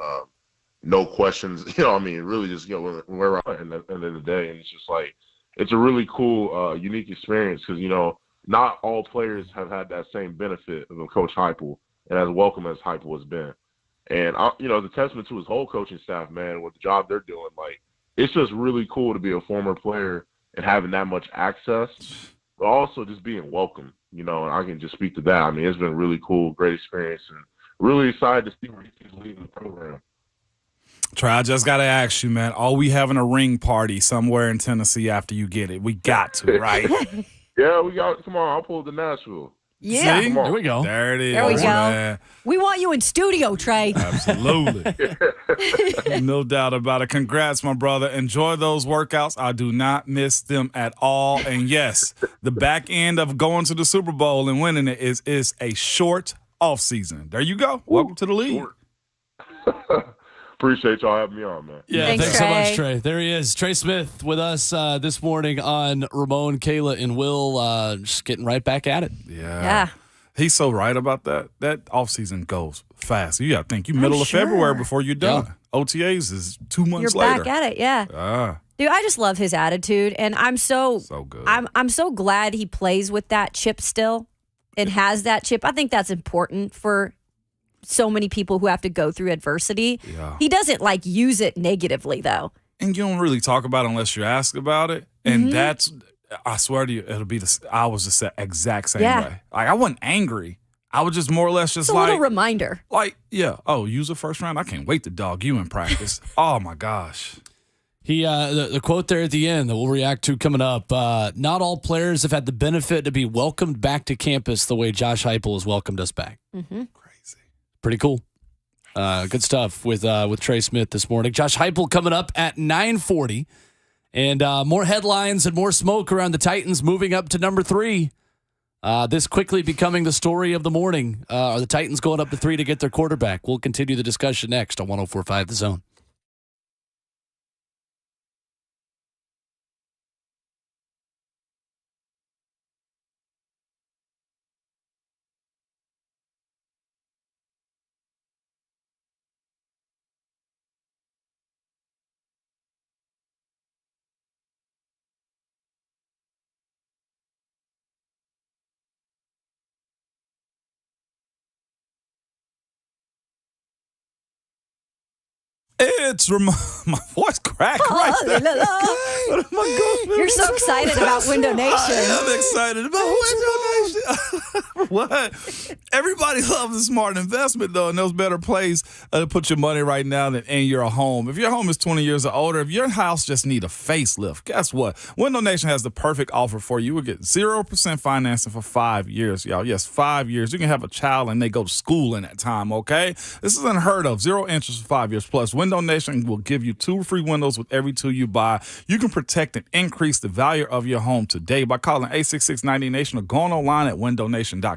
no questions. Really just, when we're around at the end of the day. And it's just like, it's a really cool, unique experience because, not all players have had that same benefit of Coach Heupel and as welcome as Heupel has been. And, the testament to his whole coaching staff, man, with the job they're doing, like, it's just really cool to be a former player and having that much access, but also just being welcome, and I can just speak to that. It's been really cool, great experience, and really excited to see where he keeps leading the program. Trey, I just got to ask you, man, are we having a ring party somewhere in Tennessee after you get it? We got to, right? Yeah, we got. Come on, I'll pull the Nashville. Yeah. See? There we go. There it is. There we go. Man. We want you in studio, Trey. Absolutely. No doubt about it. Congrats, my brother. Enjoy those workouts. I do not miss them at all. And yes, the back end of going to the Super Bowl and winning it is a short off season. There you go. Welcome to the league. Appreciate y'all having me on, man. Yeah, thanks so much, Trey. There he is. Trey Smith with us this morning on Ramon, Kayla, and Will, just getting right back at it. Yeah. He's so right about that. That offseason goes fast. You got to think you middle of February before you're done. Yeah. OTAs is 2 months later. You're back at it, yeah. Dude, I just love his attitude, and I'm so good. I'm so glad he plays with that chip still and has that chip. I think that's important for so many people who have to go through adversity. Yeah. He doesn't use it negatively though. And you don't really talk about it unless you're asked about it. And that's, I swear to you, it'll be I was just the exact same way. Like, I wasn't angry. I was just more or less just it's a little reminder. Use a first round. I can't wait to dog you in practice. Oh my gosh. He the quote there at the end that we'll react to coming up. Not all players have had the benefit to be welcomed back to campus the way Josh Heupel has welcomed us back. Mm-hmm. Pretty cool. Good stuff with Trey Smith this morning. Josh Heupel coming up at 9:40. And more headlines and more smoke around the Titans moving up to number 3. This quickly becoming the story of the morning. Are the Titans going up to 3 to get their quarterback? We'll continue the discussion next on 104.5 The Zone. It's my voice cracked right there. What am I going? You're so excited about Window Nation. I am excited about Window Nation. What? Everybody loves a smart investment, though, and those better plays to put your money right now than in your home. If your home is 20 years or older, if your house just need a facelift, guess what? Window Nation has the perfect offer for you. You will get 0% financing for 5 years, y'all. Yes, 5 years. You can have a child and they go to school in that time, okay? This is unheard of. 0 interest for 5 years plus. Window Nation will give you 2 free windows with every 2 you buy. You can protect and increase the value of your home today by calling 866-90Nation or going online at windownation.com.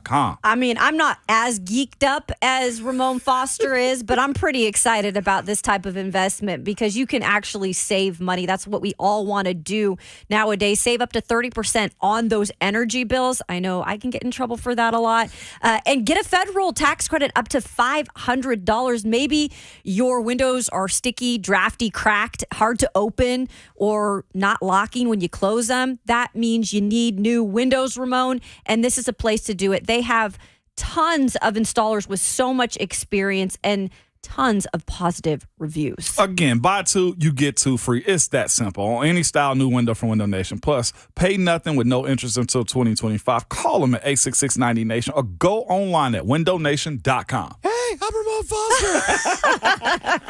I mean, I'm not as geeked up as Ramon Foster is, but I'm pretty excited about this type of investment because you can actually save money. That's what we all want to do nowadays. Save up to 30% on those energy bills. I know I can get in trouble for that a lot. And get a federal tax credit up to $500. Maybe your windows are sticky, drafty, cracked, hard to open, or not locking when you close them. That means you need new windows, Ramon, and this is a place to do it. They have tons of installers with so much experience and tons of positive reviews. Again, buy 2, you get 2 free. It's that simple. On any style new window from Window Nation. Plus, pay nothing with no interest until 2025. Call them at 866-90Nation or go online at windownation.com. Hey. Hey, I'm Ramon Foster.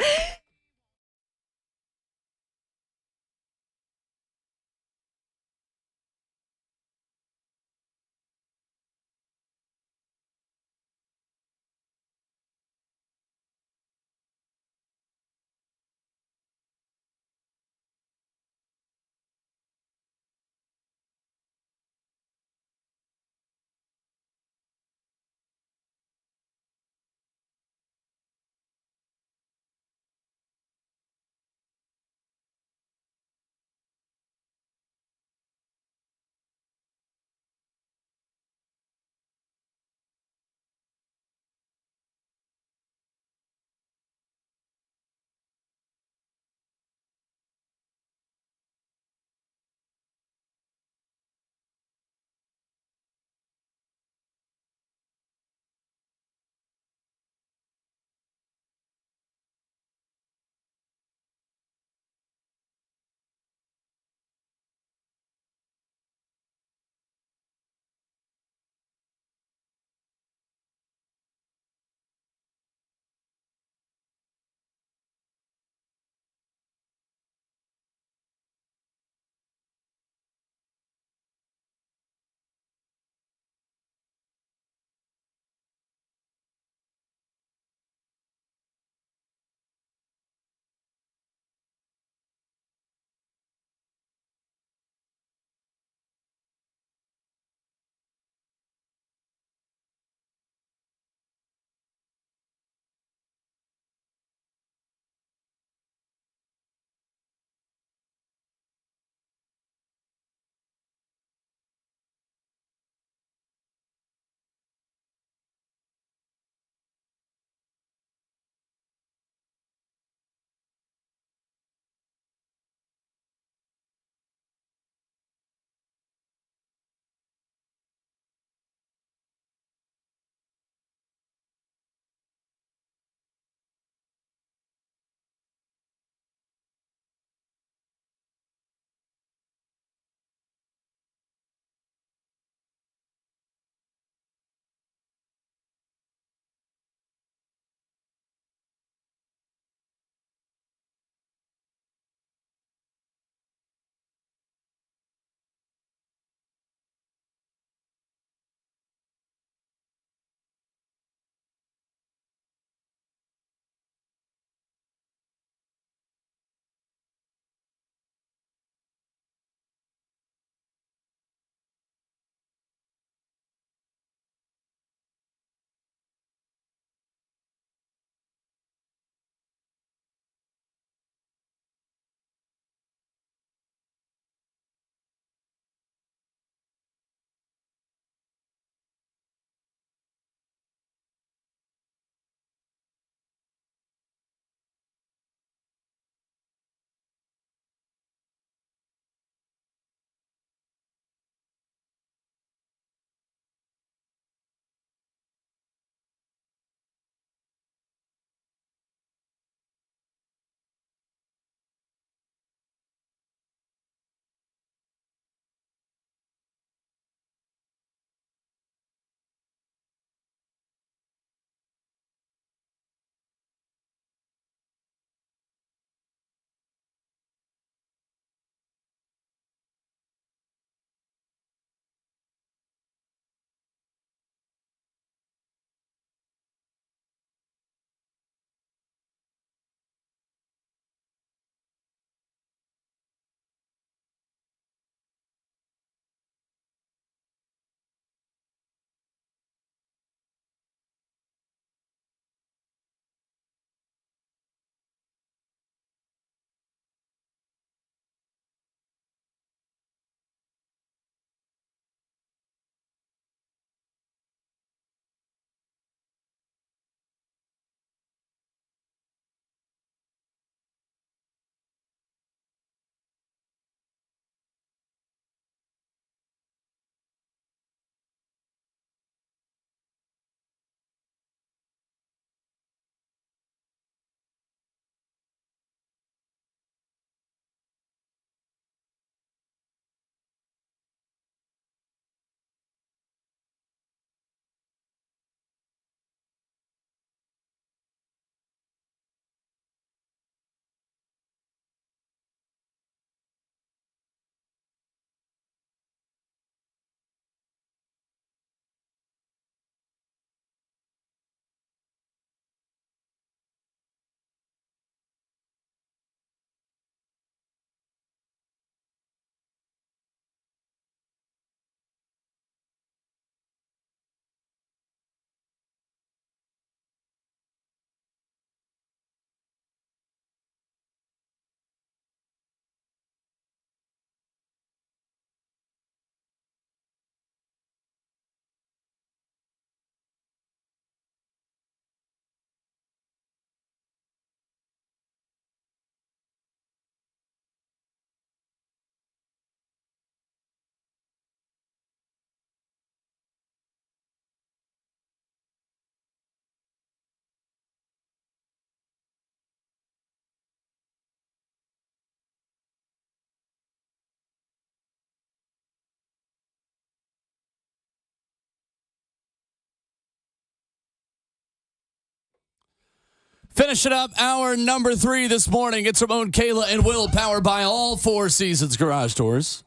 Finishing up hour number 3 this morning. It's Ramon, Kayla, and Will, powered by all Four Seasons Garage Doors.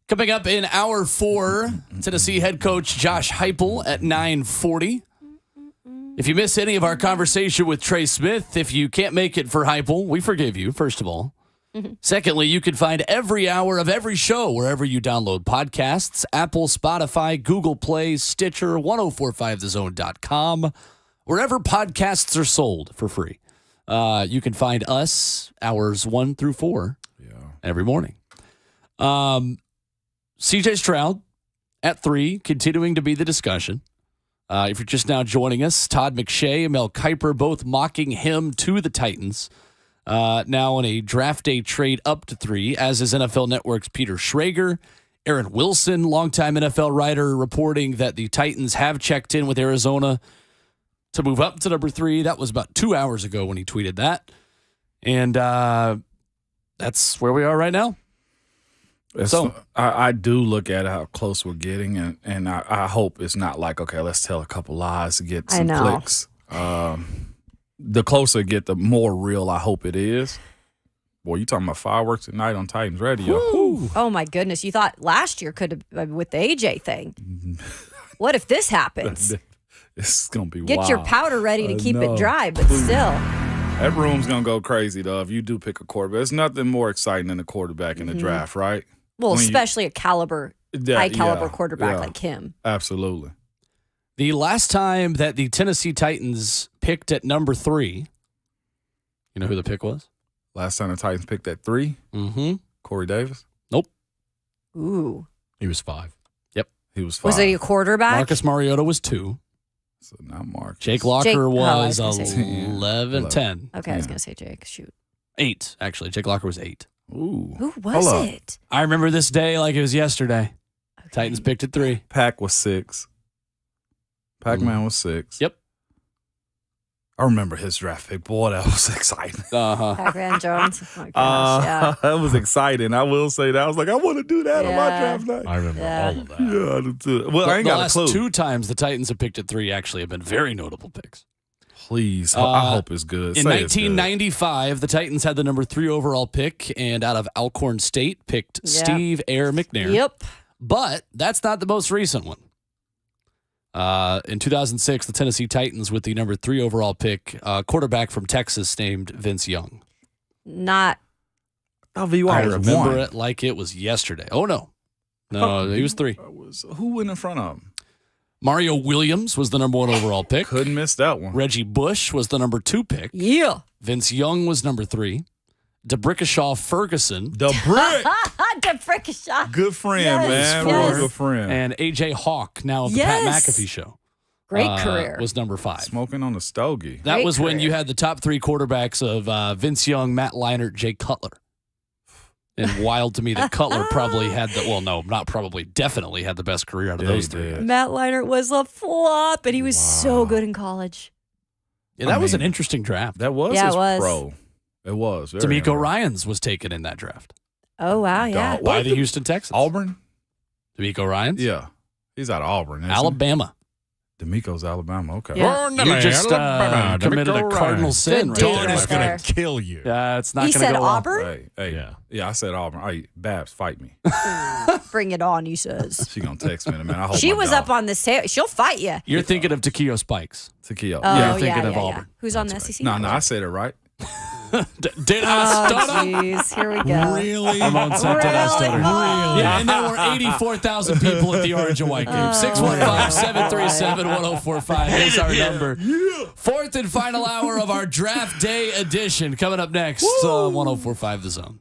Coming up in hour 4, Tennessee head coach Josh Heupel at 9:40. If you miss any of our conversation with Trey Smith, if you can't make it for Heupel, we forgive you, first of all. Secondly, you can find every hour of every show wherever you download podcasts: Apple, Spotify, Google Play, Stitcher, 1045thezone.com, wherever podcasts are sold for free. You can find us hours 1 through 4 every morning. CJ Stroud at 3, continuing to be the discussion. If you're just now joining us, Todd McShay and Mel Kiper both mocking him to the Titans. Now in a draft day trade up to 3, as is NFL Network's Peter Schrager. Aaron Wilson, longtime NFL writer, reporting that the Titans have checked in with Arizona to move up to number 3. That was about 2 hours ago when he tweeted that. And that's where we are right now. So I do look at how close we're getting, and I hope it's not like, okay, let's tell a couple lies to get some clicks. The closer I get, the more real I hope it is. Boy, you talking about fireworks tonight on Titans Radio. Oh, my goodness. You thought last year could have with the AJ thing. What if this happens? It's going to be Get wild. your powder ready to keep it dry, but still. That room's going to go crazy, though, if you do pick a quarterback. There's nothing more exciting than a quarterback in the draft, right? Well, especially a high-caliber quarterback like him. Absolutely. The last time that the Tennessee Titans picked at number 3, you know who the pick was? Last time the Titans picked at 3? Mm-hmm. Corey Davis? Nope. Ooh. He was 5. Yep. He was 5. Was it a quarterback? Marcus Mariota was 2. So not Marcus. Jake Locker was 10. 10. Okay, I was going to say Jake. Shoot. 8, actually. Jake Locker was 8. Ooh. Who was it? I remember this day like it was yesterday. Okay. Titans picked at 3. Pac was 6. Pac-Man was 6. Yep. I remember his draft pick. Boy, that was exciting. Pac-Man Jones. Oh, my gosh, yeah. That was exciting. I will say that. I was like, I want to do that on my draft night. I remember all of that. Yeah, I do too. Well, I ain't got a clue. The last 2 times the Titans have picked at 3 actually have been very notable picks. Please. I hope it's good. In 1995, the Titans had the number 3 overall pick, and out of Alcorn State picked Steve Air McNair. Yep. But that's not the most recent one. In 2006, the Tennessee Titans with the number 3 overall pick, quarterback from Texas named Vince Young. Not. I remember it like it was yesterday. Oh, no. No, he was 3. Who went in front of him? Mario Williams was the number 1 overall pick. Couldn't miss that one. Reggie Bush was the number 2 pick. Yeah. Vince Young was number 3. DeBrickashaw Ferguson. DeBrickashaw. Good friend, Yes, man. yes. Good friend. And A.J. Hawk, now of the Yes. Pat McAfee Show. Great career. Was number 5. Smoking on the stogie. That Great was when career. you had the top 3 quarterbacks of Vince Young, Matt Leinart, Jay Cutler. And wild to me that Cutler probably had definitely had the best career out of those 3. Matt Leinart was a flop, and he was so good in college. Yeah, that was an interesting draft. That was Yeah, his it was. pro. It was. Very D'Amico interesting. Ryans was taken in that draft Oh, wow, yeah. by the Houston Texans. Auburn? D'Amico Ryans? Yeah. He's out of Auburn. Alabama. D'Amico's Alabama. Okay. Yeah. You just committed a cardinal sin right Good there. deal It's right going there. to kill you. It's not He going to said go well. Auburn? Hey, yeah, I said Auburn. Hey, Babs, fight me. Bring it on, he says. She gonna text me in a minute. I hope She my was dog- up on this table. She'll fight you. You're thinking of Takeo Spikes. Takeo. Oh, Yeah. You're thinking of Auburn. Who's on the SEC? No, I said it right. Did I Oh, stutter? jeez. Here we go. Really? Ramon said, did I stutter? Really? Yeah, and there were 84,000 people at the Orange and White game. 615-737-1045 is our number. Fourth and final hour of our draft day edition coming up next. 1045 The Zone.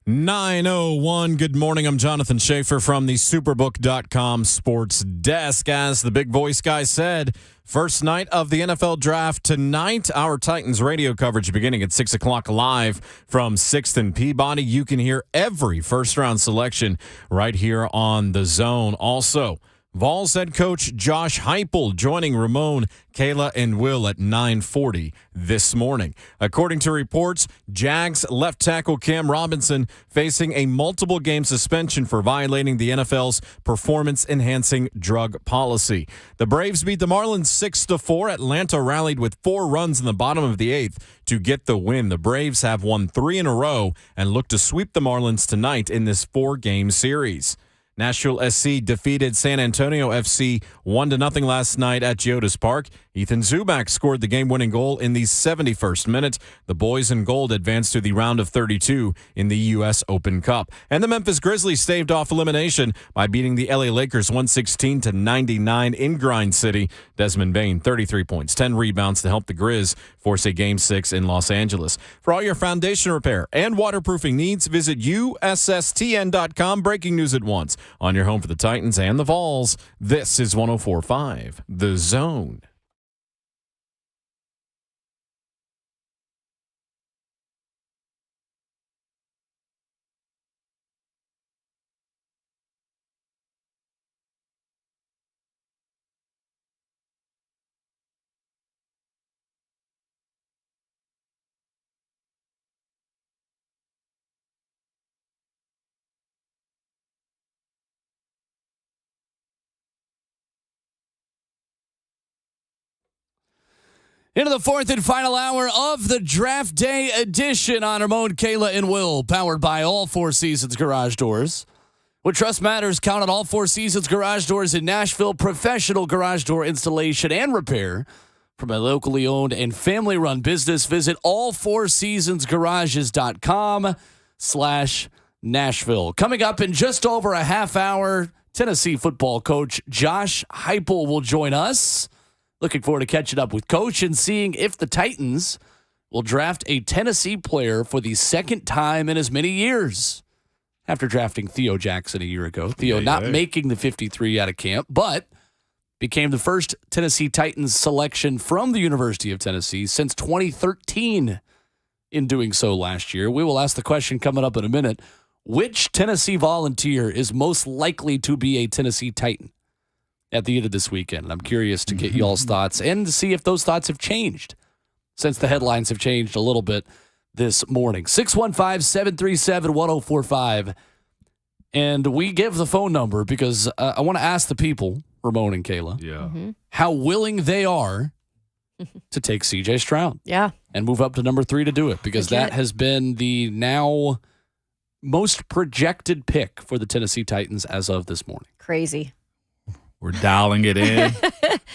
9:01. Good morning. I'm Jonathan Schaefer from the Superbook.com Sports Desk. As the big voice guy said, first night of the NFL Draft tonight. Our Titans radio coverage beginning at 6 o'clock live from 6th and Peabody. You can hear every first-round selection right here on The Zone. Also, Vols head coach Josh Heupel joining Ramon, Kayla, and Will at 9:40 this morning. According to reports, Jags left tackle Cam Robinson facing a multiple-game suspension for violating the NFL's performance-enhancing drug policy. The Braves beat the Marlins 6-4. Atlanta rallied with 4 runs in the bottom of the 8th to get the win. The Braves have won 3 in a row and look to sweep the Marlins tonight in this 4-game series. Nashville SC defeated San Antonio FC 1-0 last night at Geodis Park. Ethan Zubak scored the game-winning goal in the 71st minute. The boys in gold advanced to the round of 32 in the U.S. Open Cup. And the Memphis Grizzlies staved off elimination by beating the LA Lakers 116-99 in Grind City. Desmond Bane, 33 points, 10 rebounds to help the Grizz force a Game 6 in Los Angeles. For all your foundation repair and waterproofing needs, visit USSTN.com. Breaking news at once on your home for the Titans and the Vols. This is 104.5 The Zone. Into the fourth and final hour of the Draft Day edition on Ramon, Kayla, and Will, powered by All Four Seasons Garage Doors. When trust matters, count on All Four Seasons Garage Doors in Nashville. Professional garage door installation and repair from a locally owned and family-run business. Visit allfourseasonsgarages.com/Nashville. Coming up in just over a half hour, Tennessee football coach Josh Heupel will join us. Looking forward to catching up with Coach and seeing if the Titans will draft a Tennessee player for the second time in as many years. After drafting Theo Jackson a year ago. Theo not making the 53 out of camp, but became the first Tennessee Titans selection from the University of Tennessee since 2013 in doing so last year. We will ask the question coming up in a minute. Which Tennessee Volunteer is most likely to be a Tennessee Titan at the end of this weekend? And I'm curious to get y'all's thoughts and to see if those thoughts have changed since the headlines have changed a little bit this morning. 615-737-1045. And we give the phone number because I want to ask the people, Ramon and Kayla, how willing they are to take C.J. Stroud. Yeah. And move up to number 3 to do it, because that has been the now most projected pick for the Tennessee Titans as of this morning. Crazy. We're dialing it in.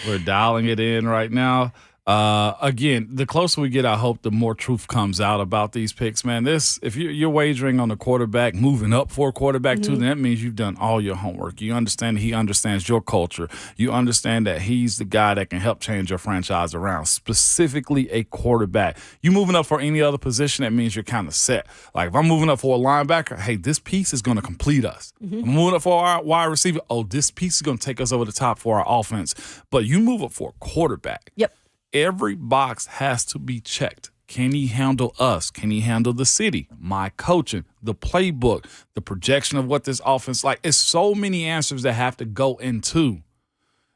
We're dialing it in right now. Again, the closer we get, I hope the more truth comes out about these picks, man. If you're wagering on a quarterback, moving up for a quarterback too, then that means you've done all your homework. You understand that he understands your culture. You understand that he's the guy that can help change your franchise around, specifically a quarterback. You moving up for any other position, that means you're kind of set. Like if I'm moving up for a linebacker, hey, this piece is going to complete us. I'm moving up for our wide receiver. Oh, this piece is going to take us over the top for our offense. But you move up for a quarterback. Yep. Every box has to be checked. Can he handle us? Can he handle the city? My coaching, the playbook, the projection of what this offense like. It's so many answers that have to go into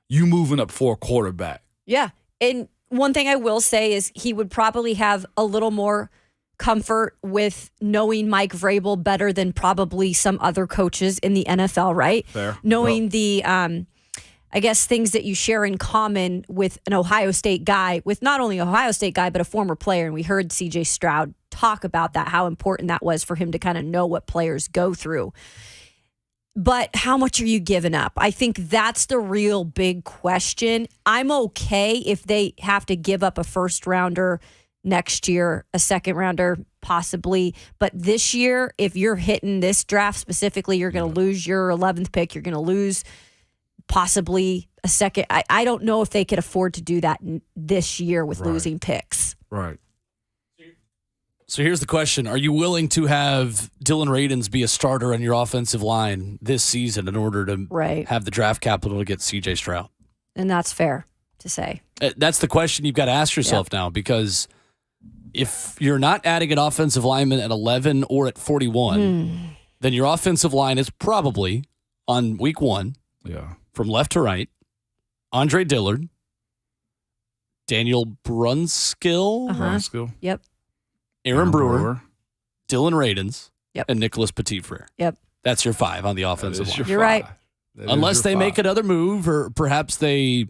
you moving up for a quarterback. Yeah. And one thing I will say is he would probably have a little more comfort with knowing Mike Vrabel better than probably some other coaches in the NFL, right? Fair. Knowing the I guess things that you share in common with an Ohio State guy, with not only an Ohio State guy, but a former player. And we heard C.J. Stroud talk about that, how important that was for him to kind of know what players go through. But how much are you giving up? I think that's the real big question. I'm okay if they have to give up a first rounder next year, a second rounder possibly. But this year, if you're hitting this draft specifically, you're going to lose your 11th pick. You're going to lose possibly a second. I don't know if they could afford to do that this year with losing picks. Right. So here's the question. Are you willing to have Dylan Radins be a starter on your offensive line this season in order to have the draft capital to get C.J. Stroud? And that's fair to say. That's the question you've got to ask yourself now, because if you're not adding an offensive lineman at 11 or at 41, then your offensive line is probably on week 1 from left to right, Andre Dillard, Daniel Brunskill. Brunskill. Yep. Aaron Brewer, Dylan Radins, Yep. and Nicholas Petit-Frere. Yep. That's your 5 on the offensive line. You're right. Unless they make another move, or perhaps they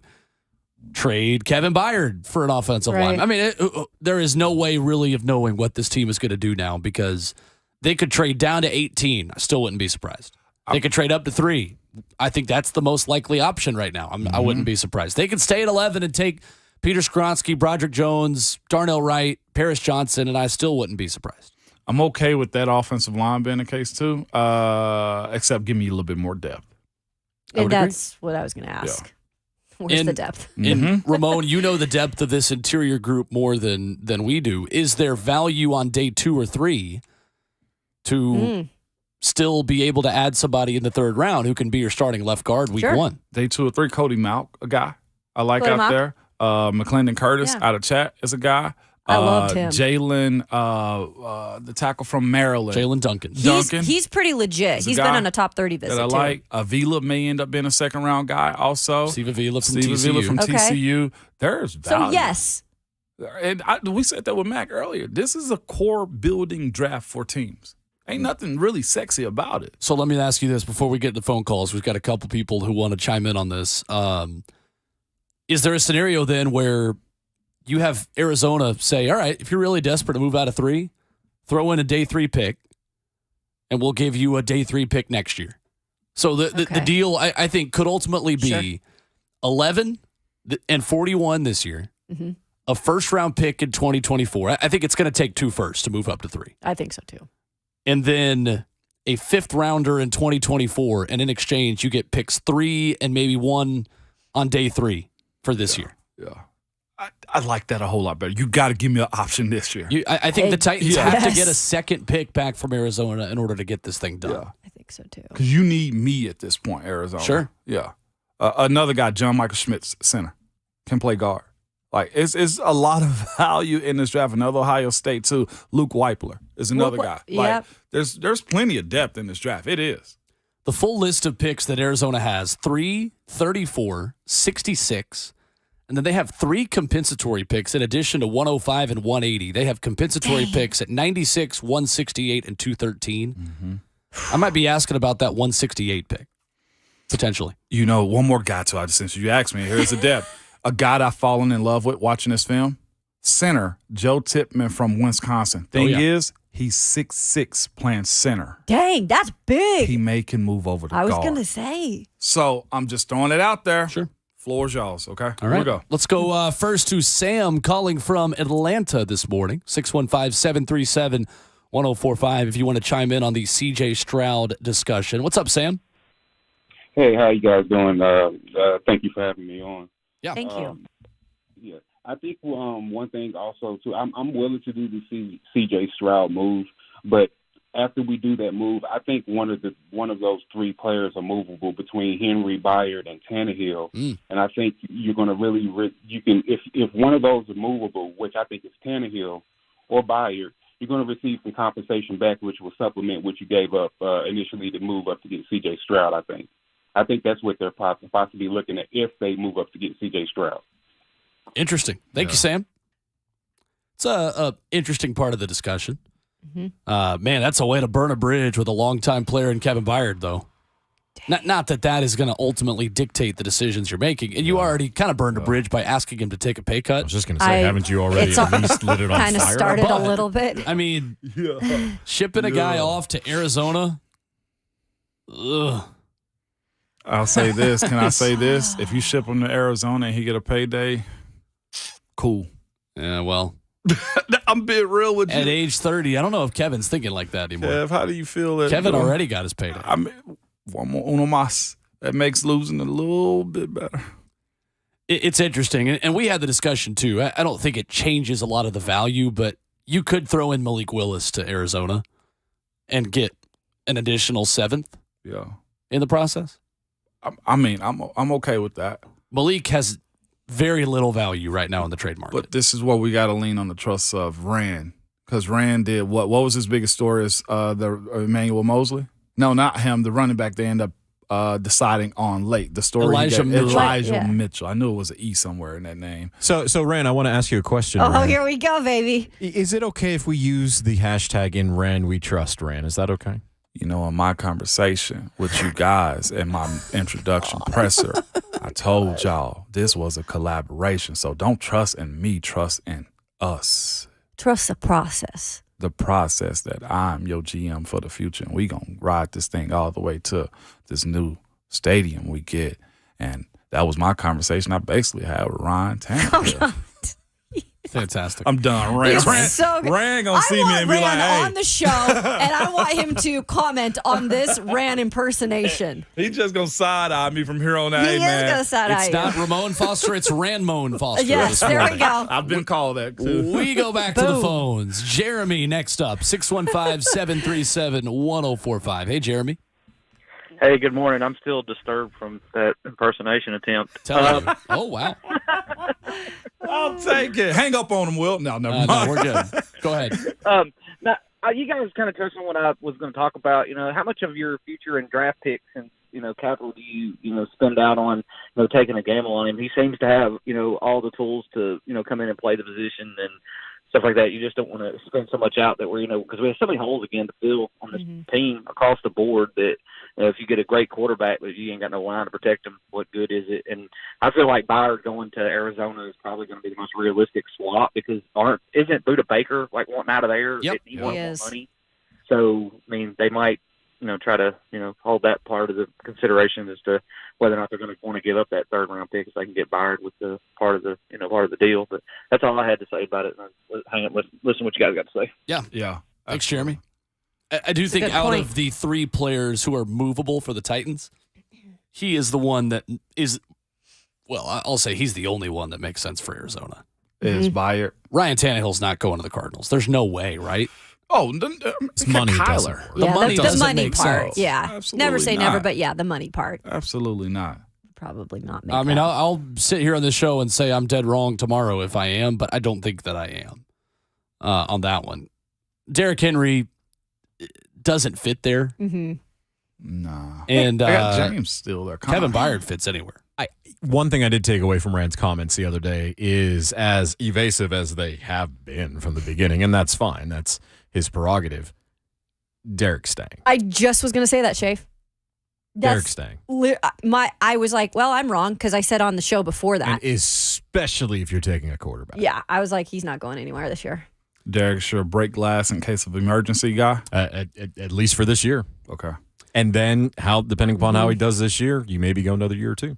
trade Kevin Byard for an offensive line. I mean, there is no way really of knowing what this team is going to do now, because they could trade down to 18. I still wouldn't be surprised. They could trade up to 3. I think that's the most likely option right now. I wouldn't be surprised. They could stay at 11 and take Peter Skoronski, Broderick Jones, Darnell Wright, Paris Johnson, and I still wouldn't be surprised. I'm okay with that offensive line being the case too, except give me a little bit more depth. And that's what I was going to ask. Where's the depth? And Ramon, you know the depth of this interior group more than we do. Is there value on day 2 or 3 to still be able to add somebody in the 3rd round who can be your starting left guard week 1? Day 2 or 3, Cody Malk, a guy I like Cody out Malk. there. McClendon Curtis out of chat is a guy. I loved him. Jalen, the tackle from Maryland. Jalen Duncan. He's pretty legit. He's been on a top 30 visit, that I too. like. Avila may end up being a 2nd-round guy also. Steve Avila from Steve TCU. Avila from Okay. TCU. There's value. So, yes. And we said that with Mac earlier. This is a core building draft for teams. Ain't nothing really sexy about it. So let me ask you this before we get to phone calls. We've got a couple people who want to chime in on this. Is there a scenario then where you have Arizona say, all right, if you're really desperate to move out of 3, throw in a day 3 pick, and we'll give you a day 3 pick next year. So the deal, I think, could ultimately be 11 and 41 this year, a first-round pick in 2024. I think it's going to take 2 firsts to move up to 3. I think so, too. And then a 5th-rounder in 2024, and in exchange, you get picks 3 and maybe 1 on day 3 for this year. Yeah. I like that a whole lot better. You got to give me an option this year. I think the Titans have to get a 2nd pick back from Arizona in order to get this thing done. Yeah. I think so, too. Because you need me at this point, Arizona. Sure. Yeah. Another guy, John Michael Schmitz, center, can play guard. Like, it's a lot of value in this draft. Another Ohio State, too. Luke Weipler is another guy. Like, there's plenty of depth in this draft. It is. The full list of picks that Arizona has, 3, 34, 66, and then they have 3 compensatory picks in addition to 105 and 180. They have compensatory picks at 96, 168, and 213. I might be asking about that 168 pick, potentially. You know, one more guy, too. Since you asked me, here's the depth. A guy I've fallen in love with watching this film, center Joe Tippmann from Wisconsin. Thing is, he's 6'6", playing center. Dang, that's big. He can move over to guard. I was going to say. So I'm just throwing it out there. Sure. Floor is y'all's, okay? All right. Here we go. Let's go first to Sam calling from Atlanta this morning, 615-737-1045 if you want to chime in on the C.J. Stroud discussion. What's up, Sam? Hey, how you guys doing? Thank you for having me on. Yeah. Thank you. Yeah, I think one thing also too, I'm willing to do the C.J. Stroud move, but after we do that move, I think one of those 3 players are movable between Henry, Byard, and Tannehill, and I think you're going to really you can if one of those are movable, which I think is Tannehill or Byard, you're going to receive some compensation back, which will supplement what you gave up initially to move up to get C.J. Stroud. I think that's what they're possibly looking at if they move up to get C.J. Stroud. Interesting. Thank you, Sam. It's a interesting part of the discussion. Man, that's a way to burn a bridge with a longtime player in Kevin Byard, though. Not that is going to ultimately dictate the decisions you're making. And you already kind of burned a bridge by asking him to take a pay cut. I was just going to say, haven't you already at least lit it on fire? Kind of started a little bit. I mean, shipping a guy off to Arizona, ugh. I'll say this. Can I say this? If you ship him to Arizona and he get a payday, cool. Yeah, well. I'm being real with you. At age 30, I don't know if Kevin's thinking like that anymore. Kev, how do you feel? Kevin already got his payday. I mean, uno más. That makes losing a little bit better. It's interesting. And we had the discussion, too. I don't think it changes a lot of the value, but you could throw in Malik Willis to Arizona and get an additional 7th in the process. I'm okay with that. Malik has very little value right now in the trade market. But this is what we got to lean on the trust of Rand. Because Rand did what was his biggest story is the Emmanuel Mosley? No, not him. The running back they end up deciding on late. The story Elijah Mitchell. I knew it was an E somewhere in that name. So Rand, I want to ask you a question. Oh, Rand. here we go, baby. Is it okay if we use the hashtag in Rand we trust Rand? Is that okay? You know, in my conversation with you guys and my introduction presser, I told y'all this was a collaboration. So don't trust in me, trust in us. Trust the process. The process that I'm your GM for the future, and we gonna ride this thing all the way to this new stadium we get. And that was my conversation I basically had with Ryan Tannehill. Fantastic. I'm done. Rand gonna see me and be like, hey. on the show, and I want him to comment on this Rand impersonation. He just gonna side-eye me from here on out. He is gonna side-eye It's you. not Ramon Foster, it's Randmone Foster. Yes, there we go. I've been called that, too. We go back to the phones. Jeremy next up, 615-737-1045. Hey, Jeremy. Hey, good morning. I'm still disturbed from that impersonation attempt. Oh, wow. I'll take it. Hang up on him, Will. No, never mind. No, we're good. Go ahead. Now, you guys kind of touched on what I was going to talk about. You know, how much of your future and draft picks and capital do you spend out on taking a gamble on him? He seems to have all the tools to come in and play the position and stuff like that. You just don't want to spend so much out that we're because we have so many holes again to fill on this team across the board that if you get a great quarterback but you ain't got no line to protect him, what good is it? And I feel like Byard going to Arizona is probably going to be the most realistic swap because isn't Buda Baker like wanting out of there? Yep, he wants more money. So I mean, they might try to hold that part of the consideration as to whether or not they're going to want to give up that 3rd round pick if they can get Byard with the part of the deal. But that's all I had to say about it. Hang up, listen to what you guys got to say. Yeah. Thanks, Jeremy. I do think out of the 3 players who are movable for the Titans, he is the one that is. Well, I'll say he's the only one that makes sense for Arizona. Is Byard. Ryan Tannehill's not going to the Cardinals. There's no way, right? Oh, it's money. Kyler. The money doesn't money make part. sense. Yeah. Absolutely Never say not. never, but yeah, the money part. Absolutely not. Probably not. I mean, I'll sit here on this show and say I'm dead wrong tomorrow if I am, but I don't think that I am on that one. Derrick Henry doesn't fit there. Mm-hmm. Nah. And I got James still there. Kevin Byard fits anywhere. One thing I did take away from Rand's comments the other day is as evasive as they have been from the beginning, and that's fine. That's his prerogative. Derek staying. I just was going to say that, Shafe. Derek staying. I was like, well, I'm wrong because I said on the show before that. And especially if you're taking a quarterback. Yeah, I was like, he's not going anywhere this year. Derek sure break glass in case of emergency guy. At least for this year. Okay. And then depending upon how he does this year, you maybe go another year or two.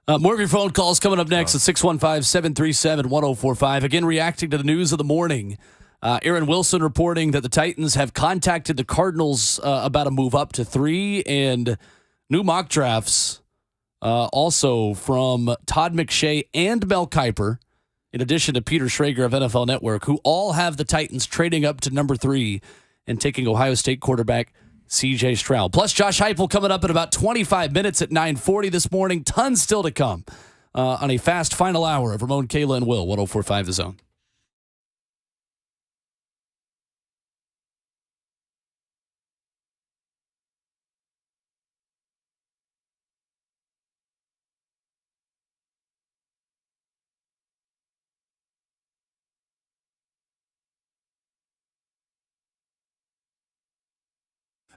More of your phone calls coming up next at 615-737-1045. Again, reacting to the news of the morning. Aaron Wilson reporting that the Titans have contacted the Cardinals about a move up to 3, and new mock drafts also from Todd McShay and Mel Kiper, in addition to Peter Schrager of NFL Network, who all have the Titans trading up to number 3 and taking Ohio State quarterback C.J. Stroud. Plus, Josh Heupel coming up in about 25 minutes at 9:40 this morning. Tons still to come on a fast final hour of Ramon, Kayla, and Will, 104.5 The Zone.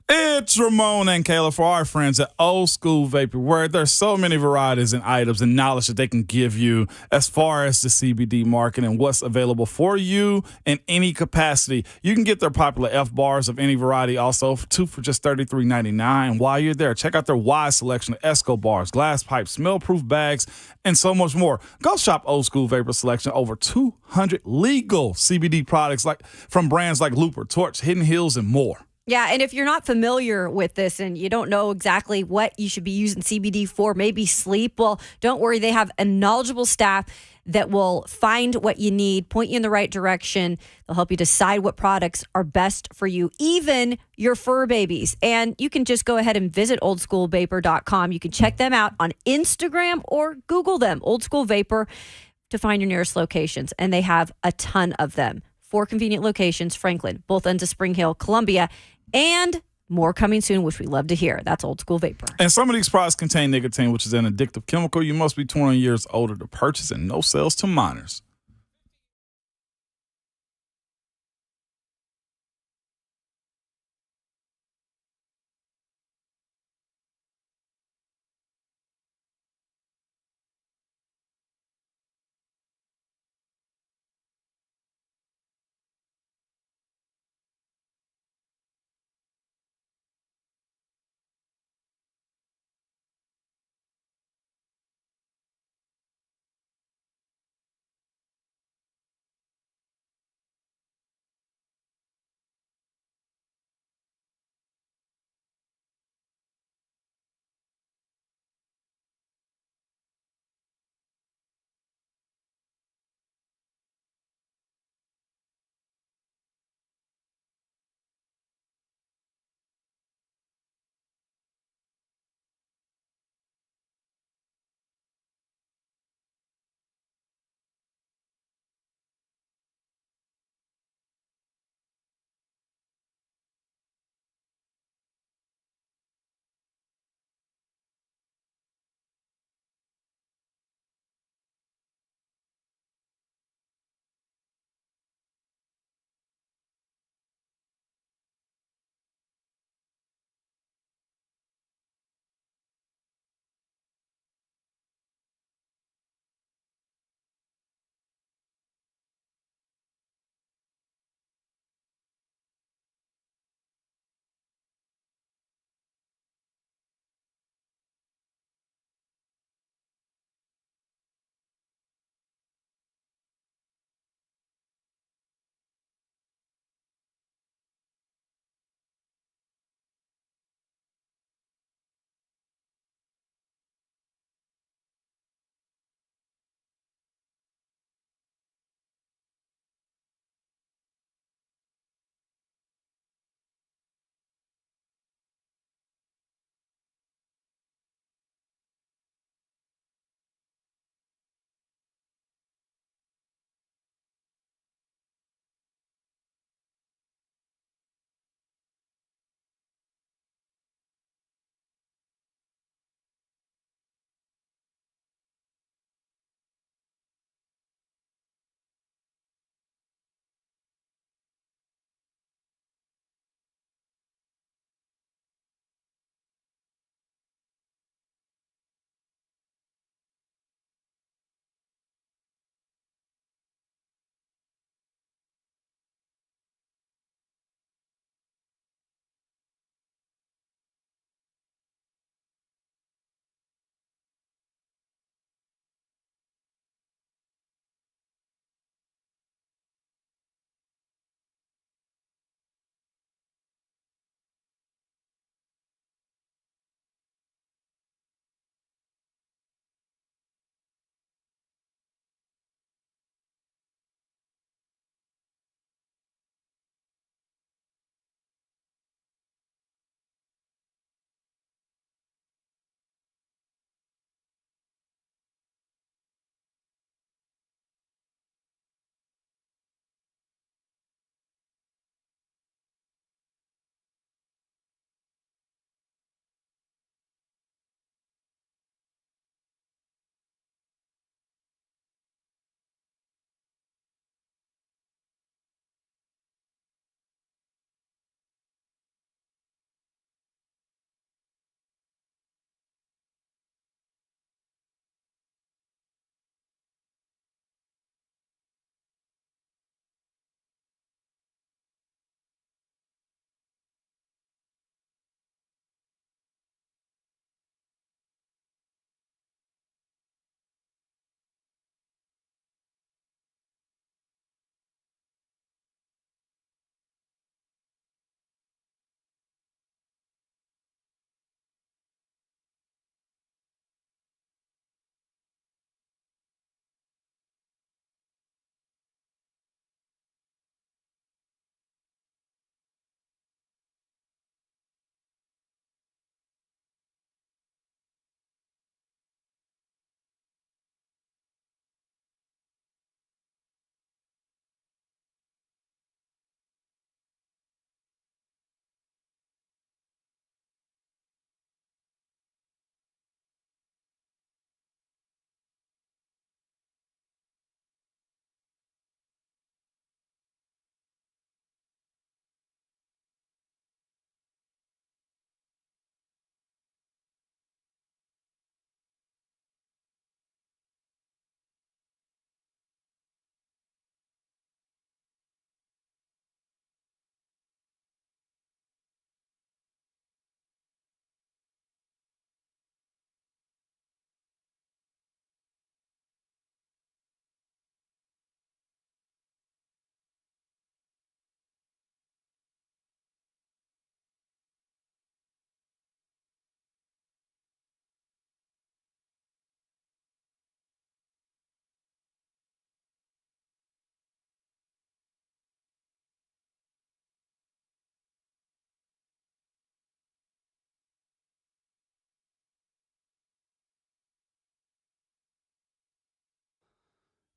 It's Ramon and Kayla for our friends at Old School Vapor, where there's so many varieties and items and knowledge that they can give you as far as the CBD market and what's available for you in any capacity. You can get their popular F-bars of any variety also, 2 for just $33.99. While you're there, check out their wide selection of Esco bars, glass pipes, smell-proof bags, and so much more. Go shop Old School Vapor selection, over 200 legal CBD products from brands like Looper, Torch, Hidden Hills, and more. Yeah, and if you're not familiar with this and you don't know exactly what you should be using CBD for, maybe sleep, well, don't worry. They have a knowledgeable staff that will find what you need, point you in the right direction. They'll help you decide what products are best for you, even your fur babies. And you can just go ahead and visit oldschoolvapor.com. You can check them out on Instagram or Google them, Old School Vapor, to find your nearest locations. And they have a ton of them. 4 convenient locations, Franklin, both ends of Spring Hill, Columbia, and more coming soon, which we love to hear. That's Old School Vapor. And some of these products contain nicotine, which is an addictive chemical. You must be 21 years older to purchase, and no sales to minors.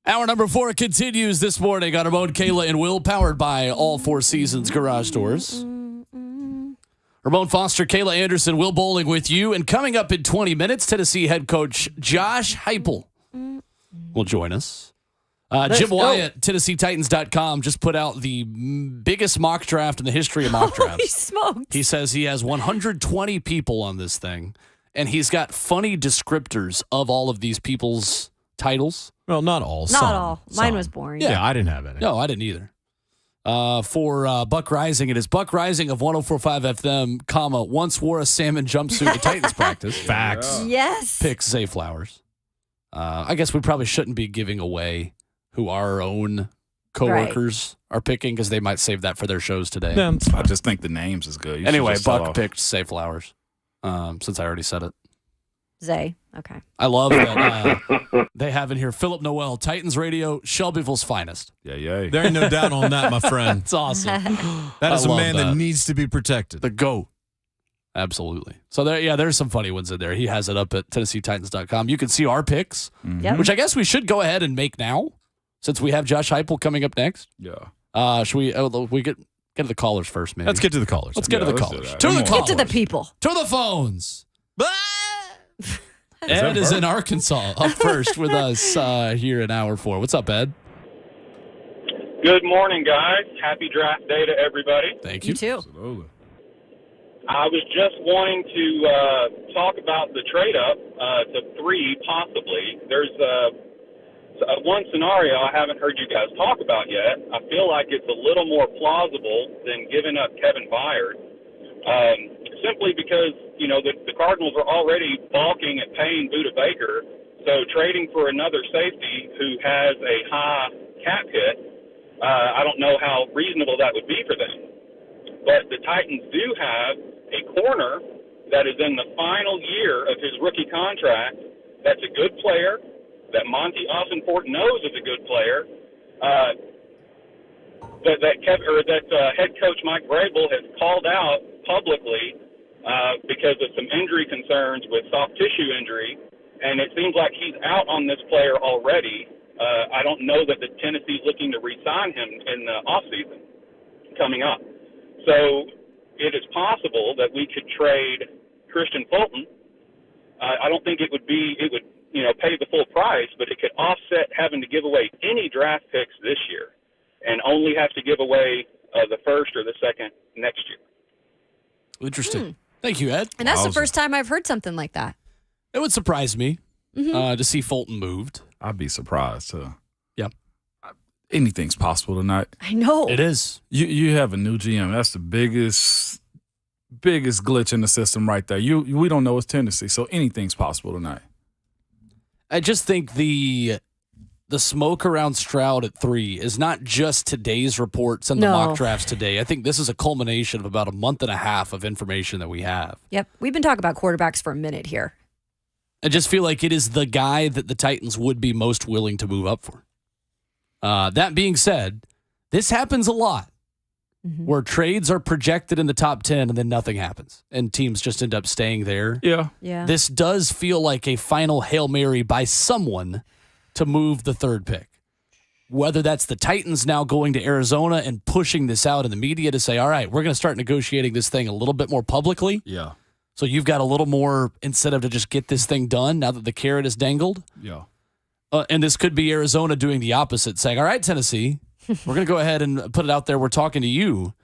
Hour number 4 continues this morning on Ramon, Kayla, and Will, powered by all Four Seasons Garage Doors. Ramon Foster, Kayla Anderson, Will Bowling with you. And coming up in 20 minutes, Tennessee head coach Josh Heupel will join us. Jim Wyatt, TennesseeTitans.com, just put out the biggest mock draft in the history of mock drafts. Holy smokes. He says he has 120 people on this thing, and he's got funny descriptors of all of these people's titles. Well, not all. Not some. all. Mine was boring. Yeah, I didn't have any. No, I didn't either. For Buck Rising, it is Buck Rising of 104.5 FM, comma, once wore a salmon jumpsuit at Titans practice. Facts. Yes. Picks Zay Flowers. I guess we probably shouldn't be giving away who our own coworkers are picking because they might save that for their shows today. Yeah, I just think the names is good. Anyway, Buck picked Zay Flowers since I already said it. Zay. Okay. I love that they have in here Philip Noel, Titans Radio, Shelbyville's finest. Yeah. There ain't no doubt on that, my friend. It's awesome. That is I a love man that needs to be protected. The GOAT. Absolutely. So there's some funny ones in there. He has it up at TennesseeTitans.com. You can see our picks, which I guess we should go ahead and make now, since we have Josh Heupel coming up next. Yeah. Should we get to the callers first, maybe? Let's get to the callers. Let's get to the let's callers. do that. To the callers. Get to the people. To the phones. Ed is in Arkansas, up first with us here in hour 4. What's up, Ed? Good morning, guys. Happy draft day to everybody. Thank you. You too. Absolutely. I was just wanting to talk about the trade up to 3, possibly. There's one scenario I haven't heard you guys talk about yet. I feel like it's a little more plausible than giving up Kevin Byard. Simply because, the Cardinals are already balking at paying Budda Baker, so trading for another safety who has a high cap hit, I don't know how reasonable that would be for them. But the Titans do have a corner that is in the final year of his rookie contract that's a good player, that Monty Ossenfort knows is a good player, that head coach Mike Vrabel has called out publicly because of some injury concerns with soft tissue injury, and it seems like he's out on this player already. I don't know that the Tennessee's looking to re-sign him in the offseason coming up. So it is possible that we could trade Christian Fulton. I don't think it would pay the full price, but it could offset having to give away any draft picks this year and only have to give away the first or the second next year. Interesting. Thank you, Ed. And that's the first time I've heard something like that. It would surprise me to see Fulton moved. I'd be surprised too. Yep. Anything's possible tonight. I know. It is. You have a new GM. That's the biggest glitch in the system right there. We don't know it's Tennessee, so anything's possible tonight. I just think the smoke around Stroud at 3 is not just today's reports and the mock drafts today. I think this is a culmination of about a month and a half of information that we have. Yep. We've been talking about quarterbacks for a minute here. I just feel like it is the guy that the Titans would be most willing to move up for. That being said, this happens a lot where trades are projected in the top 10 and then nothing happens and teams just end up staying there. Yeah. This does feel like a final Hail Mary by someone to move the 3rd pick. Whether that's the Titans now going to Arizona and pushing this out in the media to say, all right, we're going to start negotiating this thing a little bit more publicly. Yeah. So you've got a little more incentive to just get this thing done now that the carrot is dangled. Yeah. And this could be Arizona doing the opposite, saying, all right, Tennessee, we're going to go ahead and put it out there. We're talking to you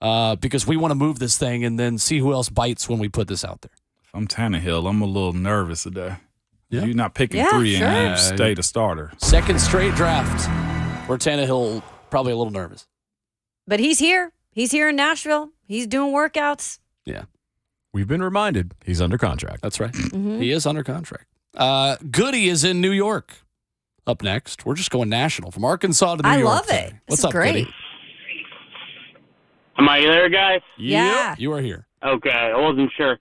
because we want to move this thing and then see who else bites when we put this out there. If I'm Tannehill, I'm a little nervous today. Yeah. You're not picking 3 and you stay the starter. Second straight draft where Tannehill probably a little nervous. But he's here. He's here in Nashville. He's doing workouts. Yeah. We've been reminded he's under contract. That's right. He is under contract. Goody is in New York. Up next, we're just going national from Arkansas to New York. I love today. it. What's This is up, great. Goody? Am I there, guys? Yeah. You are here. Okay, I wasn't sure.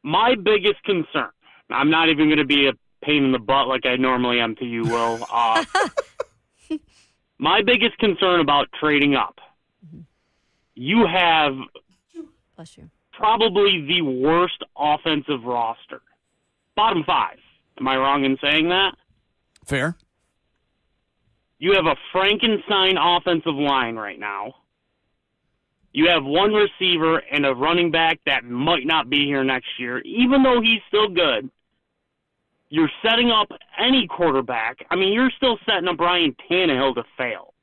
My biggest concern, I'm not even going to be a pain in the butt like I normally am to you, Will. My biggest concern about trading up, you have Bless you. probably the worst offensive roster. Bottom 5. Am I wrong in saying that? Fair. You have a Frankenstein offensive line right now. You have one receiver and a running back that might not be here next year, even though he's still good. You're setting up any quarterback. I mean, you're still setting up Ryan Tannehill to fail.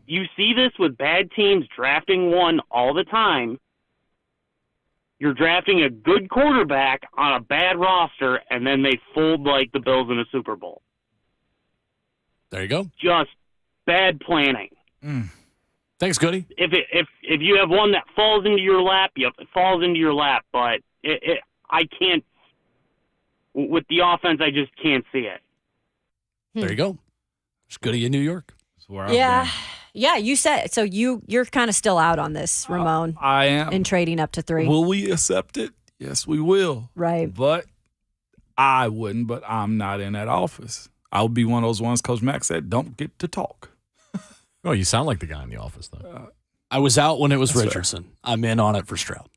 You see this with bad teams drafting one all the time. You're drafting a good quarterback on a bad roster, and then they fold like the Bills in a Super Bowl. There you go. Just bad planning. Thanks, Goody. If you have one that falls into your lap, it falls into your lap. But I can't. With the offense, I just can't see it. There you go. It's Goody in New York. That's where Yeah. Yeah, you said so. You're kind of still out on this, Ramon. I am. In trading up to 3. Will we accept it? Yes, we will. Right. But I wouldn't. But I'm not in that office. I would be one of those ones Coach Mack said, "Don't get to talk." Oh, you sound like the guy in the office, though. I was out when it was That's Richardson. Fair. I'm in on it for Stroud.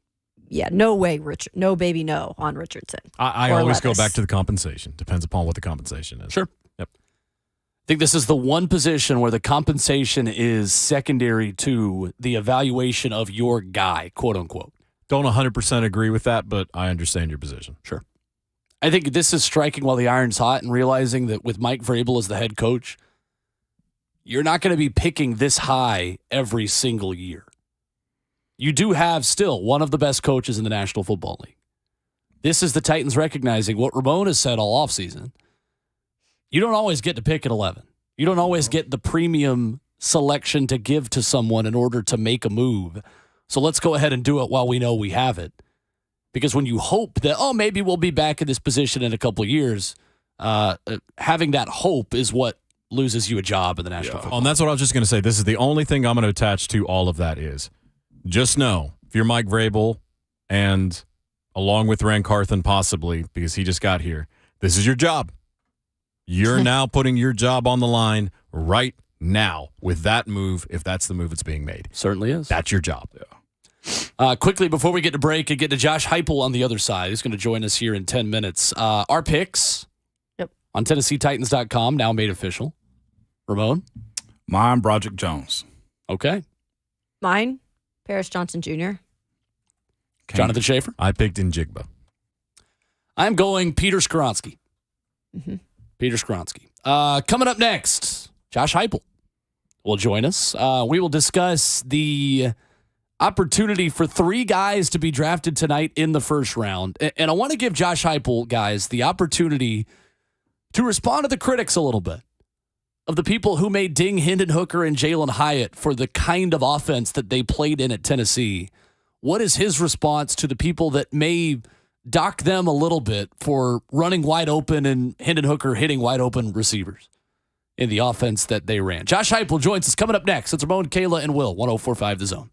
Yeah, no way, Richard. No baby, no on Richardson. I always go back to the compensation. Depends upon what the compensation is. Sure. Yep. I think this is the one position where the compensation is secondary to the evaluation of your guy, quote unquote. Don't 100% agree with that, but I understand your position. Sure. I think this is striking while the iron's hot and realizing that with Mike Vrabel as the head coach, you're not going to be picking this high every single year. You do have still one of the best coaches in the National Football League. This is the Titans recognizing what Ramon has said all offseason. You don't always get to pick at 11. You don't always get the premium selection to give to someone in order to make a move. So let's go ahead and do it while we know we have it. Because when you hope that, maybe we'll be back in this position in a couple of years, having that hope is what loses you a job in the National Football League. And that's what I was just going to say. This is the only thing I'm going to attach to all of that is just know if you're Mike Vrabel and along with Ran Carthen possibly because he just got here, this is your job. You're now putting your job on the line right now with that move, if that's the move that's being made. Certainly is. That's your job. Yeah. Quickly, before we get to break and get to Josh Heupel on the other side, who's going to join us here in 10 minutes. Our picks on TennesseeTitans.com, now made official. Ramon? Mine, Broderick Jones. Okay. Mine, Paris Johnson Jr. Jonathan Schaefer? I picked Njigba. I'm going Peter Skoronski. Mm-hmm. Peter Skoronski. Coming up next, Josh Heupel will join us. We will discuss the opportunity for 3 guys to be drafted tonight in the first round. And I want to give Josh Heupel, guys, the opportunity to respond to the critics a little bit of the people who may ding Hendon Hooker and Jalen Hyatt for the kind of offense that they played in at Tennessee. What is his response to the people that may dock them a little bit for running wide open and Hendon Hooker hitting wide open receivers in the offense that they ran? Josh Heupel joins us coming up next. It's Ramon, Kayla, and Will, 104.5 The Zone.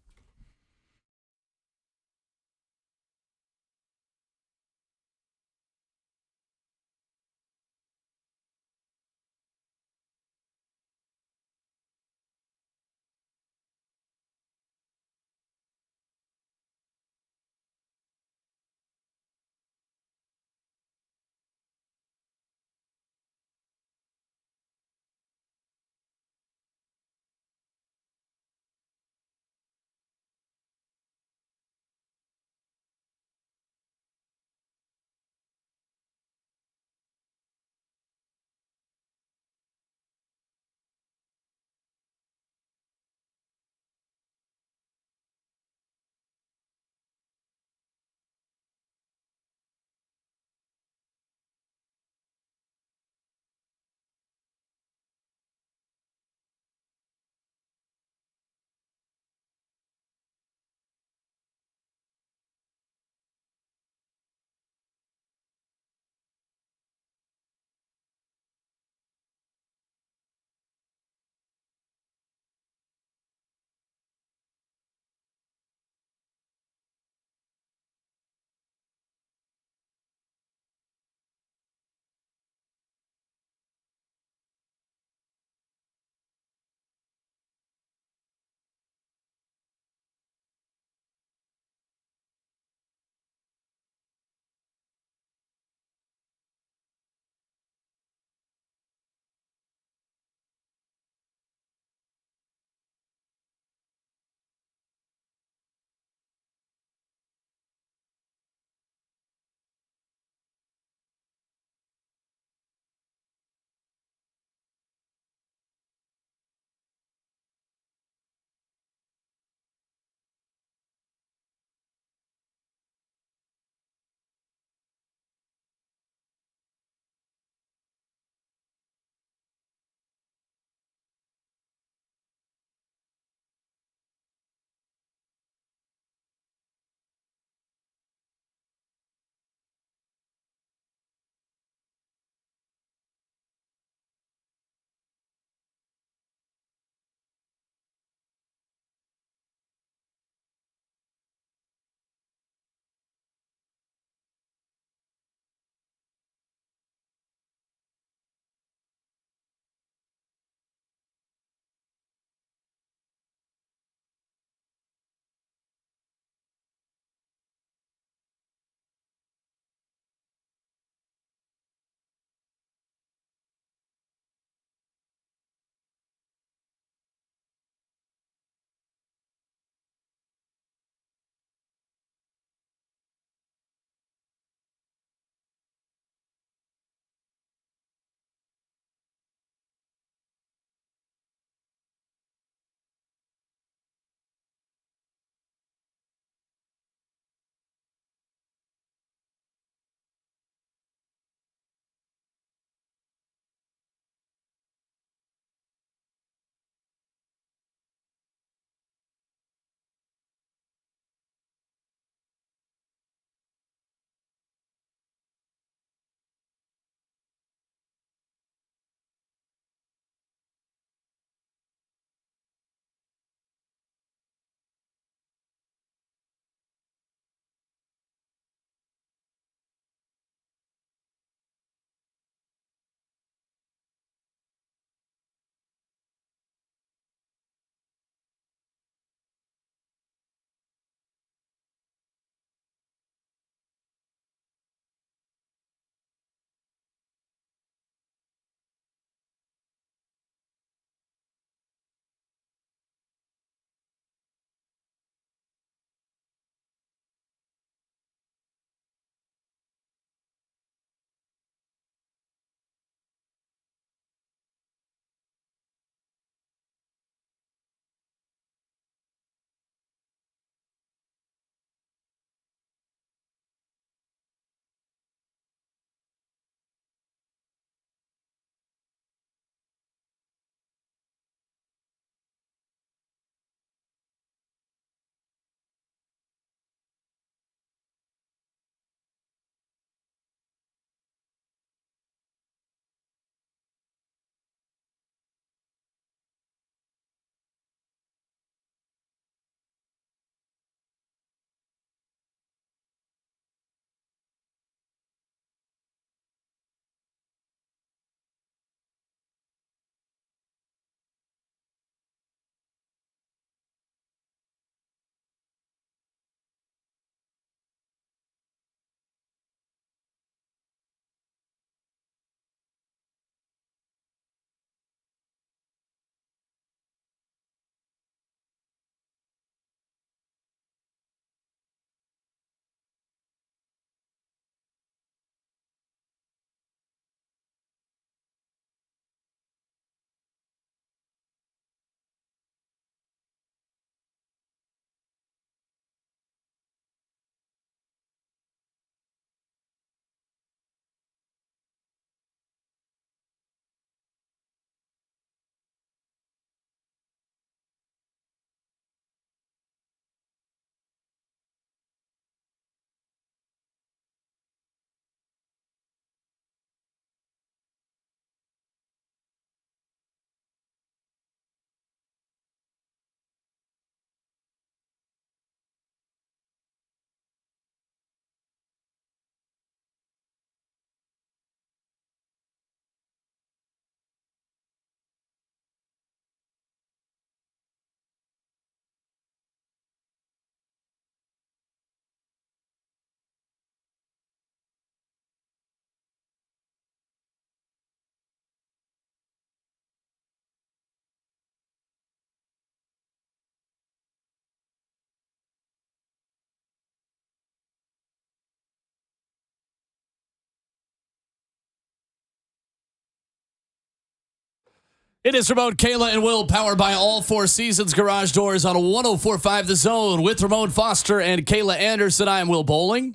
It is Ramon, Kayla, and Will, powered by All Four Seasons Garage Doors on 104.5 The Zone with Ramon Foster and Kayla Anderson. I am Will Bowling.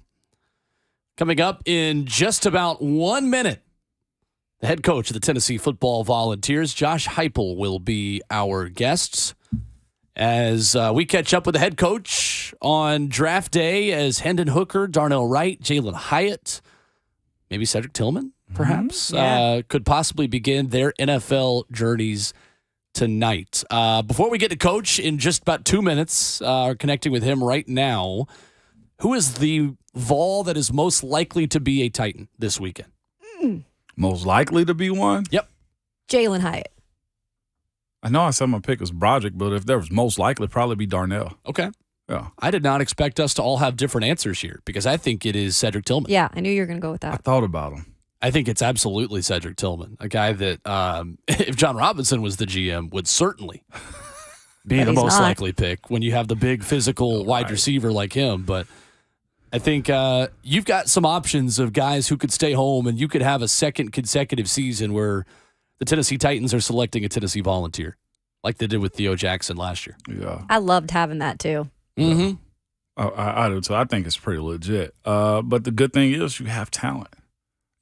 Coming up in just about 1 minute, the head coach of the Tennessee Football Volunteers, Josh Heupel, will be our guest as we catch up with the head coach on draft day as Hendon Hooker, Darnell Wright, Jalen Hyatt, maybe Cedric Tillman, perhaps, could possibly begin their NFL journeys tonight. Before we get to Coach in just about 2 minutes, connecting with him right now, who is the Vol that is most likely to be a Titan this weekend? Most likely to be one? Yep. Jalen Hyatt. I know I said my pick was Broderick, but if there was most likely, it'd probably be Darnell. Okay. Yeah. I did not expect us to all have different answers here because I think it is Cedric Tillman. Yeah, I knew you were going to go with I that. thought about him. I think it's absolutely Cedric Tillman, a guy that if John Robinson was the GM would certainly be But the he's most not. likely pick when you have the big physical wide receiver like him. But I think you've got some options of guys who could stay home, and you could have a second consecutive season where the Tennessee Titans are selecting a Tennessee Volunteer, like they did with Theo Jackson last year. Yeah. I loved having that too. Mm-hmm. I do too. I think it's pretty legit. But the good thing is you have talent.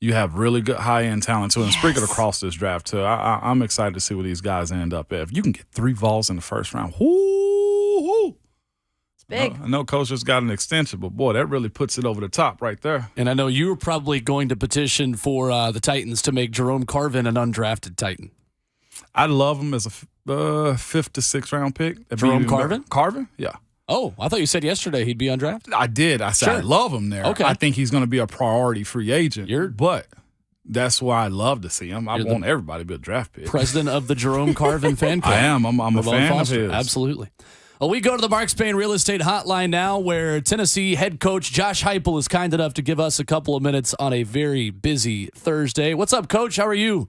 You have really good high-end talent too, and sprinkled across this draft too. I'm excited to see where these guys end up at. If you can get 3 Vols in the first round, whoo! It's big. I know Coach just got an extension, but boy, that really puts it over the top right there. And I know you were probably going to petition for the Titans to make Jerome Carvin an undrafted Titan. I love him as a 5th to 6th round pick. Jerome Carvin? Carvin? Yeah. Oh, I thought you said yesterday he'd be undrafted. I did. I said I love him there. Okay. I think he's going to be a priority free agent. But that's why I love to see him. I want everybody to be a draft pick. President of the Jerome Carvin fan club. I am. I'm a Ramon fan Foster. of his. Absolutely. Well, we go to the Mark Spain Real Estate Hotline now, where Tennessee head coach Josh Heupel is kind enough to give us a couple of minutes on a very busy Thursday. What's up, Coach? How are you?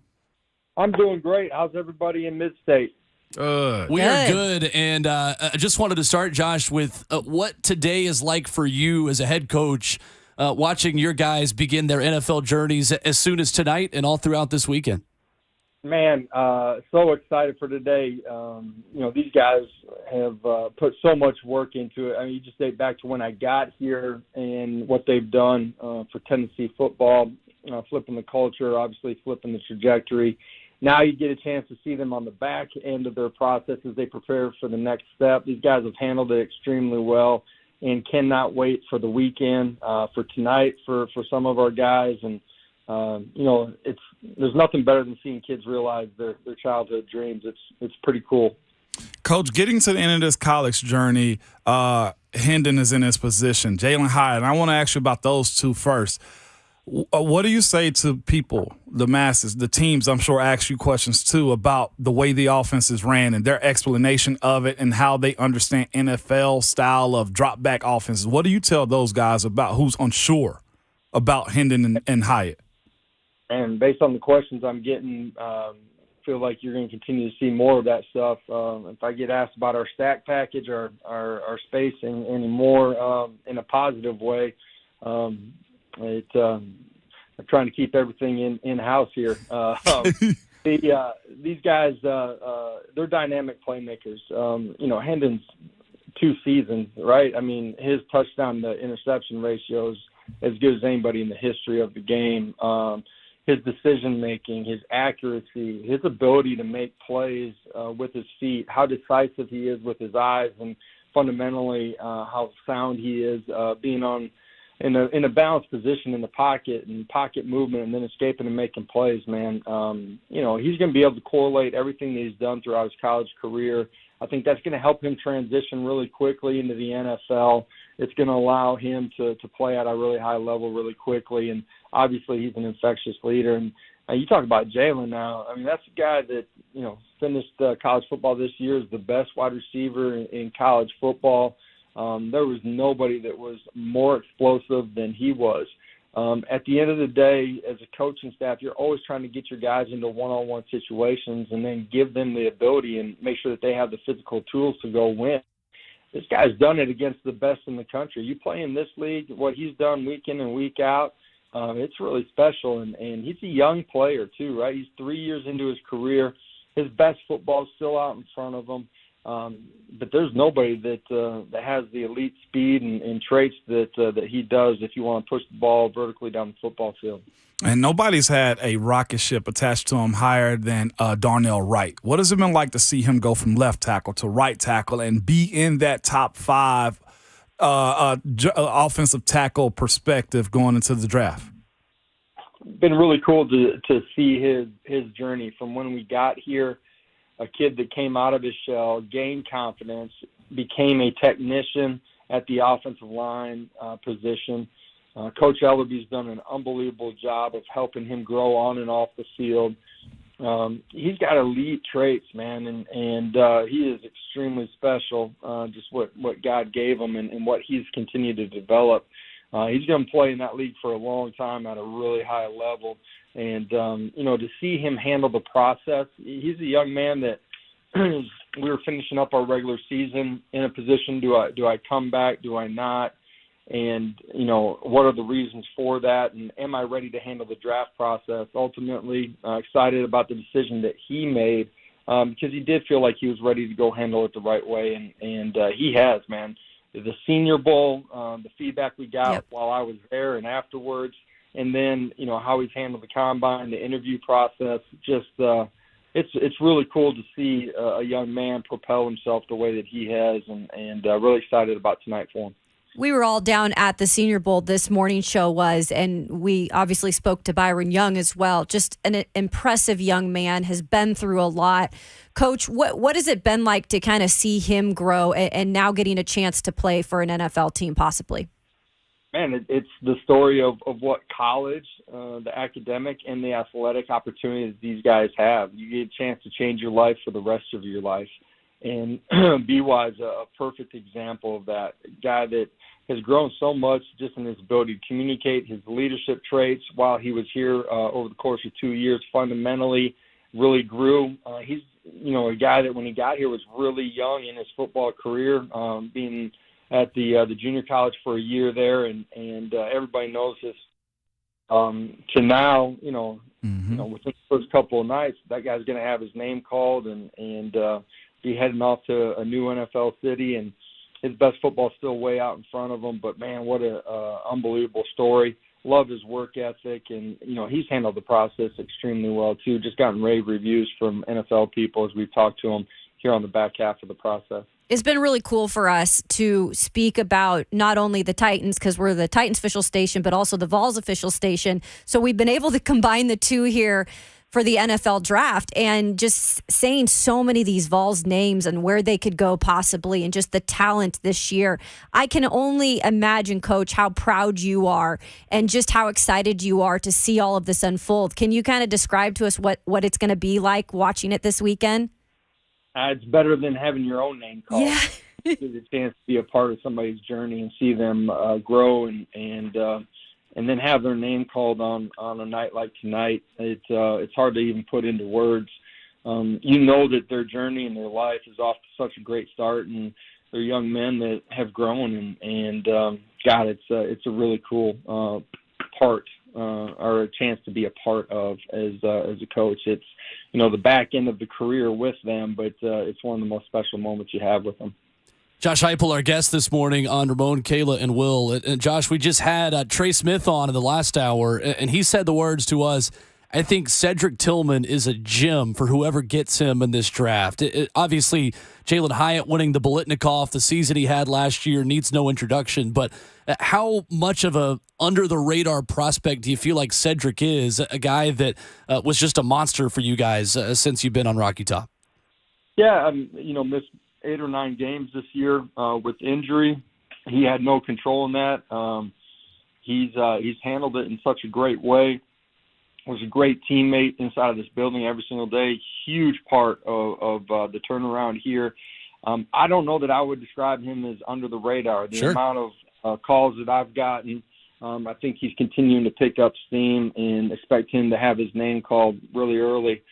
I'm doing great. How's everybody in Mid-State? We are good, and I just wanted to start, Josh, with what today is like for you as a head coach, watching your guys begin their NFL journeys as soon as tonight and all throughout this weekend. Man, so excited for today. These guys have put so much work into it. I mean, you just date back to when I got here and what they've done for Tennessee football, flipping the culture, obviously flipping the trajectory. Now you get a chance to see them on the back end of their process as they prepare for the next step. These guys have handled it extremely well and cannot wait for the weekend, for tonight for some of our guys. And, there's nothing better than seeing kids realize their childhood dreams. It's pretty cool. Coach, getting to the end of this college journey, Hendon is in his position. Jalen Hyatt, and I want to ask you about those two first. What do you say to people, the masses, the teams, I'm sure, ask you questions too about the way the offense is ran and their explanation of it and how they understand NFL style of drop back offenses? What do you tell those guys about who's unsure about Hendon and Hyatt? And based on the questions I'm getting, feel like you're going to continue to see more of that stuff. If I get asked about our stack package, our spacing anymore in a positive way, I'm trying to keep everything in house here. These guys, they're dynamic playmakers. Hendon's 2 seasons, right? I mean, his touchdown to interception ratio is as good as anybody in the history of the game. His decision making, his accuracy, his ability to make plays with his feet, how decisive he is with his eyes, and fundamentally how sound he is being in a balanced position in the pocket and pocket movement and then escaping and making plays, man. He's going to be able to correlate everything that he's done throughout his college career. I think that's going to help him transition really quickly into the NFL. It's going to allow him to play at a really high level really quickly. And obviously he's an infectious leader. And you talk about Jalen now. I mean, that's a guy that, finished college football this year as the best wide receiver in college football. There was nobody that was more explosive than he was. At the end of the day, as a coaching staff, you're always trying to get your guys into one-on-one situations and then give them the ability and make sure that they have the physical tools to go win. This guy's done it against the best in the country. You play in this league, what he's done week in and week out, it's really special. And he's a young player too, right? He's 3 years into his career. his best football is still out in front of him. But there's nobody that has the elite speed and traits that he does if you want to push the ball vertically down the football field. And nobody's had a rocket ship attached to him higher than Darnell Wright. What has it been like to see him go from left tackle to right tackle and be in that top 5 offensive tackle perspective going into the draft? Been really cool to see his journey from when we got here. A kid that came out of his shell, gained confidence, became a technician at the offensive line position. Coach Ellerby's done an unbelievable job of helping him grow on and off the field. He's got elite traits, man, and he is extremely special, just what God gave him and what he's continued to develop. He's going to play in that league for a long time at a really high level. And, to see him handle the process, he's a young man that we were finishing up our regular season in a position, do I come back, do I not? And, what are the reasons for that? And am I ready to handle the draft process? Ultimately, excited about the decision that he made because he did feel like he was ready to go handle it the right way. And he has, man. The Senior Bowl, the feedback we got while I was there and afterwards, and then, how he's handled the combine, the interview process, just it's really cool to see a young man propel himself the way that he has, and really excited about tonight for him. We were all down at the Senior Bowl, this morning show was, and we obviously spoke to Byron Young as well. Just an impressive young man, has been through a lot. Coach, what has it been like to kind of see him grow and now getting a chance to play for an NFL team possibly? Man, it's the story of what college, the academic, and the athletic opportunities these guys have. You get a chance to change your life for the rest of your life. And B.Y.'s a perfect example of that. A guy that has grown so much just in his ability to communicate, his leadership traits while he was here over the course of 2 years, fundamentally really grew. He's, a guy that when he got here was really young in his football career, being at the junior college for a year there, and everybody knows this. To now, within the first couple of nights, that guy's going to have his name called and be heading off to a new NFL city, and his best football still way out in front of him. But man, what a unbelievable story. Love his work ethic, and he's handled the process extremely well too. Just gotten rave reviews from NFL people as we've talked to him here on the back half of the process. It's been really cool for us to speak about not only the Titans, because we're the Titans official station, but also the Vols official station. So we've been able to combine the two here for the NFL draft, and just saying so many of these Vols names and where they could go possibly, and just the talent this year. I can only imagine, Coach, how proud you are and just how excited you are to see all of this unfold. Can you kind of describe to us what it's going to be like watching it this weekend? It's better than having your own name called. Yeah. It's a chance to be a part of somebody's journey and see them grow and then have their name called on a night like tonight. It's hard to even put into words. That their journey and their life is off to such a great start, and they're young men that have grown, and God, it's a really cool part or a chance to be a part of as a coach. It's the back end of the career with them, but it's one of the most special moments you have with them. Josh Heupel, our guest this morning on Ramon, Kayla, and Will. And Josh, we just had Trey Smith on in the last hour, and he said the words to us, I think Cedric Tillman is a gem for whoever gets him in this draft. Obviously, Jalen Hyatt winning the Biletnikoff, the season he had last year, needs no introduction. But how much of a under-the-radar prospect do you feel like Cedric is, a guy that was just a monster for you guys since you've been on Rocky Top? Yeah, missed 8 or 9 games this year with injury. He had no control in that. He's handled it in such a great way. Was a great teammate inside of this building every single day. Huge part of the turnaround here. I don't know that I would describe him as under the radar. The amount of calls that I've gotten, I think he's continuing to pick up steam, and expect him to have his name called really early.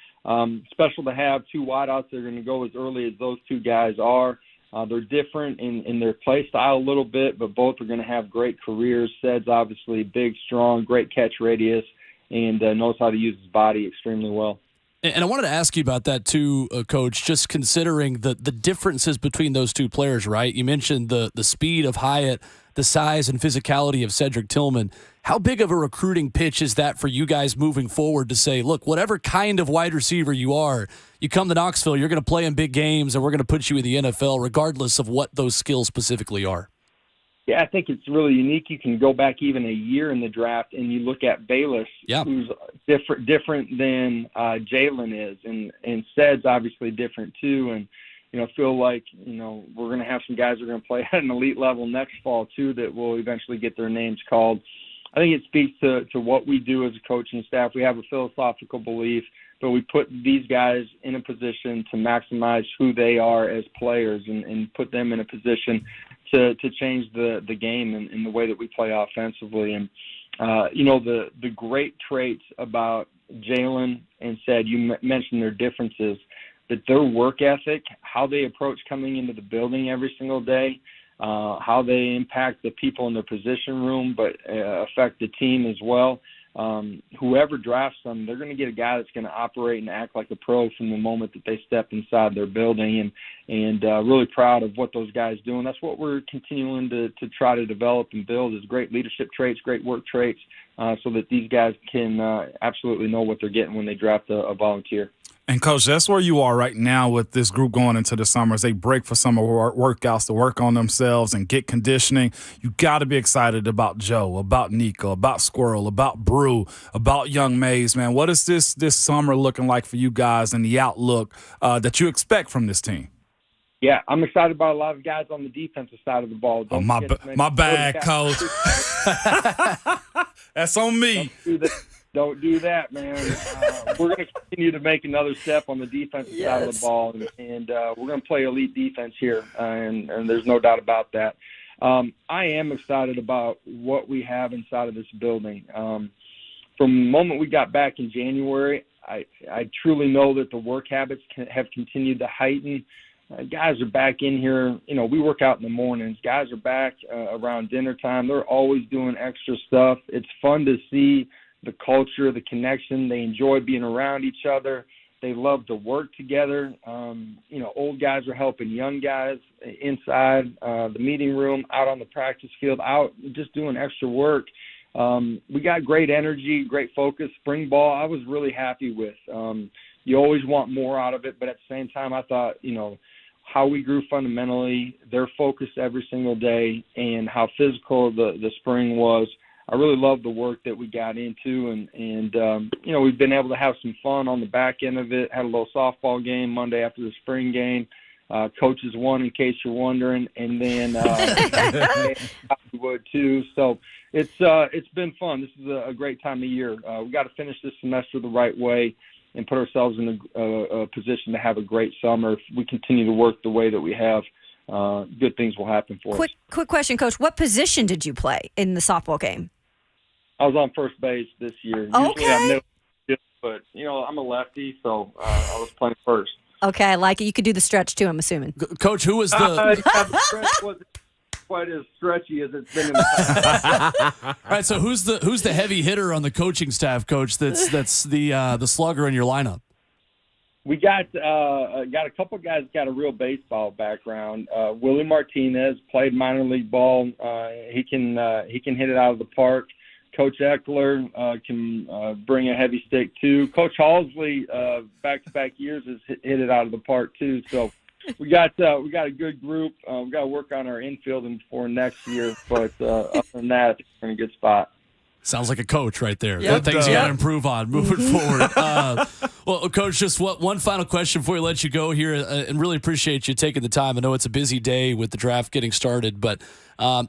Special to have 2 wideouts that are going to go as early as those 2 guys are. They're different in their play style a little bit, but both are going to have great careers. Ced's obviously big, strong, great catch radius, and knows how to use his body extremely well. And I wanted to ask you about that too, Coach, just considering the differences between those two players, right? You mentioned the speed of Hyatt, the size and physicality of Cedric Tillman. How big of a recruiting pitch is that for you guys moving forward to say, look, whatever kind of wide receiver you are, you come to Knoxville, you're going to play in big games, and we're going to put you in the NFL regardless of what those skills specifically are? Yeah, I think it's really unique. You can go back even a year in the draft and you look at Bayless, who's different than Jalen is, and Ced's obviously different too. And feel like we're going to have some guys who are going to play at an elite level next fall too that will eventually get their names called. I think it speaks to what we do as a coaching staff. We have a philosophical belief, but we put these guys in a position to maximize who they are as players and put them in a position to change the game and the way that we play offensively. And, the great traits about Jalen and Ced, you mentioned their differences, that their work ethic, how they approach coming into the building every single day, how they impact the people in their position room, but affect the team as well. Whoever drafts them, they're going to get a guy that's going to operate and act like a pro from the moment that they step inside their building, and really proud of what those guys do. And that's what we're continuing to try to develop and build is great leadership traits, great work traits, so that these guys can absolutely know what they're getting when they draft a volunteer. And, Coach, that's where you are right now with this group going into the summer as they break for summer workouts to work on themselves and get conditioning. You got to be excited about Joe, about Nico, about Squirrel, about Brew, about Young Mays, man. What is this summer looking like for you guys and the outlook that you expect from this team? Yeah, I'm excited about a lot of guys on the defensive side of the ball. My bad, Coach. That's on me. Don't do that, man. We're going to continue to make another step on the defensive side of the ball, and we're going to play elite defense here, and there's no doubt about that. I am excited about what we have inside of this building. From the moment we got back in January, I truly know that the work habits have continued to heighten. Guys are back in here. We work out in the mornings. Guys are back around dinner time. They're always doing extra stuff. It's fun to see the culture, the connection. They enjoy being around each other. They love to work together. Old guys are helping young guys inside the meeting room, out on the practice field, out just doing extra work. We got great energy, great focus. Spring ball, I was really happy with. You always want more out of it, but at the same time, I thought, how we grew fundamentally, their focus every single day, and how physical the spring was. I really love the work that we got into, and we've been able to have some fun on the back end of it. Had a little softball game Monday after the spring game. Coaches won, in case you're wondering, and then Hollywood too. So it's been fun. This is a great time of year. We got to finish this semester the right way and put ourselves in a position to have a great summer. If we continue to work the way that we have, good things will happen for us. Quick question, Coach. What position did you play in the softball game? I was on first base this year. Okay. Usually I'm middle, but I'm a lefty, so I was playing first. Okay, I like it. You could do the stretch too, I'm assuming. Coach, who was the the stretch wasn't quite as stretchy as it's been in the past. All right, so who's the heavy hitter on the coaching staff, Coach? That's the slugger in your lineup. We got a couple guys got a real baseball background. Willie Martinez played minor league ball. He can hit it out of the park. Coach Eckler can bring a heavy stick too. Coach Halsley, back-to-back years, has hit it out of the park too. So we got a good group. We got to work on our infielding for next year, but other than that, I think we're in a good spot. Sounds like a coach right there. Yep. Things you got to improve on moving forward. Well, Coach, just one final question before we let you go here, and really appreciate you taking the time. I know it's a busy day with the draft getting started, but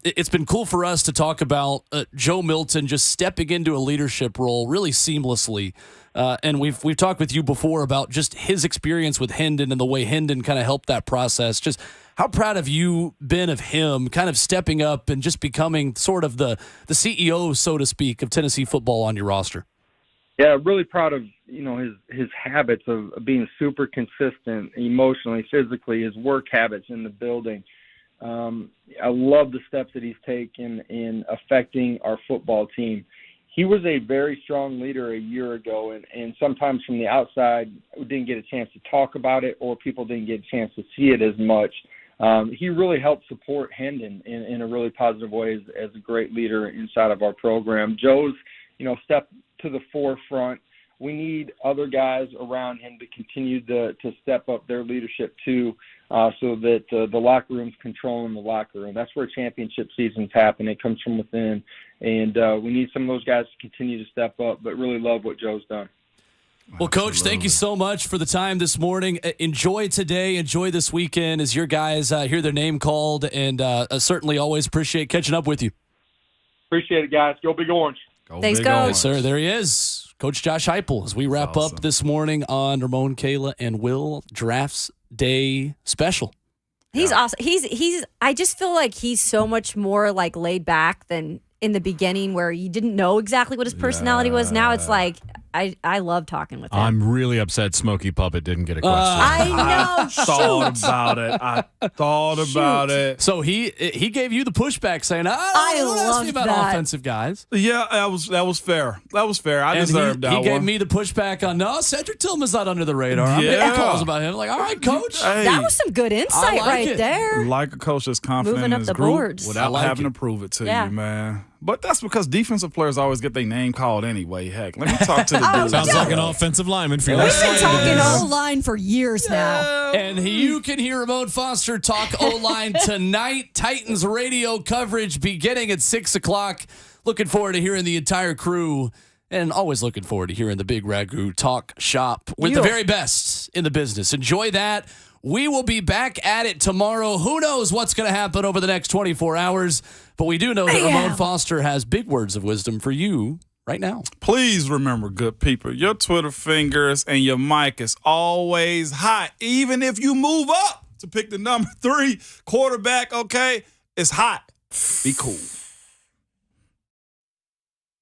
it's been cool for us to talk about Joe Milton just stepping into a leadership role really seamlessly. And we've talked with you before about just his experience with Hendon and the way Hendon kind of helped that process. Just how proud have you been of him kind of stepping up and just becoming sort of the CEO, so to speak, of Tennessee football on your roster? Yeah, really proud of his habits of being super consistent emotionally, physically, his work habits in the building. I love the steps that he's taken in affecting our football team. he was a very strong leader a year ago, and sometimes from the outside, we didn't get a chance to talk about it, or people didn't get a chance to see it as much. He really helped support Hendon in a really positive way as a great leader inside of our program. Joe's, stepped to the forefront. We need other guys around him to continue to step up their leadership too, so that the locker room's controlling the locker room. That's where championship seasons happen. It comes from within, and we need some of those guys to continue to step up, but really love what Joe's done. Well, Coach, thank you so much for the time this morning. Enjoy today. Enjoy this weekend as your guys hear their name called, and certainly always appreciate catching up with you. Appreciate it, guys. Go Big Orange. Thanks, Coach. Yes, sir. There he is. Coach Josh Heupel, as we wrap up this morning on Ramon, Kayla, and Will Drafts Day Special. He's awesome. He's. I just feel like he's so much more like laid back than in the beginning, where you didn't know exactly what his personality was. Now it's like I love talking with him. I'm really upset Smokey Puppet didn't get a question. I know. Thought about it. I thought about it. So he gave you the pushback, saying, "Don't ask me about offensive guys." Yeah, that was fair. That was fair. I deserved that one. He gave me the pushback on, no, Cedric Tillman's not under the radar. I'm getting calls about him. Like, all right, Coach. Hey, that was some good insight right there. Like a coach that's confident Moving in up his the group boards. without having to prove it to you, man. But that's because defensive players always get their name called anyway. Heck, let me talk to the dude. Sounds like an offensive lineman for you. We've been talking O-line for years now. And you can hear Ramon Foster talk O-line tonight. Titans radio coverage beginning at 6 o'clock. Looking forward to hearing the entire crew, and always looking forward to hearing the Big Ragu talk shop with the very best in the business. Enjoy that. We will be back at it tomorrow. Who knows what's going to happen over the next 24 hours, but we do know that Ramon Foster has big words of wisdom for you right now. Please remember, good people, your Twitter fingers and your mic is always hot. Even if you move up to pick the number 3 quarterback, okay, it's hot. Be cool.